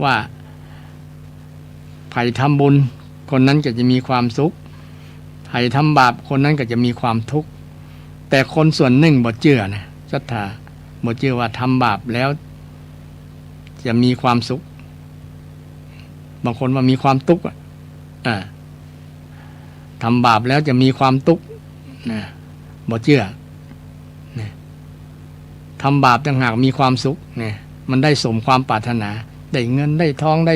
ว่าใครทำบุญคนนั้นก็จะมีความสุขใครทำบาปคนนั้นก็จะมีความทุกข์แต่คนส่วนหนึ่งบ่เชื่อนะศรัทธาบ่เชื่อว่าทำบาปแล้วจะมีความสุขบางคนว่ามีความทุกข์ทำบาปแล้วจะมีความทุกข์นะบ่เชื่อนะทำบาปต่างหากมีความสุขนะมันได้สมความปรารถนาได้เงินได้ทองได้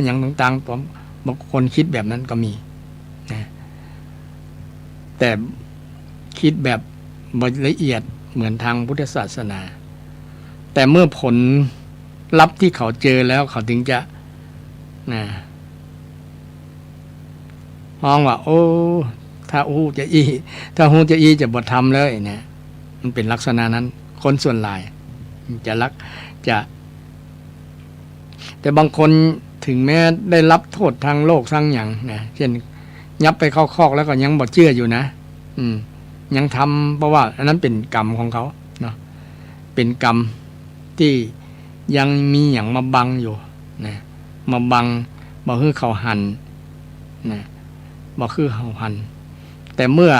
อย่างต่างๆบางคนคิดแบบนั้นก็มีนะแต่คิดแบบละเอียดเหมือนทางพุทธศาสนาแต่เมื่อผลลัพธ์ที่เขาเจอแล้วเขาถึงจะนะห้องว่าโอ้ถ้าหูจะอีจะบ่ทำเลยเนี่ยมันเป็นลักษณะนั้นคนส่วนหลายจะรักจะแต่บางคนถึงแม้ได้รับโทษทางโลกทางอย่างนะเช่นยับไปเข้าคอกแล้วก็ยังบ่เชื่ออยู่นะยังทำเพราะว่าอันนั้นเป็นกรรมของเขาเนาะเป็นกรรมที่ยังมีอย่างมาบังอยู่นะมาบังบ่คือเขาหันนะบ่คือเขาหันแต่เมื่อ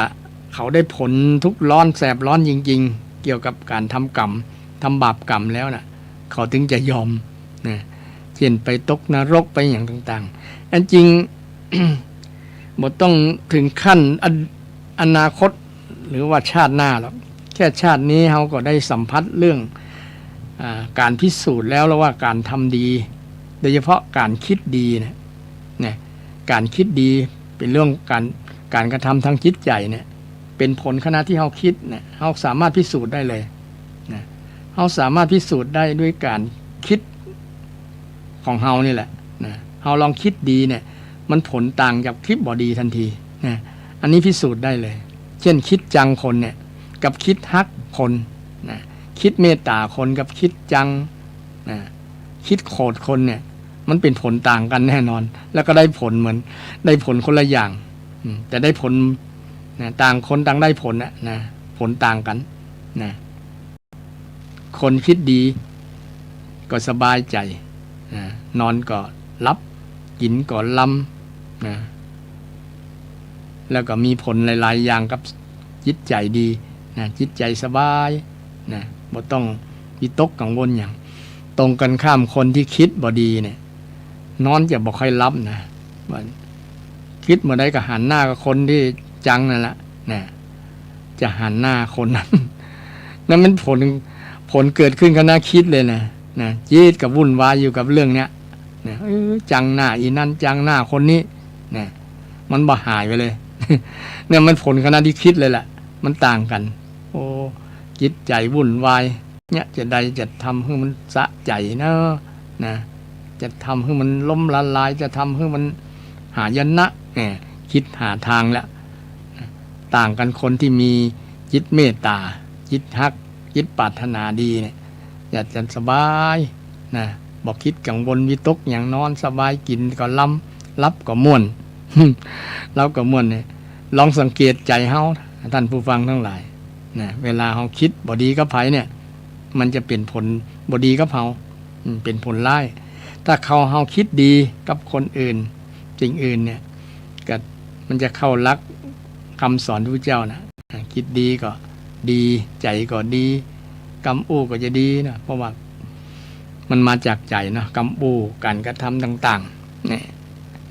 เขาได้ผลทุกข์ร้อนแสบร้อนจริงๆเกี่ยวกับการทำกรรมทำบาปกรรมแล้วนะเขาถึงจะยอมนะเช่นไปตกนรกไปอย่างต่างๆอันจริง บ่ต้องถึงขั้นอนาคตหรือว่าชาติหน้าหรอกแค่ชาตินี้เขาก็ได้สัมผัสเรื่องการพิสูจน์แล้วว่าการทำดีโดยเฉพาะการคิดดีเนี่ยการคิดดีเป็นเรื่องการกระทำทางจิตใจเนี่ยเป็นผลขณะที่เขาคิดเนี่ยเขาสามารถพิสูจน์ได้เลยนะเขาสามารถพิสูจน์ได้ด้วยการคิดของเขานี่แหละนะเขาลองคิดดีเนี่ยมันผลต่างจากคิดบ่ดีทันทีนะอันนี้พิสูจน์ได้เลยเช่นคิดจังคนเนี่ยกับคิดฮักคนนะคิดเมตตาคนกับคิดจังนะคิดโกรธคนเนี่ยมันเป็นผลต่างกันแน่นอนแล้วก็ได้ผลเหมือนได้ผลคนละอย่างแต่ได้ผลนะต่างคนต่างได้ผลนะผลต่างกันนะคนคิดดีก็สบายใจนะนอนก็รับกินก็ล้ำนะแล้วก็มีผลหลายๆอย่างกับจิตใจดีนะจิตใจสบายนะบ่ต้องวิตกกังวลอย่างตรงกันข้ามคนที่คิดบ่ดีเนี่ยนอนจะบ่ค่อยรับนะคิดเมื่อใดก็หันหน้ากับคนที่จังนั่นแหละนะจะหันหน้าคนนั้น นั่นมันผลเกิดขึ้นขณะคิดเลยนะจิตกับวุ่นวายอยู่กับเรื่องเนี้ยนะจังหน้าอีนั่นจังหน้าคนนี้นะมันบ่หายไปเลย เนี่ยมันผลขณะที่คิดเลยแหละมันต่างกันโอ้จิตใจวุ่นวายเนี่ยจะทำให้มันสะใจนะจะทำให้มันล้มละลายจะทำให้มันหายนะเนี่ยคิดหาทางแล้วต่างกันคนที่มีจิตเมตตาจิตฮักจิตปรารถนาดีเนี่ยอยากจะสบายนะบอกคิดกังวลวิตกอย่างนอนสบายกินก็ล้ำรับก็ม่วน รับก็ม่วนเนี่ยลองสังเกตใจเฮาท่านผู้ฟังทั้งหลาย นะเวลาเราคิดบ่ดีกับไผเนี่ยมันจะเป็นผลบ่ดีกับเราเป็นผลร้ายถ้าเราคิดดีกับคนอื่นสิ่งอื่นเนี่ยก็มันจะเข้าลักคำสอนพระพุทธเจ้านะคิดดีก็ดีใจก็ดีกำอู้ก็จะดีนะเพราะว่ามันมาจากใจเนาะกำอู้การกระทำต่างๆเนี่ย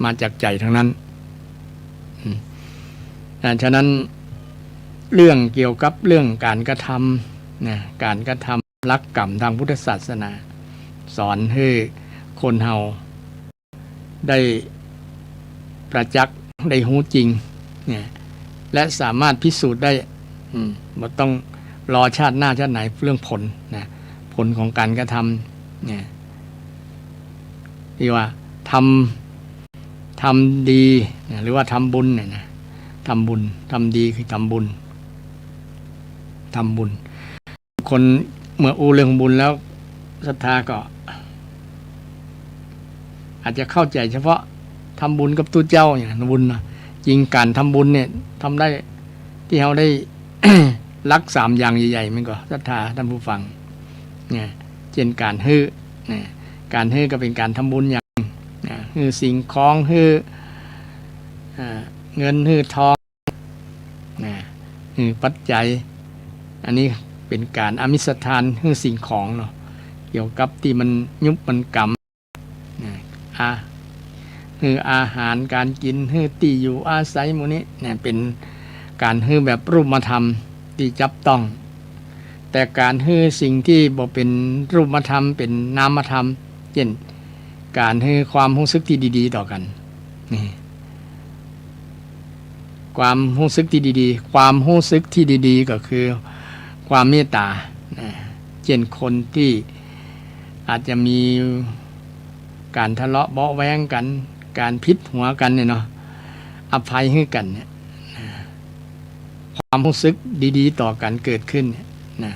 มาจากใจทั้งนั้นฉะนั้นเรื่องเกี่ยวกับเรื่องการกระทำนะการกระทำรักกรรมทางพุทธศาสนาสอนให้คนเฮาได้ประจักษ์ได้รู้จริงเนี่ยและสามารถพิสูจน์ได้บ่ต้องรอชาติหน้าชาติไหนเรื่องผลนะผลของการกระทำเนี่ยที่ว่าทำดีหรือว่าทำบุญเนี่ยนะทำบุญทำดีคือทำบุญคนเมื่อเรื่องบุญแล้วศรัทธาก็อาจจะเข้าใจเฉพาะทำบุญกับตัวเจ้าอย่างบุญนะจริงการทำบุญเนี่ยทำได้ที่เราได้ รัก3อย่างใหญ่ๆมันก็ศรัทธาท่านผู้ฟังเนี่ยเช่นการฮื้อเนี่ยการฮื้อก็เป็นการทำบุญอย่างฮื้อสิ่งของฮื้อเงินฮื้อทองฮื้อปัจจัยอันนี้เป็นการอามิสทานฮื้อสิ่งของเนาะเกี่ยวกับที่มันยุบมันกรรมฮื้ออาหารการกินฮื้อที่อยู่อาศัยหมู่นี้เนี่ยเป็นการฮื้อแบบรูปธรรมที่จับต้องแต่การฮื้อสิ่งที่บ่เป็นรูปธรรมเป็นนามธรรมเช่นการฮื้อความรู้สึกที่ดีๆต่อกันนี่ความรู้สึกที่ดีๆความรู้สึกที่ดีๆก็คือความเมตตาเช่นคนที่อาจจะมีการทะเลาะเบาะแว้งกันการพิษหัวกันเนี่ยเนาะอภัยให้กันเนี่ยความรู้สึกดีๆต่อกันเกิดขึ้นนะ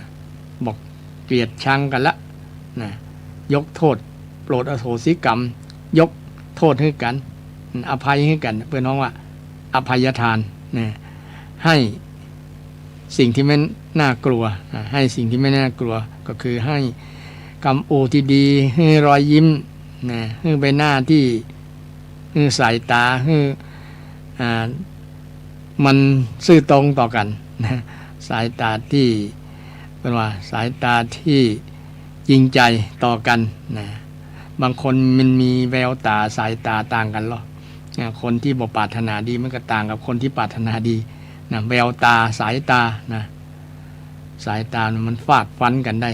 บอกเกลียดชังกันละนะยกโทษโปรดอโหสิกรรมยกโทษให้กันอภัยให้กันเพื่อนน้องว่าอภัยทานนะให้สิ่งที่ไม่น่ากลัวให้สิ่งที่ไม่น่ากลัวก็คือให้คำโอที่ดีให้รอยยิ้มนะให้ใบหน้าที่ให้สายตาให้มันซื่อตรงต่อกันนะสายตาที่เป็นว่าสายตาที่จริงใจต่อกันนะบางคนมันมีแววตาสายตาต่างกันหรอกคนที่บ่ปรารถนาดีมันก็ต่างกับคนที่ปรารถนาดีนะแววตาสายตานะสายตามันฟาดฟันกันได้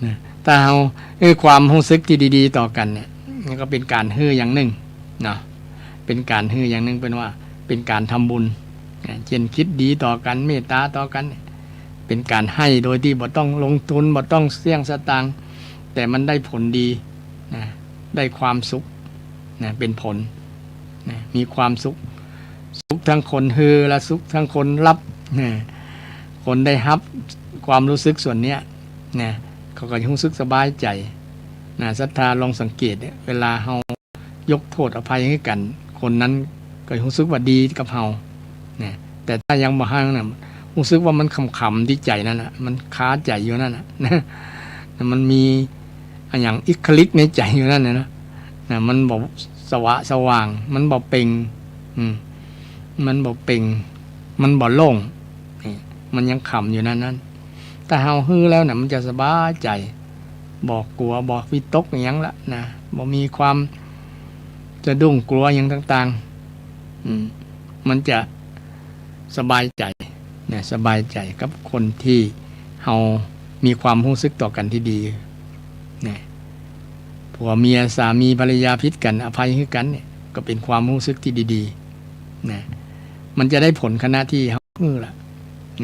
นะถ้าเราความรู้สึกที่ดีๆต่อกันเนี่ยมันก็เป็นการฮื้ออย่างหนึ่งเนาะเป็นการฮื้ออย่างหนึ่งเป็นว่าเป็นการทำบุญเช่นคิดดีต่อกันเมตตาต่อกันเป็นการให้โดยที่บ่ต้องลงทุนบ่ต้องเสี่ยงสตางค์แต่มันได้ผลดีนะได้ความสุขนะเป็นผลนะมีความสุขทั้งคนฮือและสุขทั้งคนรับนะคนได้รับความรู้สึกส่วนนี้นะเขาก็รู้สึกสบายใจนะศรัทธาลองสังเกตเวลาเฮายกโทษอภัยให้กันคนนั้นก็รู้สึกว่าดีกับเฮานะแต่ถ้ายังบ่ให้น่ะรู้สึกว่ามันขำๆที่ใจนั่นน่ะมันค้าใจอยู่นั่นน่ะนะมันมีอย่างอิคลิกในใจอยู่นั่นนะมันบ่สว่างมันบ่เป่งมันบ่เป่งมันบ่โล่งมันยังขำอยู่นั่นแต่เฮาฮื้อแล้วน่ะมันจะสบายใจบอกกลัวบอกวิตกอย่างนั้นละนะบ่มีความจะดุ้งกลัวอย่างต่างๆมันจะสบายใจเนี่ยสบายใจกับคนที่เฮามีความรู้สึกต่อกันที่ดีเนี่ยผัวเมียสามีภรรยาพิษกันอภัยให้กันเนี่ยก็เป็นความรู้สึกที่ดีๆนะมันจะได้ผลขณะที่เฮาฮื้อละ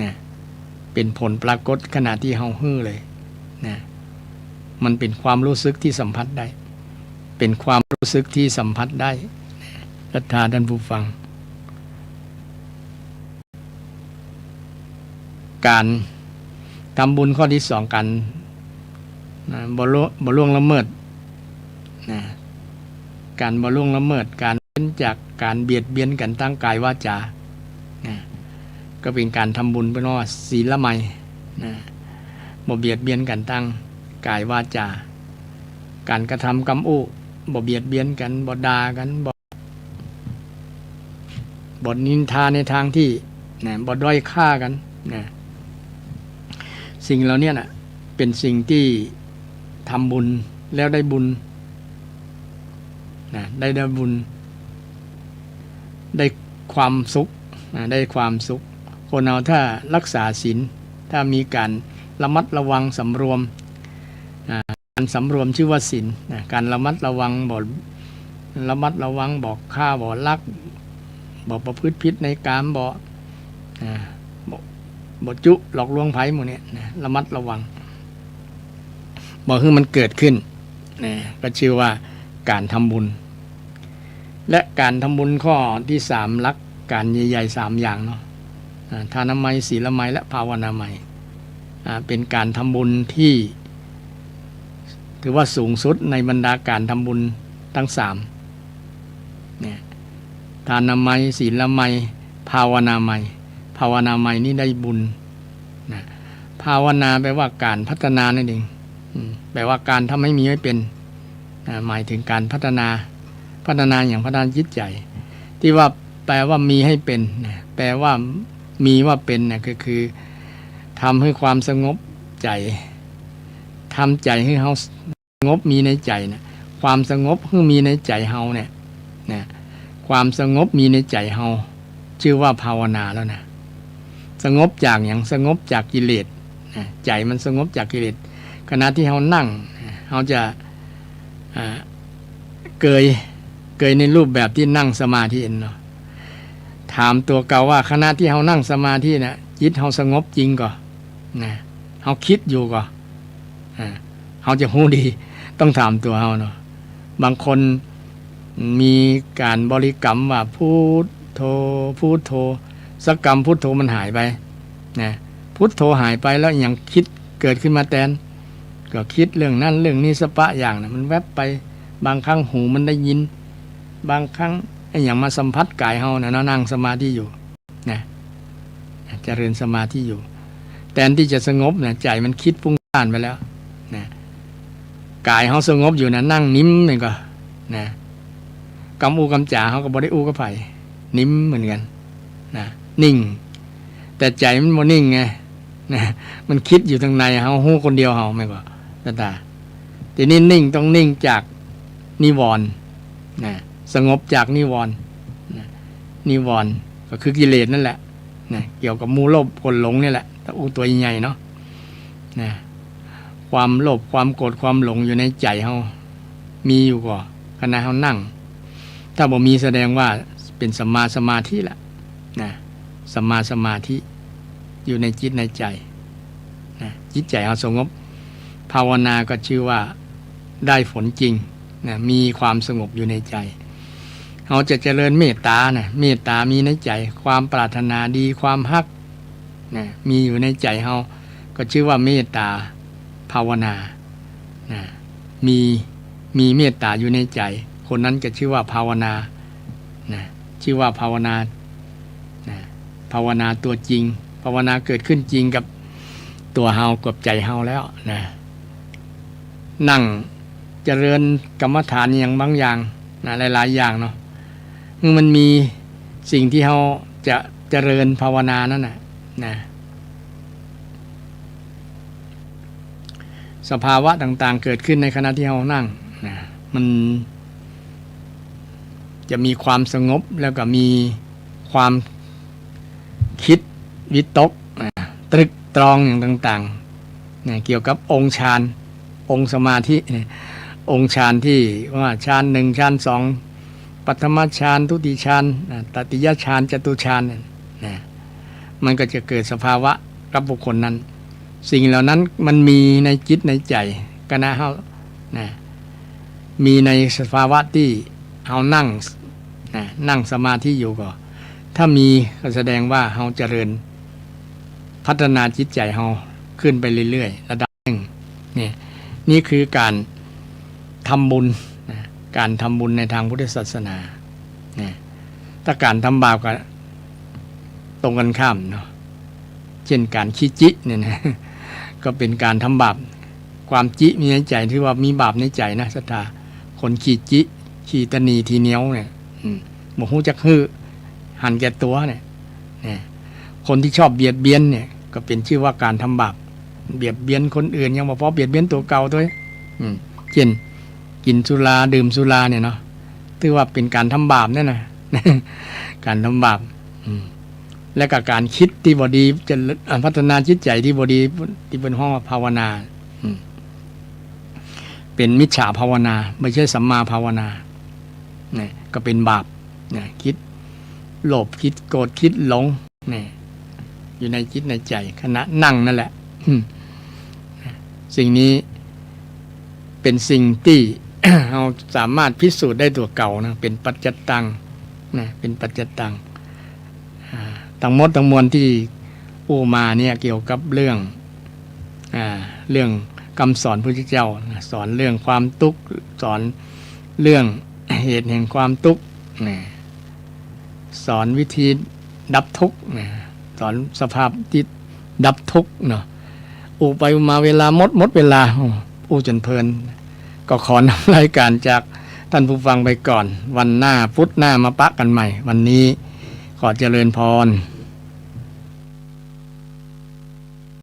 นะเป็นผลปรากฏขณะที่เฮาฮื้อเลยนะมันเป็นความรู้สึกที่สัมผัสได้เป็นความรู้สึกที่สัมผัสได้ศรัทธาท่านผู้ฟังการทำบุญข้อที่2กันบ่ล่วงละเมิดนะการบ่ล่วงละเมิดการเว้นจากการเบียดเบียนกันทั้งกายวาจานะ ก็เป็นการทำบุญเป็นว่าศีลละไมนะบ่เบียดเบียนกันตั้งกายวาจาการกระทำกรรมอู้บ่เบียดเบียนกันบ่ด่ากันบ่นินทาในทางที่นะบ่ด้อยค่ากันนะสิ่งเหล่านี้นะเป็นสิ่งที่ทำบุญแล้วได้บุญนะได้บุญได้ความสุขนะได้ความสุขคนเราถ้ารักษาศีลถ้ามีการระมัดระวังสำรวมการสำรวมชื่อว่าศีลนะการระมัดระวังบ่ระมัดระวังบอกฆ่าบ่ลักบ่ประพฤติผิดในกามบ่จุหลอกลวงไผ่หมดเนี่ยนะระมัดระวังบ่ให้มันเกิดขึ้นนะก็ชื่อว่าการทำบุญและการทำบุญข้อที่3หลักการใหญ่ๆ3อย่างเนาะทานามัยศีลมัยและภาวนามัยเป็นการทำบุญที่ถือว่าสูงสุดในบรรดาการทำบุญทั้ง3เนี่ยทานามัยศีลมัยภาวนามัยภาวนามัยนี่ได้บุญนะภาวนาแปลว่าการพัฒนานั่นเองแปลว่าการทำให้มีให้เป็นหมายถึงการพัฒนาอย่างพัฒนาจิตใจที่ว่าแปลว่ามีให้เป็นนะแปลว่ามีว่าเป็นนะก็คือทำให้ความสงบใจทำใจให้เฮาสงบมีในใจนะความสงบที่มีในใจเฮาเนี่ยนะความสงบมีในใจเฮาชื่อว่าภาวนาแล้วนะสงบจากอย่างสงบจากกิเลสนะใจมันสงบจากกิเลสขณะที่เฮานั่งเฮาจะเกยในรูปแบบที่นั่งสมาธิเนาะถามตัวเก่าว่าขณะที่เฮานั่งสมาธินะจิตเฮาสงบจริงก่อนะเฮาคิดอยู่ก่อเฮาจะรู้ดีต้องถามตัวเฮาเนาะบางคนมีการบริกรรมว่าพุทโธพุทโธสักกรรมพุทโธมันหายไปนะพุทโธหายไปแล้วยังคิดเกิดขึ้นมาแทนก็คิดเรื่องนั้นเรื่องนี้สปะอย่างนะมันแวบไปบางครั้งหูมันได้ยินบางครั้งไอ้อย่างมาสัมผัสกายเฮานะนั่งสมาธิอยู่นะเจริญสมาธิอยู่แทนที่จะสงบนะใจมันคิดฟุ้งซ่านไปแล้วนะกายเฮาสงบอยู่นะนั่งนิ่มนี่ก็นะกำอูกำจ่าเฮาก็บ่ได้อูกับไผนิ่มเหมือนกันนะนิ่งแต่ใจมันบ่นิ่งไงนะมันคิดอยู่ทางในเฮาฮู้คนเดียวเฮาแม่นบ่ตาทีนี้นิ่งต้องนิ่งจากนิวรณ์นะสงบจากนิวรณ์นะนิวรณ์ก็คือกิเลสนั่นแหละนะเกี่ยวกับมูโลภกดหลงนี่แหละตะอูตัวใหญ่เนาะนะความโลภความโกรธความหลงอยู่ในใจเฮามีอยู่ก่อขณะเฮานั่งถ้าบ่มีแสดงว่าเป็นสัมมาสมาธิละนะสัมมาสมาธิอยู่ในจิตในใจนะจิตใจเฮาสงบภาวนาก็ชื่อว่าได้ผลจริงนะมีความสงบอยู่ในใจเราจะเจริญเมตตานะเมตตามีในใจความปรารถนาดีความฮักนะมีอยู่ในใจเราก็ชื่อว่าเมตตาภาวนานะมีเมตตาอยู่ในใจคนนั้นก็ชื่อว่าภาวนานะชื่อว่าภาวนานะภาวนาตัวจริงภาวนาเกิดขึ้นจริงกับตัวเฮากับใจเฮาแล้วนะนั่งเจริญกรรมฐานอย่างบางอย่างนะหลายๆอย่างเนาะมันมีสิ่งที่เฮาจะเจริญภาวนานั่นนะสภาวะต่างๆเกิดขึ้นในขณะที่เฮานั่งนะมันจะมีความสงบแล้วก็มีความคิดวิตกตรึกตรองอย่างต่างๆนะเกี่ยวกับองค์ฌานองค์สมาธิองค์ฌานที่ว่าฌาน1ฌาน2ปัทมฌานทุติฌานตติยฌานจตุฌานนะมันก็จะเกิดสภาวะกับบุคคลนั้นสิ่งเหล่านั้นมันมีในจิตในใจขณะเฮานะมีในสภาวะที่เฮานั่งสมาธิอยู่ก็ถ้ามีก็แสดงว่าเฮาเจริญพัฒนาจิตใจเฮาขึ้นไปเรื่อยๆระดับหนึ่งนี่คือการทำบุญนะการทำบุญในทางพุทธศาสนานะถ้าการทำบาปก็ตรงกันข้ามเนาะ เช่นการขี้จิเนี่ยนะ ก็เป็นการทำบาปความจิมีในใจที่ว่ามีบาปในใจนะศรัทธาคนขี้จิขี้ตนีทีเหนียวเนี่ยบ่ฮู้จักฮื้อหันแก่ตัวเนี่ยคนที่ชอบเบียดเบียนเนี่ยก็เป็นชื่อว่าการทำบาปเบียดเบียนคนอื่นยังบ่พอเบียดเบียนตัวเก่าด้วยเช่นกินสุราดื่มสุราเนี่ยเนาะถือว่าเป็นการทำบาปนั่นนะ การทำบาปและก็การคิดที่บ่ดีจะพัฒนาจิตใจที่บ่ดีที่เป็นห้องภาวนาเป็นมิจฉาภาวนาไม่ใช่สัมมาภาวนาเนี่ยก็เป็นบาปเนี่ยคิดโลภคิดโกรธคิดหลงเนี่ยอยู่ในจิตในใจขณะนั่งนั่นแหละสิ่งนี้เป็นสิ่งที่ เราสามารถพิสูจน์ได้ตัวเก่านะเป็นปัจจตังนะเป็นปัจจตังทั้งหมดทั้งมวลที่อู้มาเนี่ยเกี่ยวกับเรื่องคำสอนพระพุทธเจ้าสอนเรื่องความทุกข์สอนเรื่องเหตุแห่งความทุกข์สอนวิธีดับทุกข์สอนสภาพที่ดับทุกข์เนาะอู้ไปมาเวลาหมดเวลาอู้จนเพลินก็ขอนำรายการจากท่านผู้ฟังไปก่อนวันหน้าพุธหน้ามาปะกันใหม่วันนี้ขอเจริญพร